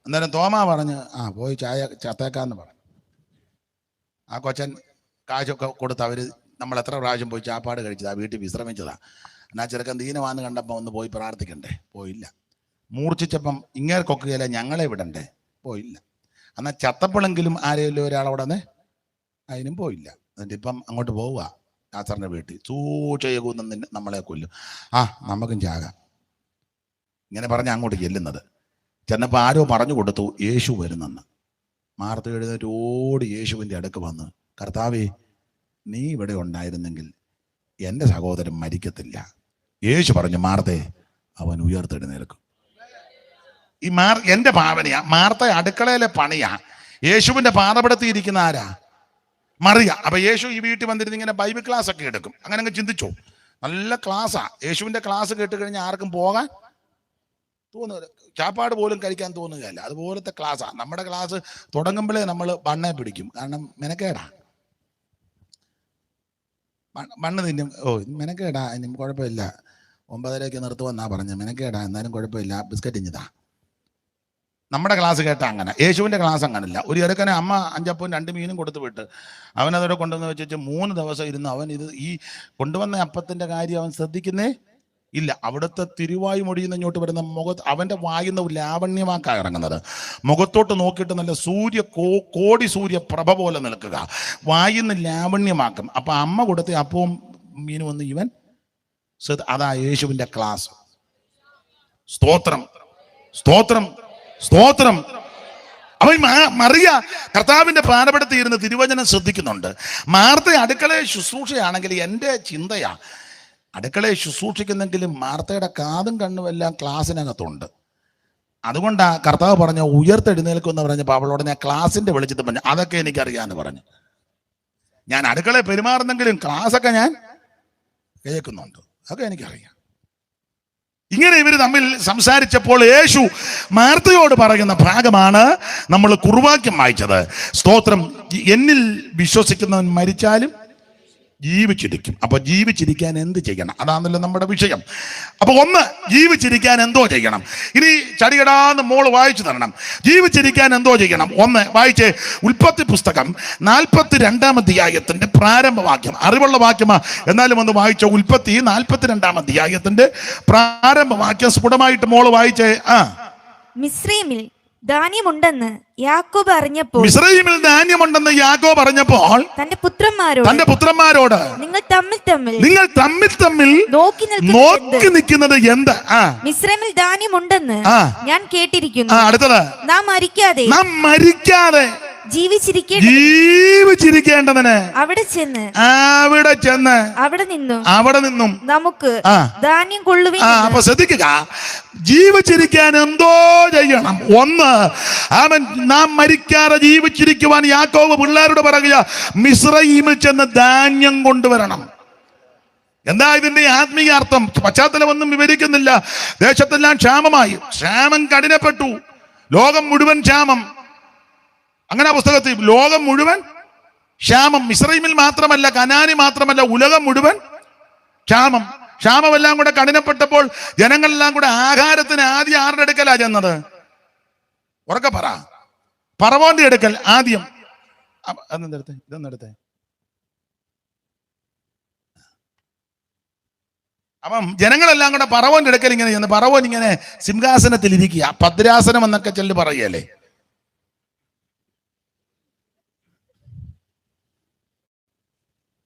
S1: അന്നേരം തോമാ പറഞ്ഞ് പോയി ചായ ചത്തേക്കാന്ന് പറഞ്ഞു. ആ കൊച്ചൻ കാശൊക്കെ കൊടുത്ത് അവര് നമ്മൾ എത്ര പ്രാവശ്യം പോയി ചാപ്പാട് കഴിച്ചതാ, വീട്ടിൽ വിശ്രമിച്ചതാ. എന്നാ ചെറുക്കൻ ദീനമാന്ന് കണ്ടപ്പോൾ ഒന്ന് പോയി പ്രാർത്ഥിക്കണ്ടേ? പോയില്ല. മൂർച്ഛിച്ചപ്പം ഇങ്ങേർക്കൊക്കുകയില്ല, ഞങ്ങളെ വിടണ്ടേ? പോയില്ല. എന്നാൽ ചത്തപ്പോഴെങ്കിലും ആരെങ്കിലും ഒരാളവിടെ അതിനും പോയില്ല. എന്നിട്ട് ഇപ്പം അങ്ങോട്ട് പോവുക ലാസറിന്റെ വീട്ടിൽ. സൂചയകൂന്ന് നമ്മളെ കൊല്ലും, നമുക്കും ചാകാം. ഇങ്ങനെ പറഞ്ഞ് അങ്ങോട്ട് ചെല്ലുന്നത്. ചെന്നപ്പോൾ ആരോ പറഞ്ഞു കൊടുത്തു യേശു വരുന്നെന്ന്. മാർത്ത എഴുന്നേറ്റ് ഓടി യേശുവിൻ്റെ അടുക്ക് വന്ന്, കർത്താവേ, നീ ഇവിടെ ഉണ്ടായിരുന്നെങ്കിൽ എൻ്റെ സഹോദരൻ മരിക്കത്തില്ല. യേശു പറഞ്ഞു, മാർത്തേ, അവൻ ഉയർത്തെഴുന്നേൽക്കും. ഈ എൻ്റെ ഭാവനയാ. മാർത്ത അടുക്കളയിലെ പണിയാ. യേശുവിൻ്റെ പാദപടത്തിയിരിക്കുന്ന ആരാ? മറിയ. അപ്പൊ യേശു ഈ വീട്ടിൽ വന്നിരുന്ന് ഇങ്ങനെ ബൈബിൾ ക്ലാസ് ഒക്കെ എടുക്കും. അങ്ങനെ അങ്ങ് ചിന്തിച്ചോ, നല്ല ക്ലാസ്സാ. യേശുവിൻ്റെ ക്ലാസ് കേട്ട് കഴിഞ്ഞാൽ ആർക്കും പോകാൻ തോന്നുക, ചാപ്പാട് പോലും കഴിക്കാൻ തോന്നുകയല്ല. അതുപോലത്തെ ക്ലാസ്സാ. നമ്മുടെ ക്ലാസ് തുടങ്ങുമ്പോഴേ നമ്മൾ ബണ്ണെ പിടിക്കും. കാരണം മെനക്കേടാ, മണ്ണ് തിന്നും. മെനക്കേടാ, ഇനി കുഴപ്പമില്ല, 9:30 നിർത്തുമെന്നാ പറഞ്ഞത്. മെനക്കേടാ, എന്നാലും കുഴപ്പമില്ല, ബിസ്ക്കറ്റ് ഇഞ്ഞതാ. നമ്മുടെ ക്ലാസ് കേട്ടാ അങ്ങനെ. യേശുവിൻ്റെ ക്ലാസ് അങ്ങനല്ല. ഒരു ചെറുക്കനെ അമ്മ 5 അപ്പവും 2 മീനും കൊടുത്ത് വിട്ട് അവനതോടെ കൊണ്ടുവന്ന് വെച്ചിട്ട് 3 ദിവസം ഇരുന്ന് അവൻ ഈ കൊണ്ടുവന്ന അപ്പത്തിൻ്റെ കാര്യം അവൻ ശ്രദ്ധിക്കുന്നേ ഇല്ല. അവിടുത്തെ തിരുവായു മൊഴിയുന്ന ഇങ്ങോട്ട് വരുന്ന അവൻ്റെ വായുന്ന ലാവണ്യമാക്കാണ് ഇറങ്ങുന്നത്. മുഖത്തോട്ട് നോക്കിയിട്ട് നല്ല കോടി സൂര്യ പ്രഭ പോലെ നിൽക്കുക, വായുന്ന ലാവണ്യമാക്കും. അപ്പൊ അമ്മ കൊടുത്ത അപ്പവും മീനും വന്ന് ഇവൻ അതാ യേശുവിൻ്റെ ക്ലാസ്. സ്തോത്രം, സ്തോത്രം, സ്തോത്രം. അവൻ മറിയ കർത്താവിന്റെ പാദപടത്തിൽ ഇരുന്ന് തിരുവചനം ശ്രദ്ധിക്കുന്നുണ്ട്. മാർത്ത അടുക്കളയെ ശുശ്രൂഷയാണെങ്കിൽ എൻ്റെ ചിന്തയാ, അടുക്കളയെ ശുശ്രൂഷിക്കുന്നെങ്കിലും മാർത്തയുടെ കാതും കണ്ണും എല്ലാം ക്ലാസ്സിനകത്തുണ്ട്. അതുകൊണ്ടാ കർത്താവ് പറഞ്ഞ ഉയർത്തെഴുന്നേൽക്കുമെന്ന് പറഞ്ഞപ്പോൾ അവളോട് ഞാൻ ക്ലാസിന്റെ വെളിച്ചത്തിൽ പറഞ്ഞു, അതൊക്കെ എനിക്കറിയാന്ന് പറഞ്ഞു. ഞാൻ അടുക്കളയെ പെരുമാറുന്നെങ്കിലും ക്ലാസ്സൊക്കെ ഞാൻ കേൾക്കുന്നുണ്ട്, അതൊക്കെ എനിക്കറിയാം. ഇങ്ങനെ ഇവർ തമ്മിൽ സംസാരിച്ചപ്പോൾ യേശു മാർത്തയോട് പറയുന്ന ഭാഗമാണ് നമ്മൾ കുറുവാക്യം വായിച്ചത്. സ്തോത്രം. എന്നിൽ വിശ്വസിക്കുന്നവൻ മരിച്ചാലും ജീവിച്ചിരിക്കും. അപ്പൊ ജീവിച്ചിരിക്കാൻ എന്ത് ചെയ്യണം? അതാണല്ലോ നമ്മുടെ വിഷയം. അപ്പൊ ഒന്ന്, ജീവിച്ചിരിക്കാൻ എന്തോ ചെയ്യണം. ഇനി ചടികടാന്ന് മോള് വായിച്ചു തരണം. ജീവിച്ചിരിക്കാൻ എന്തോ ചെയ്യണം? ഒന്ന് വായിച്ചേ. ഉൽപ്പത്തി പുസ്തകം 42-ാം അധ്യായത്തിന്റെ പ്രാരംഭവാക്യം. അറിവുള്ള വാക്യമാ, എന്നാലും ഒന്ന് വായിച്ചോ. ഉൽപ്പത്തി 42-ാം അധ്യായത്തിന്റെ പ്രാരംഭവാക്യം സ്ഫുടമായിട്ട് മോള് വായിച്ചേ.
S2: മിസ്രയീമിൽ ധാന്യമുണ്ടെന്ന് യാക്കോബ് അറിഞ്ഞപ്പോൾ,
S1: മിസ്രയീമിൽ ധാന്യമുണ്ടെന്ന് യാക്കോബ് അറിഞ്ഞപ്പോൾ
S2: തന്റെ പുത്രന്മാരോട് നിങ്ങൾ തമ്മിൽ നോക്കി നിൽക്കുന്നത് എന്ത്? മിസ്രയീമിൽ ധാന്യമുണ്ടെന്ന് ഞാൻ കേട്ടിരിക്കുന്നു.
S1: അടുത്തത്,
S2: നാം
S1: മരിക്കാതെ ജീവിച്ചിരിക്കേണ്ടതിന് അവിടെ ചെന്ന് അവിടെ നിന്നും നമുക്ക് ധാന്യം കൊള്ളുവിൻ. അപ്പൊ ശ്രദ്ധിക്കുക, ജീവിച്ചിരിക്കാൻ എന്തോ ചെയ്യണം. ഒന്ന്, നാം മരിക്കാതെ ജീവിച്ചിരിക്കുവാൻ യാക്കോബ് പിള്ളേരോട് പറയുക, മിസ്രയീമിൽ ചെന്ന് ധാന്യം കൊണ്ടുവരണം. എന്താ ഇതിന്റെ ആത്മീയ അർത്ഥം? പശ്ചാത്തലമൊന്നും വിവരിക്കുന്നില്ല. ദേശത്തെല്ലാം ക്ഷാമമായി, ക്ഷാമം കഠിനപ്പെട്ടു. ലോകം മുഴുവൻ ക്ഷാമം. അങ്ങനെ പുസ്തകത്തിൽ ലോകം മുഴുവൻ ക്ഷാമം. മിസ്രൈമിൽ മാത്രമല്ല, കനാനി മാത്രമല്ല, ഉലകം മുഴുവൻ ക്ഷാമം. ക്ഷാമമെല്ലാം കൂടെ കഠിനപ്പെട്ടപ്പോൾ ജനങ്ങളെല്ലാം കൂടെ ആഹാരത്തിന് ആദ്യം ആരുടെ അടുക്കലാ ചെന്നത്? ഉറക്കെ പറ. ഫറവോന്റെ അടുക്കൽ ആദ്യം. ഇതൊന്നെടുത്തേ. അപ്പം ജനങ്ങളെല്ലാം കൂടെ ഫറവോന്റെ അടുക്കൽ ഇങ്ങനെ ചെന്ന്, ഫറവോൻ ഇങ്ങനെ സിംഹാസനത്തിൽ ഇരിക്കുക, ഭദ്രാസനം എന്നൊക്കെ ചെല്ലു പറയല്ലേ.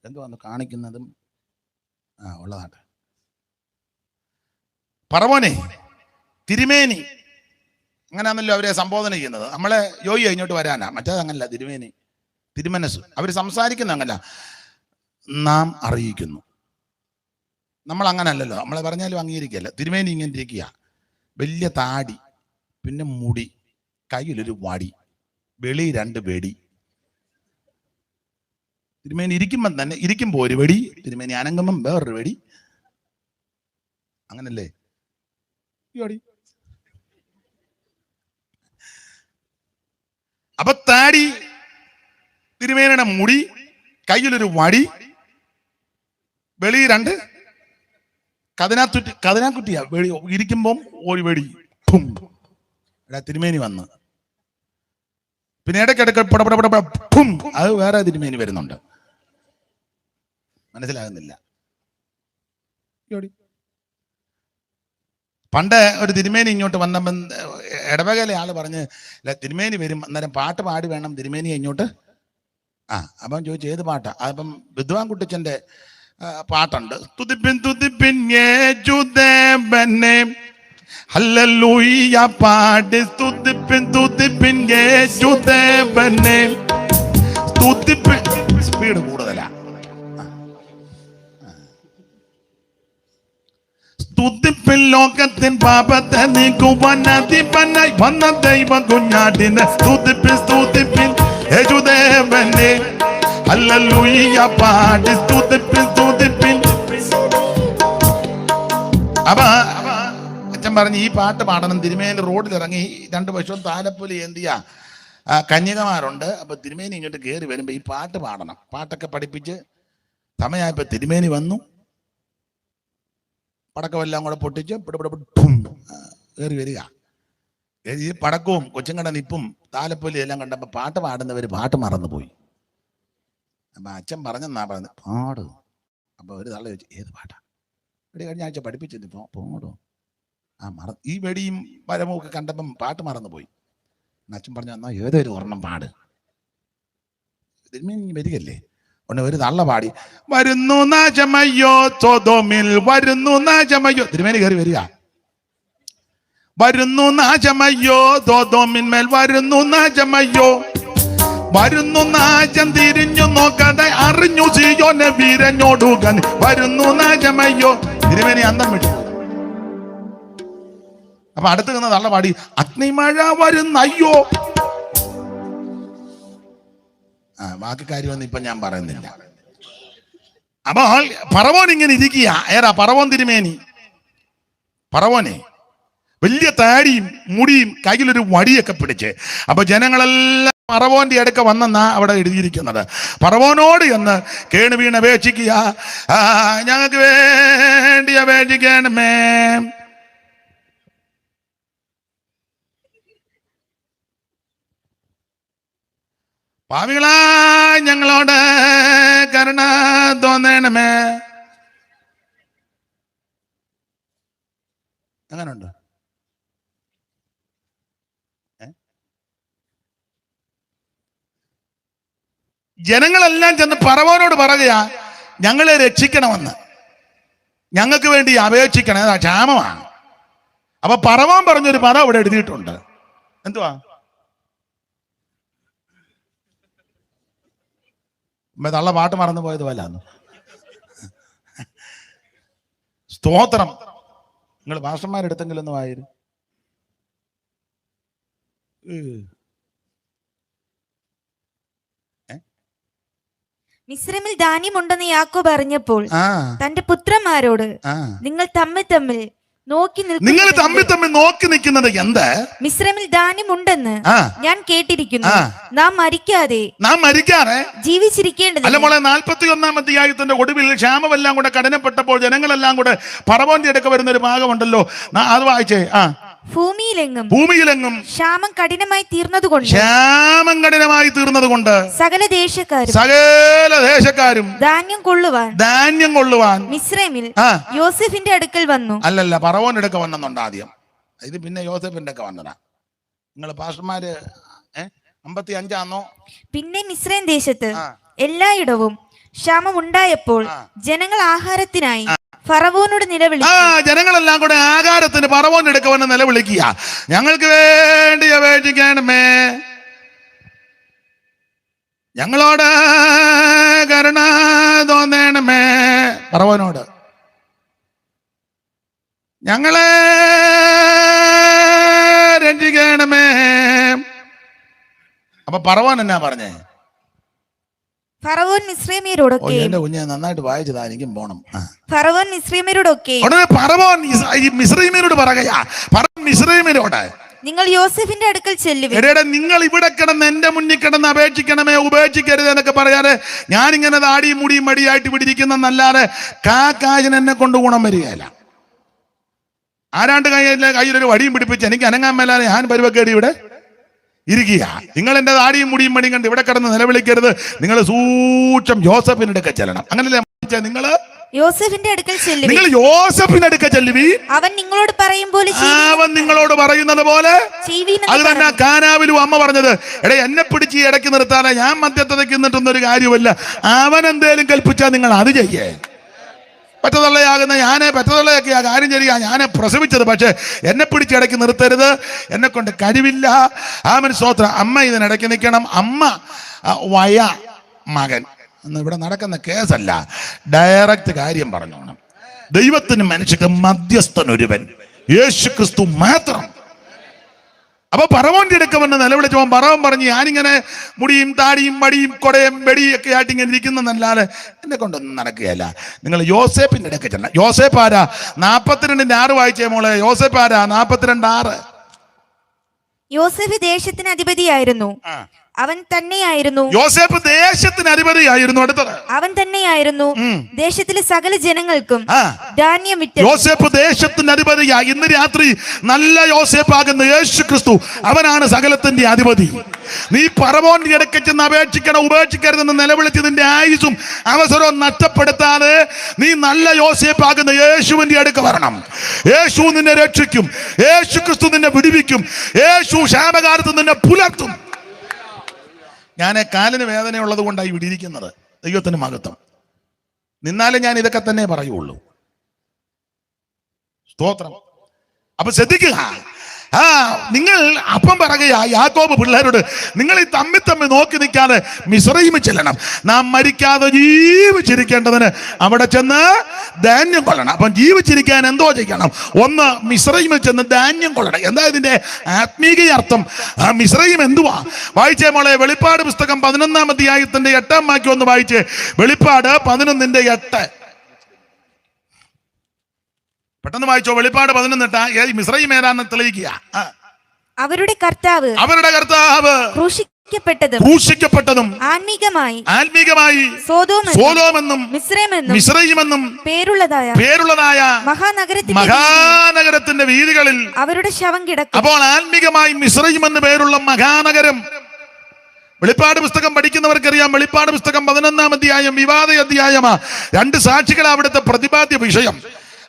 S1: എന്തുവാന്ന് കാണിക്കുന്നതും ഉള്ളതാണ്. ഫറവോനെ, തിരുമേനി, അങ്ങനെയാണല്ലോ അവരെ സംബോധന ചെയ്യുന്നത്. നമ്മളെ യോയി ഇങ്ങോട്ട് വരാനാ, മറ്റേത് അങ്ങനല്ല. തിരുമേനി, തിരുമനസ്. അവർ സംസാരിക്കുന്ന അങ്ങനല്ല, നാം അറിയിക്കുന്നു. നമ്മൾ അങ്ങനല്ലല്ലോ, നമ്മളെ പറഞ്ഞാലും അംഗീകരിക്കല്ല. തിരുമേനി ഇങ്ങനെ ഇരിക്കുക, വലിയ താടി, പിന്നെ മുടി, കയ്യിലൊരു വടി, വെളി 2 വെടി. തിരുമേനി ഇരിക്കുമ്പം തന്നെ, ഇരിക്കുമ്പോ ഒരു വെടി, തിരുമേനി അനങ്ങുമ്പം വേറൊരു വെടി. അങ്ങനല്ലേ? അപ്പൊ താടി, തിരുമേനിയുടെ മുടി, കയ്യിലൊരു വടി, വെളി 2 കതിനാക്കുറ്റിയാ. വെളി ഇരിക്കുമ്പം ഒരു വെടി. തിരുമേനി വന്ന് പിന്നെ ഇടയ്ക്കിടയ്ക്ക് പും, അത് വേറെ തിരുമേനി വരുന്നുണ്ട്. മനസ്സിലാകുന്നില്ല. പണ്ട് ഒരു തിരുമേനി ഇങ്ങോട്ട് വന്നപ്പം ഇടവകയിലെ ആള് പറഞ്ഞ്, തിരുമേനി വരും, അന്നേരം പാട്ട് പാടി വേണം തിരുമേനിയെ ഇങ്ങോട്ട്. അപ്പം ചോദിച്ചു ഏത് പാട്ടാ? അപ്പം വിദ്വാൻ കുട്ടിച്ചന്റെ പാട്ടുണ്ട്. തുതിപ്പിൻ തുതിപ്പിൻ യേശുദേവനെ, ഹല്ലേലൂയ പാടി സ്തുതിപ്പിൻ തുതിപ്പിൻ യേശുദേവനെ. സ്തുതിപ്പിൻ, സ്പീഡ് കൂടുതലാ. സ്തുതിപ്പിൻ ലോകത്തിൻ പാപത്തെ നീക്കുവാൻ അധിപനായി വന്ന ദൈവ കുഞ്ഞാടിനെ. സ്തുതിപ്പിൻ സ്തുതിപ്പിൻ യേശുദേവനെ, ഹല്ലേലൂയ പാടി സ്തുതിപ്പിൻ സ്തുതിപ്പിൻ. അപ്പൊ അച്ഛൻ പറഞ്ഞ് ഈ പാട്ട് പാടണം. തിരുമേനി റോഡിലിറങ്ങി 2 വശവും താലപ്പൊലി ഏന്തിയ കന്യകമാരുണ്ട്. അപ്പൊ തിരുമേനി ഇങ്ങോട്ട് കയറി വരുമ്പോ ഈ പാട്ട് പാടണം. പാട്ടൊക്കെ പഠിപ്പിച്ച് സമയമായപ്പോ തിരുമേനി വന്നു, പടക്കമെല്ലാം കൂടെ പൊട്ടിച്ച് കയറി വരിക. ഈ പടക്കവും കൊച്ചുങ്ങടെ നിപ്പും താലപ്പൊലി എല്ലാം കണ്ടപ്പോ പാട്ട് പാടുന്നവര് പാട്ട് മറന്നുപോയി. അപ്പൊ അച്ഛൻ പറഞ്ഞെന്നാ പറഞ്ഞത്, പാട്. അപ്പൊ ഒരു തള്ള ചോദിച്ചു ഏത് പാട്ടാ? കഴിഞ്ഞ ആഴ്ച പഠിപ്പിച്ചത് പാടും. ഈ വെടിയും വരവും ഒക്കെ കണ്ടപ്പം പാട്ട് മറന്നുപോയി. അച്ഛൻ പറഞ്ഞു എന്നാ ഏതൊരു ഒരെണ്ണം പാട്. തിരുമേനി വരികല്ലേ. ഒന്ന് ഒരു തള്ള പാടി, വരുന്നു നാശമയ്യോ സൊദോമിൽ, വരുന്നു നാശമയ്യോ. തിരുമേനി കയറി വരിക, വരുന്നു നാശമയ്യോ സൊദോമിന്മേൽ, വരുന്നു നാശമയ്യോ, വരുന്നു നാശം തിരിഞ്ഞു നോക്കാതെ അറിഞ്ഞു സിയോനെ വീരഞ്ഞോടുക, വരുന്നു നാശമയ്യോ. തിരുമേനി അന്തം വിട്ടു. അപ്പൊ അടുത്ത് നിന്ന് തള്ള പാടി, അഗ്നിമഴ വരുന്ന അയ്യോ. ബാക്കി കാര്യമൊന്നും ഇപ്പൊ ഞാൻ പറയുന്നില്ല. അപ്പൊ ഫറവോൻ ഇങ്ങനെ ഇരിക്കുക. ഏറാ ഫറവോൻ തിരുമേനി. ഫറവോനെ വലിയ താടിയും മുടിയും കയ്യിലൊരു വടിയൊക്കെ പിടിച്ച്. അപ്പൊ ജനങ്ങളെല്ലാം ഫറവോന്റെ അടുക്ക വന്നെന്നാ അവിടെ എഴുതിയിരിക്കുന്നത്. ഫറവോനോട് എന്ന് കേണു വീണ് അപേക്ഷിക്കുക, ഞങ്ങൾക്ക് വേണ്ടി അപേക്ഷിക്കണമേ. പാവികളാ ഞങ്ങളോട് കരുണ തോന്നണമേ. അങ്ങനുണ്ട്. ജനങ്ങളെല്ലാം ചെന്ന് ഫറവോനോട് പറയുക, ഞങ്ങളെ രക്ഷിക്കണമെന്ന്, ഞങ്ങൾക്ക് വേണ്ടി അപേക്ഷിക്കണം, ക്ഷാമമാണ്. അപ്പൊ ഫറവോൻ പറഞ്ഞൊരു പദം ഇവിടെ എഴുതിയിട്ടുണ്ട്. എന്തുവാ? തള്ള പാട്ട് മറന്നു പോയത് പോലെ. സ്തോത്രം. നിങ്ങൾ ഭാഷന്മാരെടുത്തെങ്കിലും ഒന്ന് വായിരു.
S2: മിസ്രൈമിൽ ധാന്യമുണ്ടെന്ന് യാക്കോബ് അറിഞ്ഞപ്പോൾ തന്റെ പുത്രന്മാരോട്, നിങ്ങൾ തമ്മിൽ നോക്കി
S1: നിങ്ങൾ തമ്മിൽ
S2: നിൽക്കുന്നു.
S1: തമ്മിൽ നോക്കി നിൽക്കുന്നത് എന്ത്?
S2: മിസ്രൈമിൽ ധാന്യമുണ്ടെന്ന്
S1: ആ.
S2: ഞാൻ കേട്ടിരിക്കുന്നു.
S1: ആ.
S2: നാം മരിക്കാതെ
S1: നാം മരിക്കാറെ അല്ല
S2: ജീവിച്ചിരിക്കേണ്ടത്.
S1: മോളെ. 41-ാം അധ്യായത്തിന്റെ ഒടുവിൽ ക്ഷാമമെല്ലാം കൂടെ കഠിനപ്പെട്ടപ്പോൾ ജനങ്ങളെല്ലാം കൂടെ ഫറവോന്റെ അടുക്ക വരുന്ന ഒരു ഭാഗമുണ്ടല്ലോ, അത് വായിച്ചേ. ഭൂമിയിലെങ്ങും
S2: ക്ഷാമം കഠിനമായി തീർന്നതുകൊണ്ട്
S1: ക്ഷാമം കഠിനമായി തീർന്നതുകൊണ്ട്
S2: സകല
S1: ദേശക്കാരും
S2: ധാന്യം
S1: കൊള്ളുവാൻ
S2: മിസ്രൈമിൽ യോസെഫിന്റെ അടുക്കൽ വന്നു.
S1: അല്ലല്ല, ഫറവോന്റെ അടുക്ക വന്നെന്നുണ്ട് ആദ്യം. ഇത് പിന്നെ യോസെഫിന്റെ ഒക്കെ വന്നതാ. നിങ്ങൾ പാസ്റ്റർമാര് 55
S2: പിന്നെ മിസ്രൈം ദേശത്ത് എല്ലായിടവും ക്ഷാമം ഉണ്ടായപ്പോൾ ജനങ്ങൾ ആഹാരത്തിനായി ഫറവോനോട് നിലവിളിച്ചു.
S1: ജനങ്ങളെല്ലാം കൂടെ ആഹാരത്തിന് ഫറവോന്റെ അടുക്ക വന്ന് നിലവിളിക്കുക. ഞങ്ങൾക്ക് വേണ്ടി അപേക്ഷിക്കണമേ, ഞങ്ങളോട് കരുണ തോന്നണമേ, ഫറവോനോട് ഞങ്ങളെ രക്ഷിക്കണമേ. അപ്പൊ ഫറവോൻ എന്നാ പറഞ്ഞേ?
S2: ഫറവോൻ മിസ്രൈമ്യരോടൊക്കെ
S1: എന്റെ കുഞ്ഞെ നന്നായിട്ട് വായിച്ചതാ, എനിക്കും പോണം.
S2: ഫറവോൻ മിസ്രൈമ്യരോടൊക്കെ
S1: ഉടനെ ഫറവോൻ മിസ്രൈമ്യരോട് പറയാ, മിസ്രൈമ്യരോട്
S2: നിങ്ങൾ യോസെഫിന്റെ അടുക്കൽ ചെല്ലുവിൻ.
S1: നിങ്ങൾ ഇവിടെ കിടന്ന് എന്റെ മുന്നിൽ കിടന്ന് അപേക്ഷിക്കണമേ, ഉപേക്ഷിക്കരുത് എന്നൊക്കെ പറയാതെ ഞാനിങ്ങനെ താടിയും മുടിയും മടിയായിട്ട് ഇവിടെ ഇരിക്കുന്നല്ലാതെ കാശിന് എന്നെ കൊണ്ട് ഗുണം വരികയല്ല. ആരാണ്ട് കയ്യിലൊരു വടിയും പിടിപ്പിച്ച് എനിക്ക് അനങ്ങാൻ മേലാതെ ഞാൻ പരുവക്കേടി ഇവിടെ ഇരിക്കുക. നിങ്ങൾ എന്റെ താടിയും മുടിയും മടിയും കണ്ട് ഇവിടെ കിടന്ന് നിലവിളിക്കരുത്. നിങ്ങൾ സൂക്ഷം യോസഫിന്റെ അടുക്കൽ ചെല്ലണം. അങ്ങനല്ലേ നിങ്ങൾ
S2: യോസെഫിന്റെ അടുക്കൽ ചെല്ലുവിൻ.
S1: നിങ്ങൾ യോസഫിന്റെ അടുക്കൽ ചെല്ലുവി.
S2: അവൻ നിങ്ങളോട്
S1: പറയുന്നത് പോലെ അത് തന്നെ കാനാവിലും അമ്മ പറഞ്ഞത്. എടേ, എന്നെ പിടിച്ച് ഇടയ്ക്ക് നിർത്താതെ ഞാൻ മധ്യത്തേക്ക് നിന്നിട്ടൊന്നൊരു കാര്യമല്ല. അവൻ എന്തേലും കൽപ്പിച്ചാൽ നിങ്ങൾ അത് ചെയ്യേ. പറ്റതള്ളയാകുന്ന ഞാനെ പറ്റതള്ളയൊക്കെ ആ കാര്യം ചെയ്യുക, ഞാനെ പ്രസവിച്ചത്. പക്ഷെ എന്നെ പിടിച്ച് ഇടയ്ക്ക് നിർത്തരുത്, എന്നെ കൊണ്ട് കഴിവില്ല. ആമൻ സ്തോത്രം. അമ്മ ഇതിനിടയ്ക്ക് നിൽക്കണം. അമ്മ മകൻ ഇവിടെ നടക്കുന്ന കേസല്ല, ഡയറക്റ്റ് കാര്യം പറഞ്ഞോണം. ദൈവത്തിന് മനുഷ്യക്ക് മധ്യസ്ഥനൊരുവൻ, യേശു ക്രിസ്തു മാത്രം. അപ്പൊ ഫറവോന്റെ അടുക്ക വന്ന് നിലവിളിച്ചപ്പോൾ ഫറവോൻ പറഞ്ഞു, ഞാനിങ്ങനെ മുടിയും താടിയും മടിയും കൊടയും വെടിയും ഒക്കെ ആയിട്ട് ഇങ്ങനെ ഇരിക്കുന്നതല്ലാതെ എന്നെ കൊണ്ടൊന്നും നടക്കുകയല്ല. നിങ്ങൾ യോസേപ്പിന്റെ അടുക്ക ചെല്ലാം. യോസേപ്പ് ആരാ? 42:6 വായിച്ചേ മോളെ. യോസേപ്പ് ആരാ? 42:6.
S2: യോസേഫ് ദേശത്തിന് അധിപതിയായിരുന്നു. അവൻ തന്നെയായിരുന്നു.
S1: യോസേഫ് ദേശത്തിന് അധിപതിയായിരുന്നു. അടുത്തത്
S2: അവൻ തന്നെയായിരുന്നു ദേശത്തിലെ സകല ജനങ്ങൾക്കും ധാന്യം വിറ്റ്.
S1: യോസേഫ് ദേശത്തിന് അധിപതിയായി. ഇന്ന് രാത്രി നല്ല യോസേപ്പ് ആകുന്ന യേശു ക്രിസ്തു, അവനാണ് സകലത്തിന്റെ അധിപതി. നീ ഫറവോന്റെ അടുക്കൽ ചെന്ന് അപേക്ഷിക്കണം, ഉപേക്ഷിക്കരുതെന്ന് നിലവിളിച്ചതിന്റെ ആയുസും അവസരവും നഷ്ടപ്പെടുത്താതെ നീ നല്ല യോസേപ്പ് ആകുന്ന യേശുവിന്റെ അടുക്ക വരണം. യേശു നിന്നെ രക്ഷിക്കും, യേശു ക്രിസ്തു നിന്നെ വിടുവിക്കും, യേശു ക്ഷാമകാലത്ത് നിന്നെ പുലർത്തും. ഞാൻ കാലിന് വേദനയുള്ളത് കൊണ്ടാണ് ഇവിടെ ഇരിക്കുന്നത്. ദൈവത്തിന് മഹത്വം. നിന്നാലും ഞാൻ ഇതൊക്കെ തന്നെ പറയുള്ളൂ. സ്തോത്രം. അപ്പൊ ശ്രദ്ധിക്കുക. നിങ്ങൾ അപ്പം പറയുക യാക്കോബ് പിള്ളേരോട്, നിങ്ങൾ ഈ തമ്മിൽ നോക്കി നിൽക്കാതെ മിസ്രയീമിൽ ചെല്ലണം. നാം മരിക്കാതെ ജീവിച്ചിരിക്കേണ്ടതിന് അവിടെ ചെന്ന് ധാന്യം കൊള്ളണം. അപ്പം ജീവിച്ചിരിക്കാൻ എന്തോ ചെയ്യണം? ഒന്ന്, മിസ്രയീമിൽ ചെന്ന് ധാന്യം കൊള്ളണം. എന്താ ഇതിന്റെ ആത്മീക അർത്ഥം? മിസ്രയീം എന്തുവാ? വായിച്ചേ മോളെ. വെളിപ്പാട് പുസ്തകം 11-ാം അധ്യായത്തിന്റെ 8-ാം വാക്യം ഒന്ന് വായിച്ചേ. വെളിപ്പാട് 11:8. പെട്ടെന്ന് വായിച്ചോ. വെളിപ്പാട് 11:8. മിസ്രയീം ഏതാണെന്ന് തെളിയിക്കുക.
S2: അവരുടെ കർത്താവ്
S1: ക്രൂശിക്കപ്പെട്ടതും ആത്മീകമായി സോദോമെന്നും മിസ്രയീമെന്നും പേരുള്ളതായ മഹാനഗരത്തിന്റെ വീതികളിൽ
S2: അവരുടെ ശവം കിടക്കും.
S1: അപ്പോൾ ആത്മീകമായി മിസ്രയീമെന്ന് പേരുള്ള മഹാനഗരം. വെളിപ്പാട് പുസ്തകം പഠിക്കുന്നവർക്കറിയാം. വെളിപ്പാട് പുസ്തകം 11-ാം അധ്യായം വിവാദ അധ്യായമാ. 2 സാക്ഷികളാണ് അവിടുത്തെ പ്രതിപാദ്യ വിഷയം.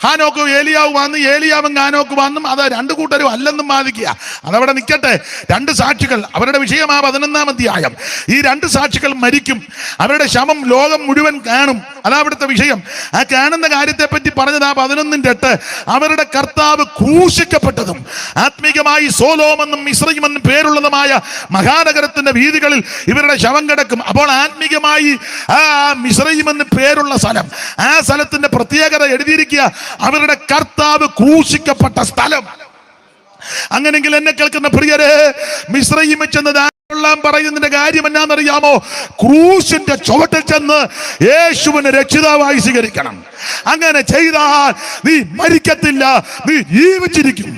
S1: ഹാനോക്കും ഏലിയാവും വന്ന്, ഏലിയാവും ഹാനോക്ക് വന്നും അത് 2 കൂട്ടരും അല്ലെന്നും വാദിക്കുക. അതവിടെ നിൽക്കട്ടെ. 2 സാക്ഷികൾ, അവരുടെ വിഷയമാ 11-ാം അധ്യായം. ഈ 2 സാക്ഷികൾ മരിക്കും, അവരുടെ ശവം ലോകം മുഴുവൻ കാണും. അതാ അവിടുത്തെ വിഷയം. ആ കാണുന്ന കാര്യത്തെ പറ്റി പറഞ്ഞത് 11:8. അവരുടെ കർത്താവ് ക്രൂശിക്കപ്പെട്ടതും ആത്മീകമായി സോലോമെന്നും മിസ്രയീമെന്നും പേരുള്ളതുമായ മഹാനഗരത്തിന്റെ വീതികളിൽ ഇവരുടെ ശവം കിടക്കും. അപ്പോൾ ആത്മീകമായി മിസ്രയീമെന്ന് പേരുള്ള സ്ഥലം, ആ സ്ഥലത്തിന്റെ പ്രത്യേകത എഴുതിയിരിക്കുക, അവരുടെ കർത്താവ് ക്രൂശിക്കപ്പെട്ട സ്ഥലം. അങ്ങനെങ്കിൽ എന്നെ കേൾക്കുന്ന പ്രിയരെ, മിസ്രയീമിൽ ചെന്ന് പറയുന്നതിന്റെ കാര്യം എന്നാന്നറിയാമോ? ക്രൂശിന്റെ ചുവട്ടിൽ ചെന്ന് യേശുവിനെ രക്ഷിതാവായി സ്വീകരിക്കണം. അങ്ങനെ ചെയ്താൽ നീ മരിക്കത്തില്ല, നീ ജീവിച്ചിരിക്കും.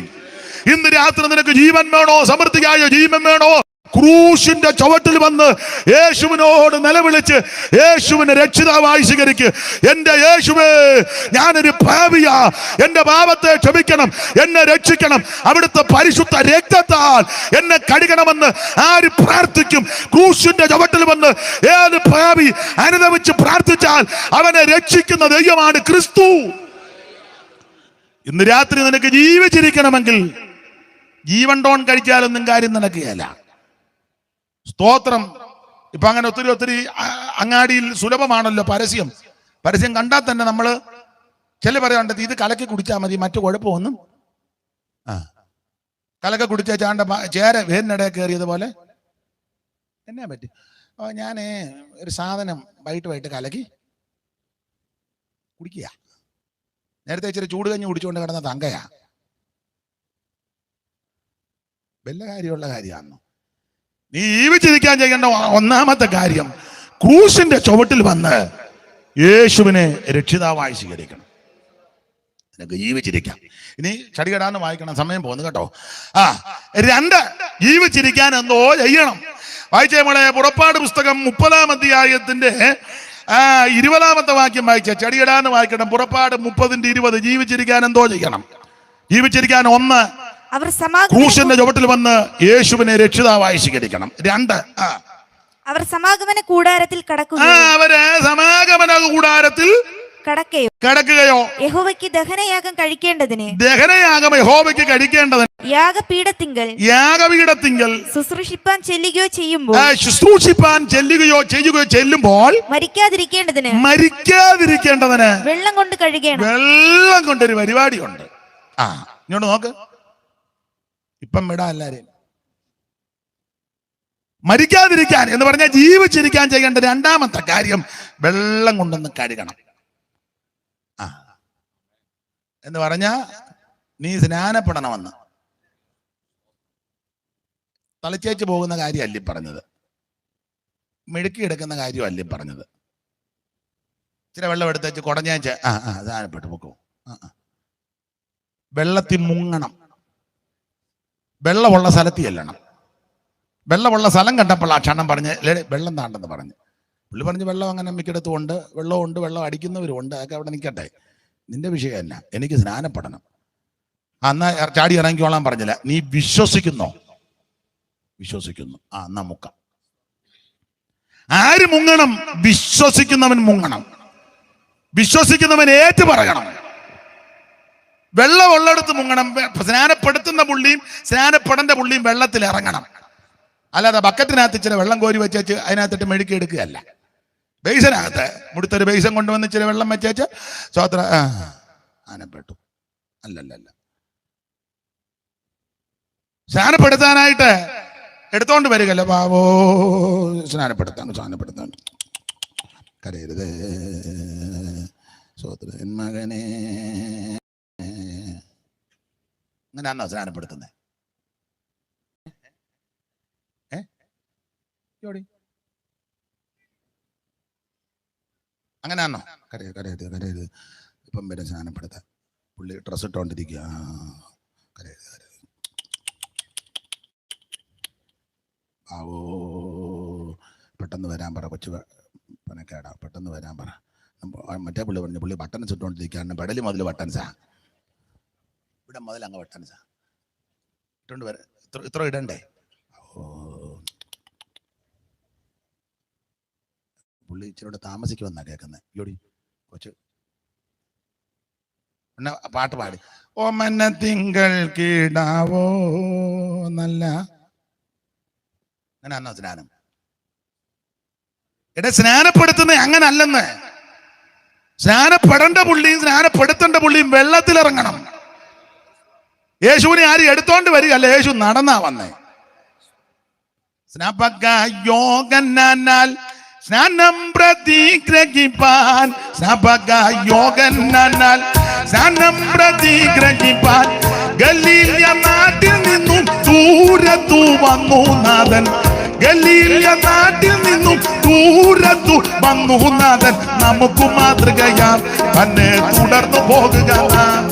S1: ഇന്ന് രാത്രി നിനക്ക് ജീവൻ വേണോ? സമൃദ്ധിയായ ജീവൻ വേണോ? ക്രൂശിന്റെ ചുവട്ടിൽ വന്ന് യേശുവിനോട് നിലവിളിച്ച് യേശുവിനെ രക്ഷിതാവായി സ്വീകരിക്കുക. എന്റെ യേശുവേ, ഞാനൊരു പാപിയാ, എന്റെ പാപത്തെ ക്ഷമിക്കണം, എന്നെ രക്ഷിക്കണം, അവിടുത്തെ പരിശുദ്ധ രക്തത്താൽ എന്നെ കഴുകണമെന്ന് ആര് പ്രാർത്ഥിക്കും? ക്രൂശിന്റെ ചുവട്ടിൽ വന്ന് ഏത് പാപി അനുദമിച്ച് പ്രാർത്ഥിച്ചാൽ അവനെ രക്ഷിക്കുന്ന ദൈവമാണ് ക്രിസ്തു. ഇന്ന് രാത്രി നിനക്ക് ജീവിച്ചിരിക്കണമെങ്കിൽ ജീവൻ ടോൺ കഴിച്ചാലൊന്നും കാര്യം നടക്കുകയല്ല. സ്തോത്രം. ഇപ്പൊ അങ്ങനെ ഒത്തിരി അങ്ങാടിയിൽ സുലഭമാണല്ലോ പരസ്യം കണ്ടാൽ തന്നെ നമ്മള് ചില പറയാണ്ട് ഇത് കലക്കി കുടിച്ചാൽ മതി, മറ്റു കുഴപ്പമൊന്നും. കലക്കി കുടിച്ച ചാണ്ട ചേര വേരിനിടെ കയറിയതുപോലെ എന്നാ പറ്റി? ഞാൻ ഒരു സാധനം വൈകിട്ട് കലക്കി കുടിക്കുക. നേരത്തെ ഇച്ചിരി ചൂട് കഞ്ഞി കുടിച്ചുകൊണ്ട് കിടന്ന തങ്കയാ. വല്ല കാര്യമുള്ള കാര്യമാണോ? നീ ജീവിച്ചിരിക്കാൻ ചെയ്യേണ്ട ഒന്നാമത്തെ കാര്യം ക്രൂശിന്റെ ചുവട്ടിൽ വന്ന് യേശുവിനെ രക്ഷിതാവായി സ്വീകരിക്കണം. നിനക്ക് ജീവിച്ചിരിക്കാം. ഇനി ചടികടാന്ന് വായിക്കണം, സമയം പോകുന്നു കേട്ടോ. 2, ജീവിച്ചിരിക്കാൻ എന്തോ ചെയ്യണം. വായിച്ചേ മോളെ, പുറപ്പാട് പുസ്തകം 30-ാം അധ്യായത്തിന്റെ 20-ാമത്തെ വാക്യം വായിച്ച. ചടികടാന്ന് വായിക്കണം. പുറപ്പാട് 30:20. ജീവിച്ചിരിക്കാൻ എന്തോ ചെയ്യണം? ജീവിച്ചിരിക്കാൻ 1, ക്രൂശിന്റെ ചുവട്ടിൽ വന്ന് യേശുവിനെ രക്ഷിതാവായി സ്വീകരിക്കണം. 2,
S2: അവർ സമാഗമന കൂടാരത്തിൽ
S1: കടക്കുകയോ
S2: യഹോവയ്ക്ക് ദഹനയാഗം കഴിക്കേണ്ടതിന്
S1: യാഗപീഠത്തിങ്കൽ
S2: ശുശ്രൂഷിപ്പാൻ ചെല്ലുകയോ
S1: ചെല്ലുമ്പോൾ മരിക്കാതിരിക്കേണ്ടതിന്
S2: വെള്ളം കൊണ്ട് കഴുകണം.
S1: വെള്ളം കൊണ്ടൊരു പരിപാടിയുണ്ട്. ഇങ്ങോട്ട് നോക്ക്. ഇപ്പം വിടാ എല്ലാരെയും. മരിക്കാതിരിക്കാൻ എന്ന് പറഞ്ഞാൽ ജീവിച്ചിരിക്കാൻ ചെയ്യേണ്ട 2ാമത്തെ കാര്യം വെള്ളം കൊണ്ടൊന്ന് കഴുകണം. എന്ന് പറഞ്ഞാ നീ സ്നാനപ്പെടണമെന്ന്. തളിച്ചേച്ച് പോകുന്ന കാര്യമല്ല പറഞ്ഞത്, മെഴുക്കിയെടുക്കുന്ന കാര്യമല്ല പറഞ്ഞത്. ഇച്ചിരി വെള്ളം എടുത്തേച്ച് കുടഞ്ഞേച്ച് സ്നാനപ്പെട്ടു പൊക്കോ. വെള്ളത്തിൽ മുങ്ങണം. വെള്ളമുള്ള സ്ഥലത്ത് ചെല്ലണം. വെള്ളമുള്ള സ്ഥലം കണ്ടപ്പോൾ ആ ക്ഷണം പറഞ്ഞ് വെള്ളം താണ്ടെന്ന് പറഞ്ഞു. പുള്ളി പറഞ്ഞു വെള്ളം അങ്ങനെ മിക്കടത്തും ഉണ്ട്, വെള്ളമുണ്ട്, വെള്ളം അടിക്കുന്നവരും ഉണ്ട്, അതൊക്കെ അവിടെ നിൽക്കട്ടെ, നിന്റെ വിഷയമല്ല, എനിക്ക് സ്നാനപ്പെടണം. എന്നാ ചാടി ഇറങ്ങിക്കോളാൻ പറഞ്ഞില്ല. നീ വിശ്വസിക്കുന്നു? എന്നാ മുക്കാം. ആര് മുങ്ങണം? വിശ്വസിക്കുന്നവൻ മുങ്ങണം. വിശ്വസിക്കുന്നവൻ ഏറ്റു പറയണം. വെള്ളം ഉള്ളിടത്ത് മുങ്ങണം. സ്നാനപ്പെടുത്തുന്ന പുള്ളിയും സ്നാനപ്പെടേണ്ട പുള്ളിയും വെള്ളത്തിൽ ഇറങ്ങണം. അല്ലാതെ ബക്കറ്റിനകത്ത് ഇച്ചിരി വെള്ളം കോരി വെച്ചേച്ച് അതിനകത്തിട്ട് മെഴുക്കി എടുക്കുകയല്ല. ബേസിനകത്ത് മുടുത്തൊരു ബേസൻ കൊണ്ടുവന്ന് ഇച്ചിരി വെള്ളം വെച്ചേച്ച് സ്വത്ര സ്നാനപ്പെട്ടു. അല്ലല്ല, സ്നാനപ്പെടുത്താനായിട്ട് എടുത്തോണ്ട് വരികയല്ല. പാവോ സ്നാനപ്പെടുത്താൻ കരയരുത് സ്വത്ര മകനെ. അങ്ങനെയാണോ സ്നാനപ്പെടുത്തുന്നത്? അങ്ങനെയാണോ? കരയരുത്. ഇപ്പം വരെ സ്നാനപ്പെടുത്താൻ പുള്ളി ഡ്രസ് ഇട്ടോണ്ടിരിക്കുക. കരയരുത്. ആവോ പെട്ടെന്ന് വരാൻ പറ, കൊച്ചു പനക്കേടാ, പെട്ടെന്ന് വരാൻ പറ. മറ്റേ പുള്ളി പറഞ്ഞു പുള്ളി ബട്ടൺസ് ഇട്ടോണ്ടിരിക്കുകയാണ്. പെടലി മുതൽ ബട്ടൺസാ, ഇവിടെ മുതൽ അങ്ങ് ബട്ടൺസാ ഇട്ടോണ്ട് വരാം. ഇത്ര ഇടണ്ടേ? പുള്ളി ഇച്ചിരി താമസിക്കുമെന്നാ കേൾക്കുന്നത്. യോടി കൊച്ചു പിന്നെ പാട്ട് പാടി ഓമന തിങ്കൾ കീടാവോ നല്ല. അങ്ങനെയാണോ സ്നാനം? സ്നാനപ്പെടുത്തുന്ന അങ്ങനെ അല്ലെന്ന്. സ്നാനപ്പെടേണ്ട പുള്ളിയും സ്നാനപ്പെടുത്തേണ്ട പുള്ളിയും വെള്ളത്തിലിറങ്ങണം. യേശുവിനെ ആരും എടുത്തോണ്ട് വരികയല്ല, യേശു നടന്നാ വന്നേ. സ്നാനം പ്രതിഗ്രഹിപ്പാൻ സ്നാനം പ്രതിഗ്രഹിപ്പാൻ ഗലീല നാട്ടിൽ നിന്നും ദൂരത്തു വന്നു നാഥൻ. ഗലീല നാട്ടിൽ നിന്നും ദൂരത്തു വന്നു നാഥൻ നമുക്ക് മാതൃകയാം തന്നെ തുടർന്നു പോകുക നാം.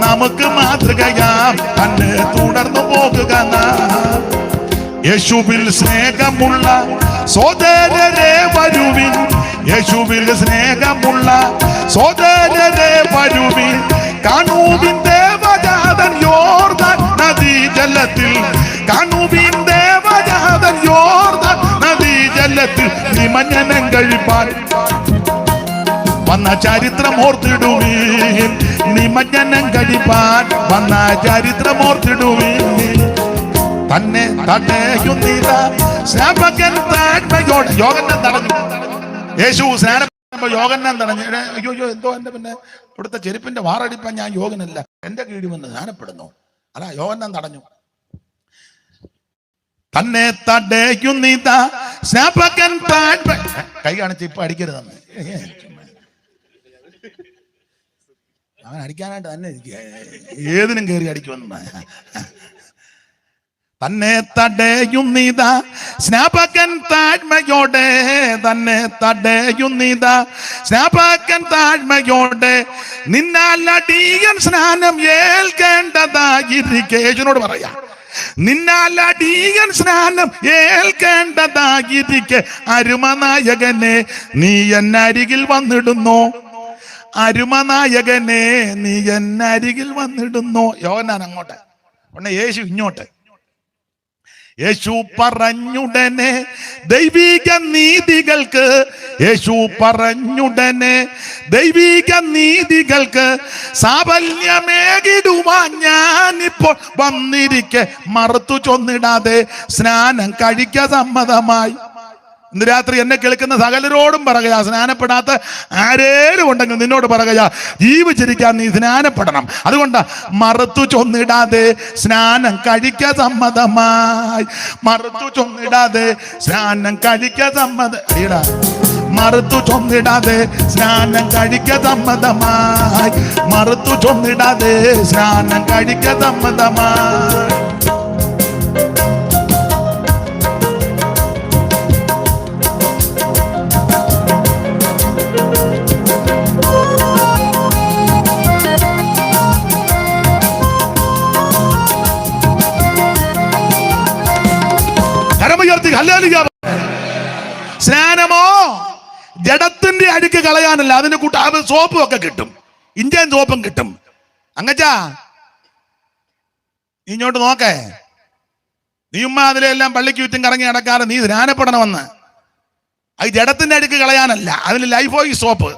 S1: നമുക്ക് മാതൃകയാം തന്നെ തുടർന്നു പോകുക നാം. യേശുവിൽ സ്നേഹമുള്ള സോദരരെ വരുവിൻ, യേശുവിൽ സ്നേഹമുള്ള സോദരരെ വരുവിൻ. കാണുവിൻ ദേവജാതൻ യോർദാൻ നദീജലത്തിൽ, കാണുവിൻ ദേവജാതൻ യോർദാൻ നദീജലത്തിൽ നിമജ്ജനം കഴിപ്പാൻ വന്ന ചരിത്രം ഓർത്തിടുവീൻ. നിമജ്ജനം കഴിപ്പാൻ വന്ന ചരിത്രം ഓർത്തിടുവീൻ. തന്നെ തടയുന്നില്ല സ്നാപകൻ താഴ്മയോടെ. യോഹന്നാൻ തടഞ്ഞു, യേശു സ്നാനപ്പെടുമ്പോ യോഹന്നാൻ തടഞ്ഞു. അയ്യോ എന്തോ എന്റെ പിന്നെ ഇവിടുത്തെ ചെരുപ്പിന്റെ വാറടിപ്പാൻ ഞാൻ യോഗ്യനല്ല, എന്റെ കീഴിൽ വന്ന് സ്നാനപ്പെടുന്നു. അല്ല, യോഹന്നാൻ തടഞ്ഞു. തന്നെ തടയുന്നില്ല സ്നാപകൻ താഴ്മ. കൈ കാണിച്ച് ഇപ്പൊ അടിക്കരുതെന്ന്. അവൻ അടിക്കാനായിട്ട് തന്നെ ഇരിക്കുക, ഏതിനും കയറി അടിക്കുമെന്ന്. തന്നെ തടയുന്നിത സ്നാപകൻ താഴ്മയോടെ, തന്നെ തടയുന്നിത സ്നാപകൻ താഴ്മയോടെ. നിന്നാലടിയൻ സ്നാനം ഏൽക്കേണ്ടതായിരിക്കെ. യേശുവിനോട് പറയാ, നിന്നാലടിയൻ സ്നാനം ഏൽക്കേണ്ടതായിരിക്കെ. അരുമനായകനെ നീ എന്നരികിൽ വന്നിടുന്നു, അരുമനായകനെ നീ എന്നരികിൽ വന്നിടുന്നു. യോഹന്നാൻ അങ്ങോട്ട്, ഉടനെ യേശു ഇങ്ങോട്ട്. യേശു പറഞ്ഞുടനെ ദൈവിക നീതികൾക്ക്, യേശു പറഞ്ഞുടനെ ദൈവിക നീതികൾക്ക് സാഫല്യമേകിടുവാൻ ഞാനിപ്പോൾ വന്നിരിക്കെ മറുത്തു ചൊന്നിടാതെ സ്നാനം കഴിക്ക സമ്മതമായി. ഇന്ന് രാത്രി എന്നെ കേൾക്കുന്ന സകലരോടും പറയുക, സ്നാനപ്പെടാത്ത ആരേലും ഉണ്ടെങ്കിൽ നിന്നോട് പറയുക, ജീവിച്ചിരിക്കാൻ നീ സ്നാനപ്പെടണം. അതുകൊണ്ട് മറുത്തു ചൊന്നിടാതെ സ്നാനം കഴിക്ക സമ്മതമായി. മറുത്തു ചൊന്നിടാതെ സ്നാനം കഴിക്ക സമ്മതം. മറുത്തു ചൊന്നിടാതെ സ്നാനം കഴിക്ക സമ്മതമായി. മറുത്തു ചൊന്നിടാതെ സ്നാനം കഴിക്ക സമ്മതമായി. സ്നാനമോ ജഡത്തിന്റെ അഴുക്ക് കളയാനല്ല, അതിന് കൂട്ടാതെ സോപ്പും ഒക്കെ കിട്ടും, ഇന്ത്യൻ സോപ്പും കിട്ടും. അങ്ങച്ചാ ഇങ്ങോട്ട് നോക്കേ, നീ ഉമ്മ അതിലെല്ലാം പള്ളിക്ക് ചുറ്റും കറങ്ങി നടക്കാതെ നീ സ്നാനപ്പെടണമെന്ന്. അത് ജഡത്തിന്റെ അഴുക്ക് കളയാനല്ല, അതിന് ലൈഫോയി സോപ്പ്.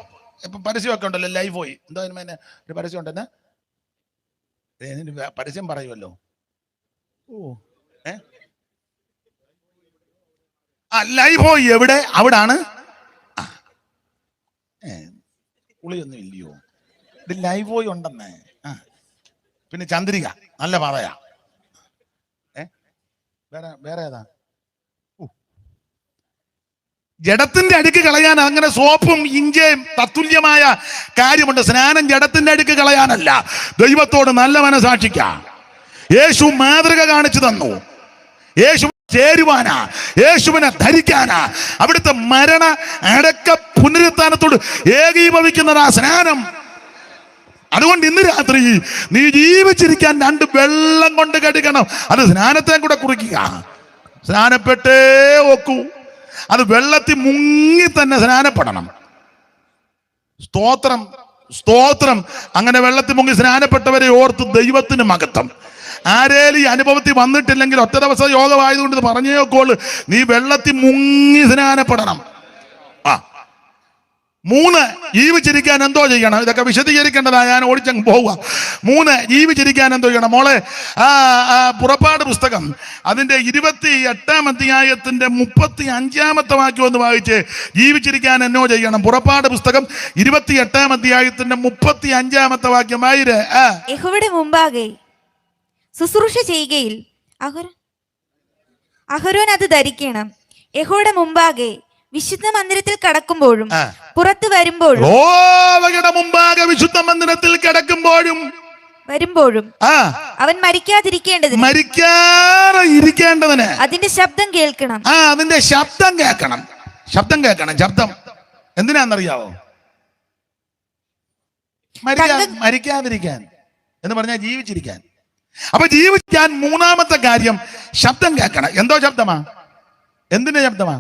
S1: ഇപ്പൊ പരസ്യമൊക്കെ ഉണ്ടല്ലോ, ലൈഫോയി എന്തോ അതിന് ഒരു പരസ്യം ഉണ്ടെന്ന് പരസ്യം പറയുമല്ലോ. ഓ ലൈഫോയി എവിടെ? അവിടാണ്. പുളിയൊന്നും ഇല്ലയോ? ഇത് ലൈഫോയി ഉണ്ടെന്നേ. പിന്നെ ചന്ദ്രിക നല്ല പറയാ. വേറെ ഏതാ? ജഡത്തിന്റെ അടുക്ക് കളയാൻ അങ്ങനെ സോപ്പും ഇഞ്ചയും തത്തുല്യമായ കാര്യമുണ്ട്. സ്നാനം ജഡത്തിന്റെ അടുക്ക് കളയാനല്ല, ദൈവത്തോട് നല്ല മനസാക്ഷിക്കാം. യേശു മാതൃക കാണിച്ചു തന്നു. യേശു ചേരുവാനാ, യേശുവിനെ ധരിക്കാനാ. അവിടുത്തെ മരണ അടക്ക പുനരുത്ഥാനത്തോട് ഏകീഭവിക്കുന്നതാ സ്നാനം. അതുകൊണ്ട് ഇന്ന് രാത്രി നീ ജീവിച്ചിരിക്കാൻ 2 വെള്ളം കൊണ്ട് കഴുകണം. അത് സ്നാനത്തെ കൂടെ കുറിക്കുക. സ്നാനപ്പെട്ടേ ഒക്കൂ. അത് വെള്ളത്തിൽ മുങ്ങി തന്നെ സ്നാനപ്പെടണം. സ്തോത്രം, സ്തോത്രം. അങ്ങനെ വെള്ളത്തിൽ മുങ്ങി സ്നാനപ്പെട്ടവരെ ഓർത്ത് ദൈവത്തിന് മഹത്വം. ആരേലും ഈ അനുഭവത്തിൽ വന്നിട്ടില്ലെങ്കിൽ ഒറ്റ ദിവസം യോഗമായതുകൊണ്ട് ഇത് പറഞ്ഞേക്കോളൂ, നീ വെള്ളത്തിൽ മുങ്ങി സ്നാനപ്പെടണം. 3 ജീവിച്ചിരിക്കാൻ എന്തോ ചെയ്യണം? ഇതൊക്കെ വിശദീകരിക്കേണ്ടതാ, ഞാൻ ഓടിച്ചങ്ങ് പോവുക. 3 ജീവിച്ചിരിക്കാൻ എന്തോ ചെയ്യണം? മോളെ, പുറപ്പാട് പുസ്തകം അതിന്റെ 28-ാം അധ്യായത്തിന്റെ 35-ാമത്തെ വാക്യം ഒന്ന് വായിച്ച്. ജീവിച്ചിരിക്കാൻ എന്നോ ചെയ്യണം? പുറപ്പാട് പുസ്തകം 28-ാം അധ്യായത്തിന്റെ 35-ാമത്തെ വാക്യം ആയിരേ.
S2: യഹോവയുടെ മുമ്പാകെ ശുശ്രൂഷ ചെയ്യുകയിൽ അഹരോൻ അത് ധരിക്കണം. യഹോവയുടെ മുമ്പാകെ വിശുദ്ധ മന്ദിരത്തിൽ കടക്കുമ്പോഴും പുറത്തു വരുമ്പോഴും,
S1: മുമ്പാകെ വിശുദ്ധ മന്ദിരത്തിൽ കിടക്കുമ്പോഴും
S2: വരുമ്പോഴും
S1: ആ
S2: അവൻ മരിക്കാതിരിക്കേണ്ടതിന്
S1: മരിക്കാതെ ഇരിക്കേണ്ടതിന്
S2: അതിന്റെ ശബ്ദം കേൾക്കണം.
S1: അതിന്റെ ശബ്ദം കേൾക്കണം. ശബ്ദം കേൾക്കണം. ശബ്ദം എന്തിനാന്നറിയാവോ? മരിക്കാതിരിക്കാൻ എന്ന് പറഞ്ഞാൽ ജീവിച്ചിരിക്കാൻ. അപ്പൊ ജീവിക്കാൻ മൂന്നാമത്തെ കാര്യം ശബ്ദം കേൾക്കണം. എന്തോ ശബ്ദമാ? എന്തിന്റെ ശബ്ദമാ?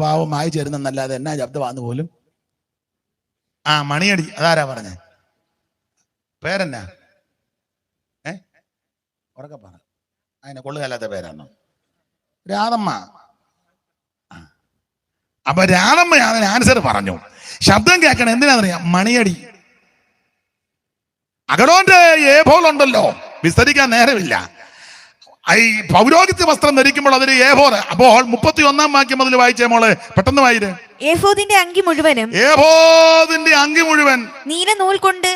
S1: പാവം മായി ചേരുന്നല്ലാതെ എന്നാ ശബ്ദമാന്ന് പോലും. മണിയടി. അതാരാ പറഞ്ഞേ? പേരെന്നാ? ഉറക്കെ പറ. അതിനെ കൊള്ളുകല്ലാത്ത പേരാണോ? രാധമ്മ. അപ്പൊ രാധമ്മ അതിന് ആൻസർ പറഞ്ഞു. ശബ്ദം കേൾക്കണം. എന്തിനാന്നറിയാം? മണിയടി. അഗഡോന്റെ ഏഭോളുണ്ടല്ലോ, വിസ്തരിക്കാൻ നേരമില്ല. ഈ പൗരോഹിത്യ വസ്ത്രം ധരിക്കുമ്പോൾ അതിന് ഏഭോറ്. അപ്പോൾ 31 വാക്യം മുതൽ വായിച്ചേ മോളെ, പെട്ടെന്ന് വായിര്.
S2: ഏഫോദിന്റെ അങ്കി മുഴുവനും നീല നൂൽ കൊണ്ട്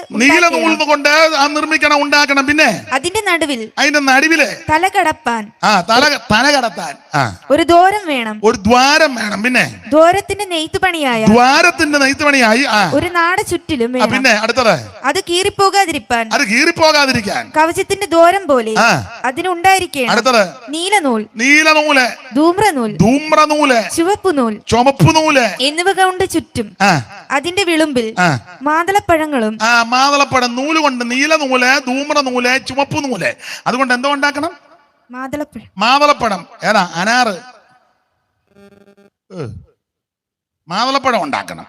S2: നിർമ്മിക്കണം, ഉണ്ടാക്കണം. പിന്നെ അതിന്റെ നടുവില് തല കടത്താൻ ഒരു ദ്വാരം വേണം. പിന്നെ ദ്വാരത്തിന്റെ നെയ്ത്തുപണിയായി ഒരു നാട് ചുറ്റിലും വേണം. പിന്നെ അടുത്തത് അത് കീറിപ്പോകാതിരിക്കാൻ കവചത്തിന്റെ ദ്വാരം പോലെ അതിനുണ്ടായിരിക്കണം. അടുത്തത് നീലനൂല്, ധൂമ്രനൂല്, ചുവപ്പ് നൂല് എന്നിവ കൊണ്ട് ചുറ്റും അതിന്റെ വിളുമ്പിൽ മാതളപ്പഴങ്ങളും. മാതളപ്പഴം നൂല് കൊണ്ട്, നീലനൂല്, ധൂമ്രനൂല്, ചുവപ്പ് നൂല്. അതുകൊണ്ട് എന്തോ ഉണ്ടാക്കണം? മാതളപ്പഴം. ഏതാ? അനാറ്. മാതളപ്പഴം ഉണ്ടാക്കണം.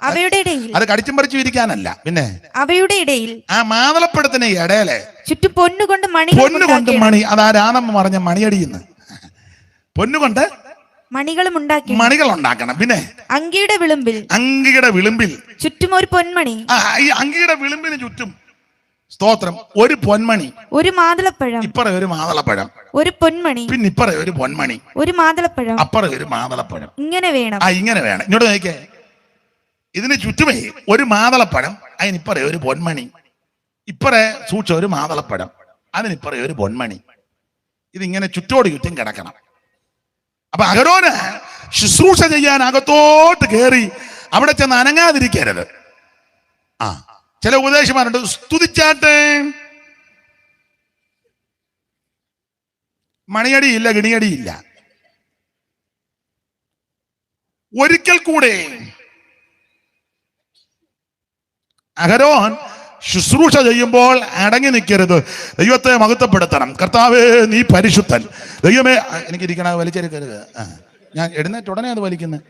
S2: അവയുടെ ഇടയിൽ അത് കടിച്ചും പറിച്ചു ഇരിക്കാനല്ല. പിന്നെ അവയുടെ ഇടയിൽ മാതളപ്പഴത്തിന് ഇടയിലെ ചുറ്റും പൊന്നുകൊണ്ട് മണി. അതാ രാധമ്മ പറഞ്ഞ മണിയടിയെന്ന്. പൊന്നുകൊണ്ട് മണികൾ ഉണ്ടാക്കണം. പിന്നെ അങ്കിയുടെ വിളുമ്പിൽ ചുറ്റും ഒരു പൊന്മണി. ഈ അങ്കിയുടെ വിളുമ്പിന് ചുറ്റും, സ്തോത്രം, ഒരു പൊന്മണി, ഒരു മാതളപ്പഴം, ഇപ്പറ ഒരു മാതളപ്പഴം, ഒരു പൊന്മണി, പിന്നെ ഇപ്പറ ഒരു പൊന്മണി, ഒരു മാതളപ്പഴം, അപ്പറ ഒരു മാതളപ്പഴം. ഇങ്ങനെ വേണം. ഇങ്ങനെ വേണം. ഇങ്ങോട്ട് നോക്കിക്കേ. ഇതിന് ചുറ്റുമേ ഒരു മാതളപ്പഴം, അതിനിപ്പറ ഒരു പൊന്മണി, ഇപ്പറ സൂക്ഷിച്ച ഒരു മാതളപ്പഴം, അതിനിപ്പറ ഒരു പൊന്മണി. ഇതിങ്ങനെ ചുറ്റോട് ചുറ്റും കിടക്കണം. അപ്പൊ അഹരോന് ശുശ്രൂഷ ചെയ്യാൻ അകത്തോട്ട് കയറി അവിടെ ചെന്ന് അനങ്ങാതിരിക്കരുത്. ചില ഉപദേശമാരുണ്ട്, സ്തുതിച്ചാട്ടെ. മണിയടിയില്ല, ഗിണിയടിയില്ല. ഒരിക്കൽ കൂടെ അഹരോൻ ശുശ്രൂഷ ചെയ്യുമ്പോൾ അടങ്ങി നിൽക്കരുത്. ദൈവത്തെ മഹത്വപ്പെടുത്തണം. കർത്താവേ നീ പരിശുദ്ധൻ. ദൈവമേ, എനിക്കിരിക്കണ വലിച്ചെടുക്കരുത്. ഞാൻ എഴുന്നേറ്റ് ഉടനെ അത് വലിക്കുന്നത്.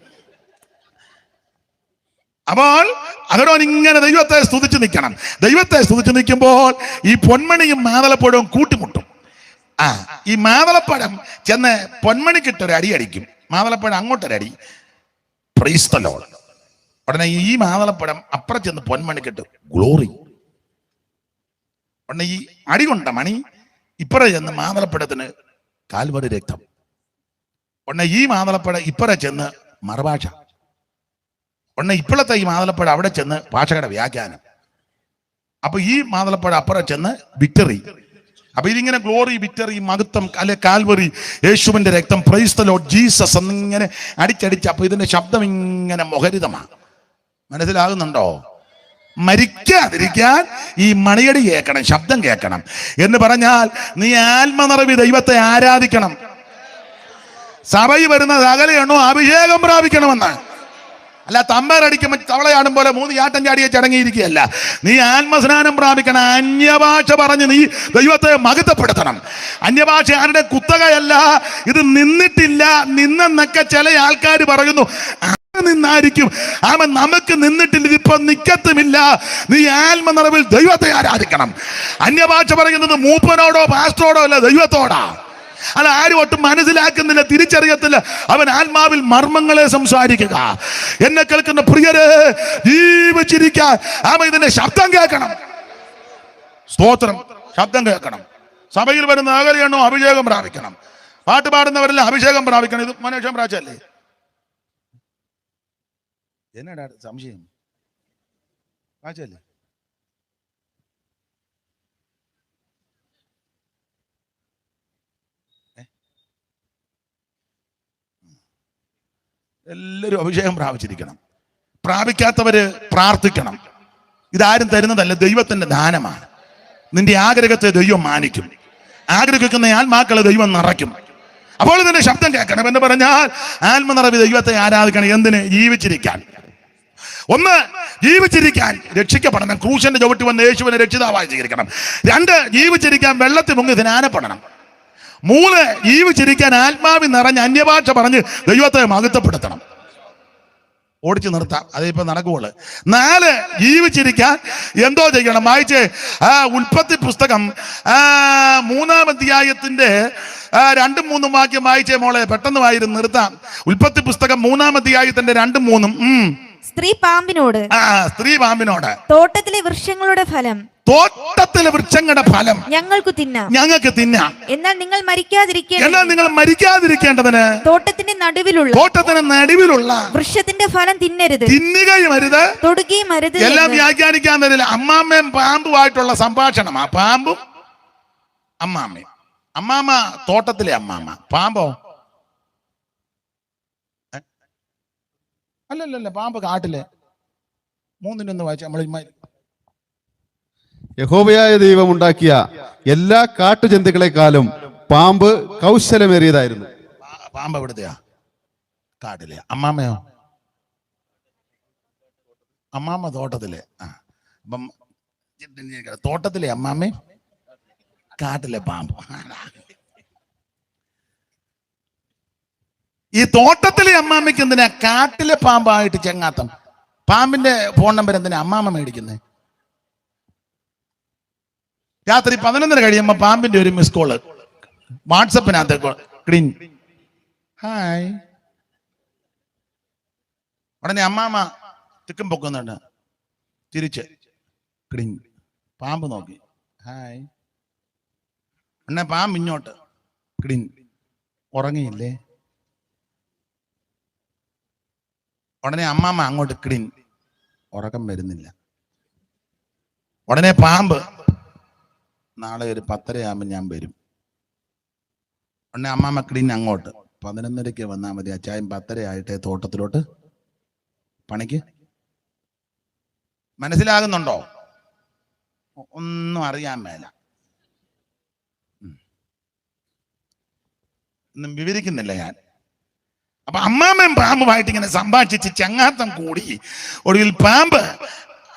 S2: അപ്പോൾ അഹരോൻ ഇങ്ങനെ ദൈവത്തെ സ്തുതിച്ച് നിൽക്കണം. ദൈവത്തെ സ്തുതിച്ച് നിൽക്കുമ്പോൾ ഈ പൊന്മണിയും മാതളപ്പഴവും കൂട്ടിമുട്ടും. ഈ മാതളപ്പഴം ചെന്ന് പൊന്മണിക്കിട്ടൊരു അടി അടിക്കും. മാതളപ്പഴം അങ്ങോട്ടൊരടി. Praise the lord. ഉടനെ ഈ മാതളപ്പഴം അപ്പുറം ചെന്ന് പൊന്മണിക്കിട്ട് ഗ്ലോറി. ഉടനെ ഈ അടി കൊണ്ട മണി ഇപ്പറ ചെന്ന് മാതളപ്പഴത്തിന് കാൽവരി രക്തം. ഉടനെ ഈ മാതളപ്പഴം ഇപ്പറ ചെന്ന് മറുഭാഷ. ഉടനെ ഇപ്പോഴത്തെ ഈ മാതളപ്പഴം അവിടെ ചെന്ന് ഭാഷയുടെ വ്യാഖ്യാനം. അപ്പൊ ഈ മാതളപ്പഴം അപ്പുറം ചെന്ന് വിക്ടറി. അപ്പൊ ഇതിങ്ങനെ ഗ്ലോറി, വിക്ടറി, മഹത്വം, അല്ലെ കാൽവരി, യേശുവിന്റെ രക്തം, പ്രൈസ് ദി ലോർഡ് ജീസസ് എന്നിങ്ങനെ അടിച്ചടിച്ച്. അപ്പൊ ഇതിന്റെ ശബ്ദം ഇങ്ങനെ മുഖരിതമാണ്. മനസ്സിലാകുന്നുണ്ടോ? മരിക്കാതിരിക്കാൻ ഈ മണിയടി കേൾക്കണം, ശബ്ദം കേൾക്കണം. എന്ന് പറഞ്ഞാൽ നീ ആത്മനിറവി ദൈവത്തെ ആരാധിക്കണം. സഭയിൽ വരുന്ന സകലയെണ്ണോ അഭിഷേകം പ്രാപിക്കണമെന്ന്. അല്ല തമ്പേറടിക്കുമ്പോൾ തവളയാടും പോലെ 3 ചാട്ടം ചാടിയെ ചടങ്ങിയിരിക്കുകയല്ല. നീ ആത്മസ്നാനം പ്രാപിക്കണം. അന്യഭാഷ പറഞ്ഞ് നീ ദൈവത്തെ മഹത്വപ്പെടുത്തണം. അന്യഭാഷ ആരുടെ കുത്തകയല്ല. ഇത് നിന്നിട്ടില്ല. നിന്നെന്നൊക്കെ ചില ആൾക്കാർ പറയുന്നു. നിന്നായിരിക്കും. അവൻ നമുക്ക് നിന്നിട്ടില്ല, ഇതിപ്പോ നിക്കത്തുമില്ല. നീ ആത്മനിറവിൽ ദൈവത്തെ ആരാധിക്കണം. അന്യഭാഷ പറയുന്നത് മൂപ്പനോടോ പാസ്റ്ററോടോ അല്ല, ദൈവത്തോടാ. അല്ല, ആരും ഒട്ടും മനസ്സിലാക്കുന്നില്ല, തിരിച്ചറിയത്തില്ല. അവൻ ആത്മാവിൽ മർമ്മങ്ങളെ സംസാരിക്കുക. എന്നെ കേൾക്കുന്ന പ്രിയരെ, ജീവിച്ചിരിക്കാൻ അവൻ ഇതിന്റെ ശബ്ദം കേൾക്കണം. സ്തോത്രം. ശബ്ദം കേൾക്കണം. സഭയിൽ വരുന്ന അകലെയാണോ അഭിഷേകം പ്രാപിക്കണം. പാട്ട് പാടുന്നവരെല്ലാം അഭിഷേകം പ്രാപിക്കണം. ഇത് മനുഷ്യൻ പ്രാച്ചല്ലേ? എന്നാടാ സംശയം? പ്രാച്ചല്ലേ? എല്ലാവരും അഭിഷേകം പ്രാപിച്ചിരിക്കണം. പ്രാപിക്കാത്തവര് പ്രാർത്ഥിക്കണം. ഇതാരും തരുന്നതല്ല, ദൈവത്തിന്റെ ദാനമാണ്. നിന്റെ ആഗ്രഹത്തെ ദൈവം മാനിക്കും. ആഗ്രഹിക്കുന്ന ആത്മാക്കളെ ദൈവം നിറയ്ക്കും. അപ്പോൾ ഇതിന്റെ ശബ്ദം കേൾക്കണം എന്ന് പറഞ്ഞാൽ ആത്മനിറവ് ദൈവത്തെ ആരാധിക്കണം. എന്തിന്? ജീവിച്ചിരിക്കാൻ. ഒന്ന്, ജീവിച്ചിരിക്കാൻ രക്ഷിക്കപ്പെടണം, ക്രൂശന്റെ ചവിട്ടി വന്ന് യേശുവിനെ രക്ഷിതാവായി സ്വീകരിക്കണം. രണ്ട്, ജീവിച്ചിരിക്കാൻ വെള്ളത്തിൽ മുങ്ങി സ്നാനപ്പെടണം. മൂന്ന്, ജീവിച്ചിരിക്കാൻ ആത്മാവിൽ നിറഞ്ഞ് അന്യഭാഷ പറഞ്ഞ് ദൈവത്തെ മഹത്വപ്പെടുത്തണം. ഓടിച്ചു നിർത്താം, അതിപ്പോ നടക്കുള്ളൂ. നാല്, ജീവിച്ചിരിക്കാൻ എന്തോ ചെയ്യണം? വായിച്ച് ഉൽപ്പത്തി പുസ്തകം 3-ാം അധ്യായത്തിന്റെ 2-ഉം 3-ഉം വാക്യം വായിച്ചേ മോളെ, പെട്ടെന്ന് വായിരുന്നു നിർത്താം. ഉൽപ്പത്തി പുസ്തകം 3-ാം അധ്യായത്തിന്റെ 2-ഉം 3-ഉം.
S3: സ്ത്രീ പാമ്പിനോട് തോട്ടത്തിലെ വൃക്ഷങ്ങളുടെ ഫലം ഞങ്ങൾക്ക് തിന്നാം, എന്നാൽ നിങ്ങൾ മരിക്കാതിരിക്കേണ്ടതിന് തോട്ടത്തിന്റെ നടുവിലുള്ള വൃക്ഷത്തിന്റെ ഫലം തിന്നുകയും അരുത്, തൊടുകയും അരുത്.
S2: എല്ലാം വ്യാഖ്യാനിക്കാൻ തരില്ല. അമ്മാമ്മയും പാമ്പുമായിട്ടുള്ള സംഭാഷണമാ. പാമ്പും അമ്മാമ്മയും. അമ്മാമ്മ തോട്ടത്തിലെ അമ്മാമ്മ, പാമ്പോ അല്ലല്ല, പാമ്പ് കാട്ടിലെ. 3-1 വായിച്ച നമ്മൾ
S4: യഹോവയായ ദൈവം ഉണ്ടാക്കിയ എല്ലാ കാട്ടുജന്തുക്കളെക്കാളും പാമ്പ് കൗശലമേറിയതായിരുന്നു.
S2: പാമ്പ് എവിടുത്തെയാ? കാട്ടിലെ. അമ്മാമ്മയോ? അമ്മാമ്മ തോട്ടത്തിലെ. അപ്പം തോട്ടത്തിലെ അമ്മാമ്മ, കാട്ടിലെ പാമ്പ്. ഈ തോട്ടത്തിലെ അമ്മാമ്മയ്ക്ക് എന്തിനാ കാട്ടിലെ പാമ്പായിട്ട് ചെങ്ങാത്തം? പാമ്പിന്റെ ഫോൺ നമ്പർ എന്തിനാ അമ്മാമ്മ മേടിക്കുന്നത്? രാത്രി 11 കഴിയുമ്പോ പാമ്പിന്റെ ഒരു മിസ് കോള് വാട്സപ്പിനകത്ത് ക്ലീൻ, ഹായ്. ഉടനെ അമ്മാമ്മ തിക്കും പൊക്കുന്നുണ്ട്, തിരിച്ച് ക്ലീൻ. പാമ്പ് നോക്കി, ഹായ്. ഉടനെ പാമ്പ് ഇങ്ങോട്ട് ക്ലീൻ. ഉറങ്ങിയില്ലേ? ഉടനെ അമ്മാമ്മ അങ്ങോട്ട് ക്ലീൻ. ഉറക്കം വരുന്നില്ല. ഉടനെ പാമ്പ്, നാളെ ഒരു 10:30 ആകുമ്പോൾ ഞാൻ വരും. ഉടനെ അമ്മാമ്മ ക്ലീൻ അങ്ങോട്ട് 11:30 വന്നാൽ മതി, അച്ചായം 10:30 ആയിട്ടേ തോട്ടത്തിലോട്ട് പണിക്ക്. മനസ്സിലാകുന്നുണ്ടോ? ഒന്നും അറിയാൻ മേല, ഒന്നും വിവരിക്കുന്നില്ല ഞാൻ. അപ്പൊ അമ്മാമ്മയും പാമ്പുമായിട്ട് ഇങ്ങനെ സംഭാഷിച്ച് ചങ്ങാത്തം കൂടി ഒടുവിൽ പാമ്പ്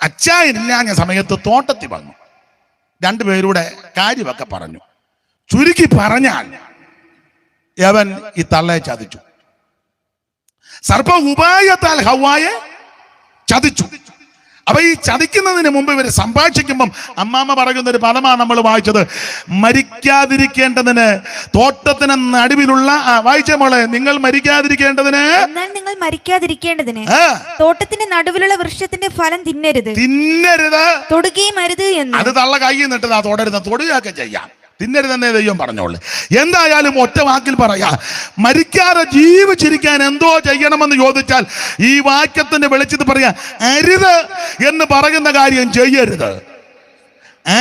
S2: അച്ചായനില്ലാഞ്ഞ സമയത്ത് തോട്ടത്തിൽ വന്നു. 2 പേരുടെ കാര്യമൊക്കെ പറഞ്ഞു. ചുരുക്കി പറഞ്ഞാൽ അവൻ ഈ തള്ളയെ ചതിച്ചു. സർപ്പ ഉപായത്താൽ ഹവ്വായെ ചതിച്ചു. അപ്പൊ ഈ ചതിക്കുന്നതിന് മുമ്പ് ഇവര് സംഭാഷിക്കുമ്പം അമ്മാമ്മ പറയുന്ന ഒരു പദമാണ് നമ്മൾ വായിച്ചത്, മരിക്കാതിരിക്കേണ്ടതിന് തോട്ടത്തിന് നടുവിലുള്ള. വായിച്ച മോളെ, നിങ്ങൾ മരിക്കാതിരിക്കേണ്ടതിന്
S3: തോട്ടത്തിന്റെ നടുവിലുള്ള വൃക്ഷത്തിന്റെ ഫലം തിന്നരുത്, തൊടുകയും അരുത് എന്ന്.
S2: അത് തള്ള കയ്യിൽ നിന്നിട്ട് തൊടരുത്, തൊടുകയൊക്കെ ചെയ്യാം, തിന്നരുതെന്നേ ദൈവം പറഞ്ഞോളൂ. എന്തായാലും ഒറ്റ വാക്കിൽ പറയാ, മരിക്കാതെ ജീവിച്ചിരിക്കാൻ എന്തോ ചെയ്യണമെന്ന് ചോദിച്ചാൽ ഈ വാക്യത്തിന്റെ വെളിച്ചത്തിൽ പറയാ, അരുത് എന്ന് പറയുന്ന കാര്യം ചെയ്യരുത്,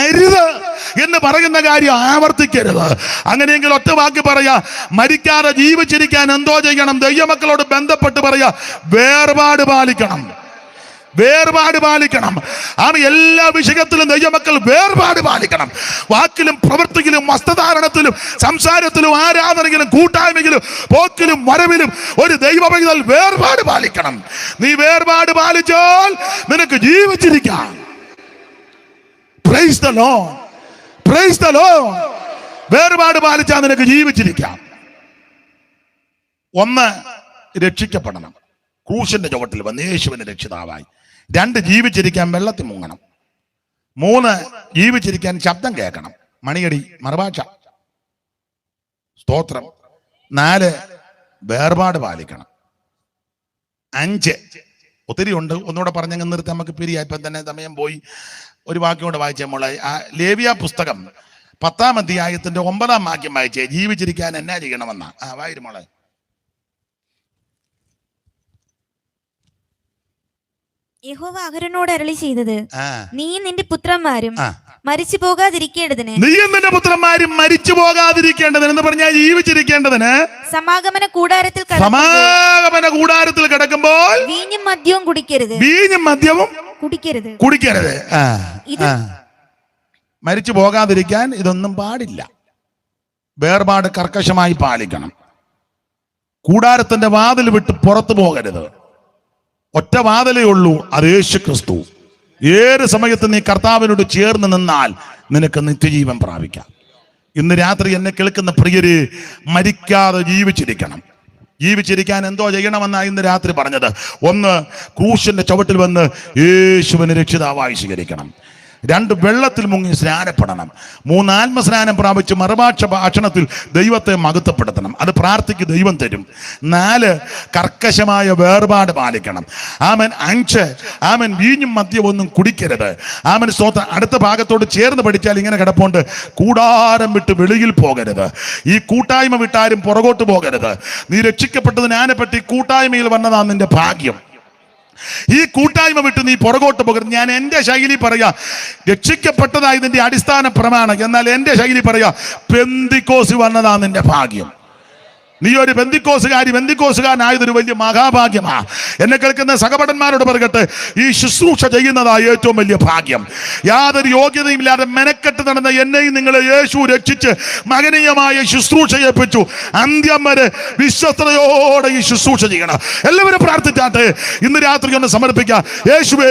S2: അരുത് എന്ന് പറയുന്ന കാര്യം ആവർത്തിക്കരുത്. അങ്ങനെയെങ്കിൽ ഒറ്റ വാക്ക് പറയാ, മരിക്കാതെ ജീവിച്ചിരിക്കാൻ എന്തോ ചെയ്യണം? ദൈവമക്കളോട് ബന്ധപ്പെട്ട് പറയാ, വേർപാട് പാലിക്കണം, വേർപാട് പാലിക്കണം. എല്ലാ വിഷയത്തിലും ദൈവമക്കൾ വേർപാട് പാലിക്കണം. വാക്കിലും പ്രവൃത്തിയിലും വസ്ത്രധാരണത്തിലും സംസാരത്തിലും ആരാധനയിലും കൂട്ടായ്മയിലും പോക്കിലും വരവിലും ഒരു ദൈവപൈതൽ വേർപാട് പാലിക്കണം. നീ വേർപാട് പാലിച്ചാൽ നിനക്ക് ജീവിച്ചിരിക്കാം. Praise the lord, praise the lord. വേർപാട് പാലിച്ചാൽ നിനക്ക് ജീവിച്ചിരിക്കാം. 1, രക്ഷിക്കപ്പെടണം, ക്രൂശിന്റെ ചുവട്ടിൽ വന്ന് യേശുവിനെ രക്ഷിതാവായി. 2, ജീവിച്ചിരിക്കാൻ വെള്ളത്തിൽ മുങ്ങണം. 3, ജീവിച്ചിരിക്കാൻ ശബ്ദം കേൾക്കണം, മണിയടി, മറുഭാഷ, സ്തോത്രം. 4, വേർപാട് പാലിക്കണം. 5, ഒത്തിരി ഉണ്ട്, ഒന്നുകൂടെ പറഞ്ഞങ്ങ് നിർത്തി നമുക്ക് പിരിയാ, ഇപ്പം തന്നെ സമയം പോയി. ഒരു വാക്യം കൂടെ വായിച്ചേ മോളെ. ലേവ്യ പുസ്തകം 10-ാം അധ്യായത്തിന്റെ 9-ാം വാക്യം വായിച്ചേ. ജീവിച്ചിരിക്കാൻ എന്നാ ചെയ്യണമെന്നാ? വായിരു മോളെ.
S3: യഹോവ അഹരോനോട് അരുളി ചെയ്തത്, നീയും നിന്റെ പുത്രന്മാരും മരിച്ചു പോകാതിരിക്കേണ്ടതിന്,
S2: നീയും നിന്റെ പുത്രന്മാരും മരിച്ചു പോകാതിരിക്കേണ്ടതിന് എന്ന് പറഞ്ഞാൽ ജീവിച്ചിരിക്കേണ്ടതിന്
S3: സമാഗമന കൂടാരത്തിൽ
S2: കിടക്കുമ്പോൾ
S3: വീഞ്ഞും മദ്യവും കുടിക്കരുത്,
S2: വീഞ്ഞും മദ്യവും
S3: കുടിക്കരുത്.
S2: കുടിക്കരുത്.
S3: ഇത്
S2: മരിച്ചു പോകാതിരിക്കാൻ ഇതൊന്നും പാടില്ല. വേർപാട് കർക്കശമായി പാലിക്കണം. കൂടാരത്തിന്റെ വാതിൽ വിട്ട് പുറത്തു പോകരുത്. ഒറ്റ വാതിലേ ഉള്ളൂ, അത് യേശു ക്രിസ്തു. ഏത് സമയത്ത് നീ കർത്താവിനോട് ചേർന്ന് നിന്നാൽ നിനക്ക് നിത്യജീവൻ പ്രാപിക്കാം. ഇന്ന് രാത്രി എന്നെ കേൾക്കുന്ന പ്രിയര്, മരിക്കാതെ ജീവിച്ചിരിക്കണം. ജീവിച്ചിരിക്കാൻ എന്തോ ചെയ്യണമെന്നാണ് ഇന്ന് രാത്രി പറഞ്ഞത്. ഒന്ന്, ക്രൂശിന്റെ ചുവട്ടിൽ വന്ന് യേശുവിനെ രക്ഷിതാവായി സ്വീകരിക്കണം. 2, വെള്ളത്തിൽ മുങ്ങി സ്നാനപ്പെടണം. 3, ആത്മസ്നാനം പ്രാപിച്ച് മറുഭാഷ ഭാഷണത്തിൽ ദൈവത്തെ മഹത്വപ്പെടുത്തണം. അത് പ്രാർത്ഥിക്ക് ദൈവം തരും. 4, കർക്കശമായ വേർപാട് പാലിക്കണം. ആമൻ. 5, ആമൻ, വീഞ്ഞും മദ്യമൊന്നും കുടിക്കരുത്. ആമൻ, സ്തോത്രം. അടുത്ത ഭാഗത്തോട് ചേർന്ന് പഠിച്ചാൽ ഇങ്ങനെ കിടപ്പുണ്ട്: കൂടാരം വിട്ട് വെളിയിൽ പോകരുത്. ഈ കൂട്ടായ്മ വിട്ടാരും പുറകോട്ട് പോകരുത്. നീ രക്ഷിക്കപ്പെട്ടത് ഞാനെപ്പറ്റി കൂട്ടായ്മയിൽ വന്നതാണ് നിന്റെ ഭാഗ്യം. ഈ കൂട്ടായ്മ വിട്ട് നീ പുറകോട്ട് പോകരുത്. ഞാൻ എൻ്റെ ശൈലി പറയാ, രക്ഷിക്കപ്പെട്ടതായതിന്റെ അടിസ്ഥാന പ്രമാണം. എന്നാൽ എൻ്റെ ശൈലി പറയാ, പെന്തിക്കോസ് വന്നതാണ് നിന്റെ ഭാഗ്യം. നീ ഒരു ബന്ധിക്കോസുകാരനായതൊരു വലിയ മഹാഭാഗ്യമാ. എന്നെ കേൾക്കുന്ന സഹപഠന്മാരോട് പറയട്ടെ, ഈ ശുശ്രൂഷ ചെയ്യുന്നതായ ഏറ്റവും വലിയ ഭാഗ്യം. യാതൊരു യോഗ്യതയുമില്ലാതെ മെനക്കെട്ട് നടന്ന എന്നെയും നിങ്ങളെ യേശു രക്ഷിച്ച് മകനീയമായ ശുശ്രൂഷ ഏൽപ്പിച്ചു. അന്ത്യം വരെ വിശ്വസ്തയോടെ ഈ ശുശ്രൂഷ ചെയ്യണം. എല്ലാവരും പ്രാർത്ഥിച്ചാട്ടെ. ഇന്ന് രാത്രി ഒന്ന് സമർപ്പിക്കാം. യേശുവേ,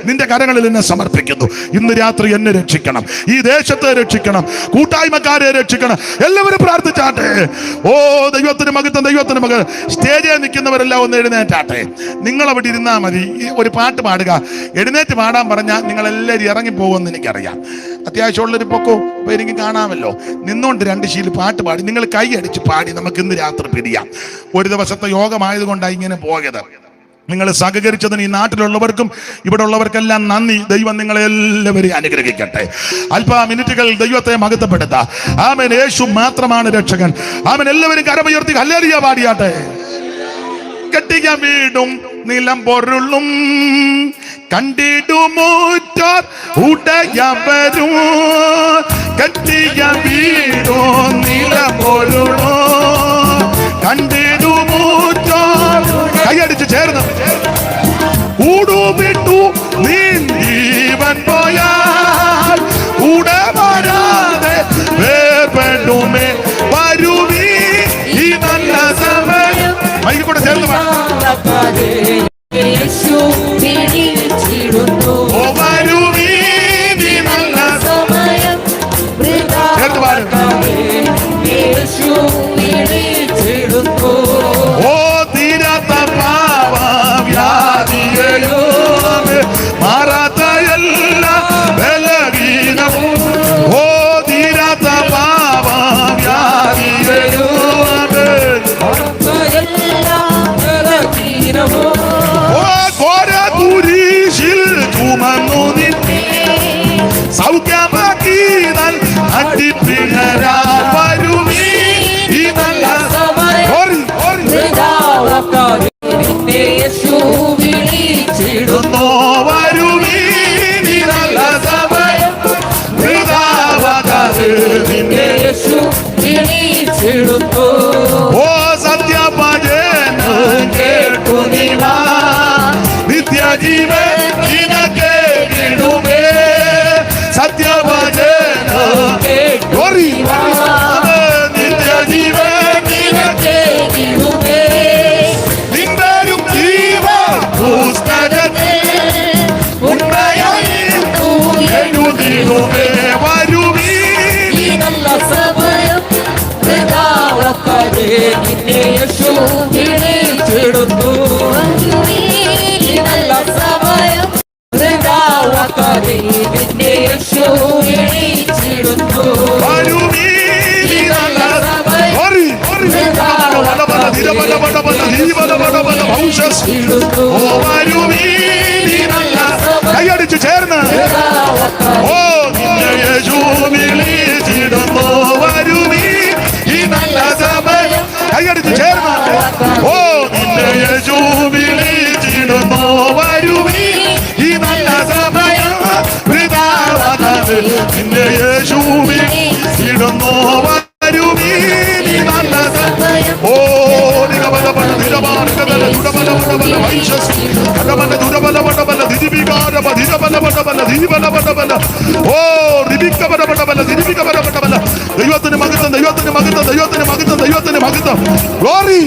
S2: നിന്റെ കരങ്ങളിൽ എന്നെ സമർപ്പിക്കുന്നു. ഇന്ന് രാത്രി എന്നെ രക്ഷിക്കണം, ഈ ദേശത്തെ രക്ഷിക്കണം, കൂട്ടായ്മക്കാരെ രക്ഷിക്കണം. എല്ലാവരും പ്രാർത്ഥിച്ചാട്ടെ. ഓ ദൈവത്തിന് മകൻ. സ്റ്റേജിൽ നിൽക്കുന്നവരെല്ലാം ഒന്ന് എഴുന്നേറ്റാട്ടെ. നിങ്ങൾ അവിടെ ഇരുന്നാൽ മതി. ഒരു പാട്ട് പാടുക. എഴുന്നേറ്റ് പാടാൻ പറഞ്ഞാൽ നിങ്ങൾ എല്ലാവരും ഇറങ്ങിപ്പോകുമെന്ന് എനിക്കറിയാം. അത്യാവശ്യമുള്ളൊരു പൊക്കോ ഇപ്പൊ എനിക്ക് കാണാമല്ലോ. നിന്നുകൊണ്ട് 2 ശീല് പാട്ട് പാടി നിങ്ങൾ കൈ അടിച്ച് പാടി നമുക്ക് ഇന്ന് രാത്രി പിരിയാം. ഒരു ദിവസത്തെ യോഗമായതുകൊണ്ടാണ് ഇങ്ങനെ പോയത്. നിങ്ങൾ സഹകരിച്ചതിന് ഈ നാട്ടിലുള്ളവർക്കും ഇവിടെ ഉള്ളവർക്കെല്ലാം നന്ദി. ദൈവം നിങ്ങളെ എല്ലാവരെയും അനുഗ്രഹിക്കട്ടെ. അല്പ മിനിറ്റുകൾ ദൈവത്തെ മഹത്വപ്പെടുത്താം. ആമേൻ. യേശു മാത്രമാണ് രക്ഷകൻ. ആമേൻ. എല്ലാവരും കരമുയർത്തി ഹല്ലേലൂയ പാടിയാട്ടെ. കെട്ടിയ വീടും നിലം പൊരുളും കണ്ടിടുമൂറ്റാർ ഉടയവരും. കെട്ടിയ വീടും നിലം പൊരുളും കണ്ടിടുമൂറ്റാർ. കൈയടിച്ച് ചേർന്ന് കൂടുവിട്ടു നീ ജീവൻ പോയാൽ കൂടെ വരാതെ വേർപെടുമേ വരുവീ ഈ നല്ല സമയം. മൈക്ക് കൂടെ ചേർന്ന് ഓ വരുവീ ഈ നല്ല സമയം. ചേർന്ന് പാടും. ഓ തീരാത്ത പാവവ്യാധിയെയോ മാറാത്ത എല്ലാ ബലഹീനവും. ഓ തീരാത്ത പാവവ്യാധിയെയോ ഓ ഘോര കുരിശിൽ ചുമന്നു നിന്നെ സൗഖ്യമാക്കി നൽ അടിപ്പിണരാൽ വരുവീ ഈ നല്ല സമയം. വരുവീ ഈ നല്ല സമയം. ഓ സത്യഭജന കേട്ടു നീവാ നിത്യജീവൻ നിനക്ക് കിടുമേ. സത്യഭജന കേട്ടു നിത്യജീവൻ നിനക്ക് കിടുമേ. നിന്റെയും ജീവ പുസ്തകത്തിൽ ഉണ്മയായി എഴുതിടുമേ. വരുവീ ഈ നല്ല സമയം. നിന്നെ യേശു വിളിച്ചിടുന്നു. നല്ല സമയം. നിന്നെ യേശു വിളിച്ചിടുന്നു. വരുവീ നല്ല സമയം. കൈയടിച്ച് ചേർന്ന് ഓ നിന്നെ യേശു വിളിച്ചിടുന്നു. വരുവീ ഈ നല്ല സമയം. കൈയടിച്ച് ചേർന്ന് ഓ നിന്നെ യേശു വിളിച്ചിടുന്നു. വരുവീ ഈ നല്ല സമയം. നിന്നെ യേശു വിളിച്ചിടുന്നു. വരുവീ ഈ നല്ല സമയം. ഓ നിരബല ഓ റിബിക്കപരപടമല്ല, ദിരിബിക്കപരപടമല്ല. ദൈവത്തിന് മഹത്വം, ദൈവത്തിന് മഹത്വം, ദൈവത്തിന് മഹത്വം, ദൈവത്തിന് മഹത്വം. ഗ്ലോറി.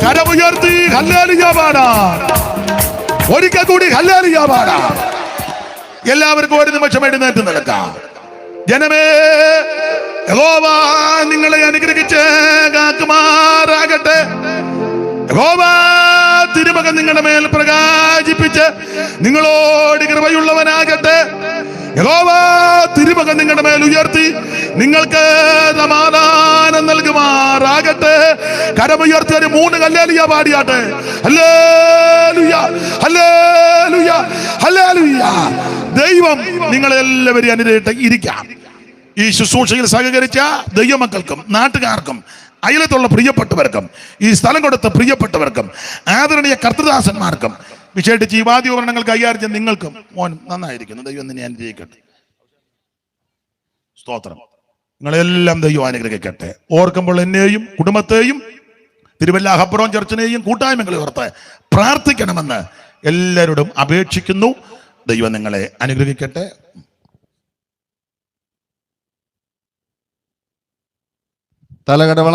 S2: കരമുയർത്തി ഹല്ലേലൂയ പാടാം. ഒരിക്കൽ കൂടി ഹല്ലേലൂയ പാടാം. എല്ലാവർക്കും ഒരു നിമിഷം എഴുന്നേറ്റ് നിൽക്കാം. ജനമേ, യഹോവ നിങ്ങളെ അനുഗ്രഹിച്ച് കാക്കുമാറാകട്ടെ. യഹോവ തിരുമകൻ നിങ്ങളുടെ മേൽ പ്രകാശിപ്പിച്ച് നിങ്ങളോട് കൃപയുള്ളവനാകട്ടെ. യഹോവ തിരുമകൻ നിങ്ങളുടെ മേൽ ഉയർത്തി നിങ്ങൾക്ക് സമാധാനം നൽകുമാറാകട്ടെ. കരമുയർത്തി ഒരു 3 ഹല്ലേലൂയ പാടിയാട്ടെ. Hallelujah, hallelujah, hallelujah. ദൈവം നിങ്ങളെല്ലാവരെയും അനുഗ്രഹിക്കട്ടെ. ഇരിക്കാം. ഈ ശുശ്രൂഷയിൽ സഹകരിച്ച ദൈവമക്കൾക്കും നാട്ടുകാർക്കും അയലത്തുള്ള പ്രിയപ്പെട്ടവർക്കും ഈ സ്ഥലം കൊടുത്ത പ്രിയപ്പെട്ടവർക്കും ആദരണീയ കർത്തൃദാസന്മാർക്കും വിശേഷിച്ച് ഈ വാദ്യോപകരണങ്ങൾ കൈകാര്യം ചെയ്യുന്ന നിങ്ങൾക്കും മോൻ നന്നായിരിക്കുന്നു. ദൈവം നിന്നെ അനുഗ്രഹിക്കട്ടെ. സ്തോത്രം. നിങ്ങളെല്ലാം ദൈവം അനുഗ്രഹിക്കട്ടെ. ഓർക്കുമ്പോൾ എന്നെയും കുടുംബത്തെയും തിരുവല്ല ഹബ്രോൻ ചർച്ചിനെയും കൂട്ടായ്മകളെ ഓർത്ത് പ്രാർത്ഥിക്കണമെന്ന് എല്ലാവരോടും അപേക്ഷിക്കുന്നു. ദൈവം നിങ്ങളെ അനുഗ്രഹിക്കട്ടെ.
S4: തലകടവള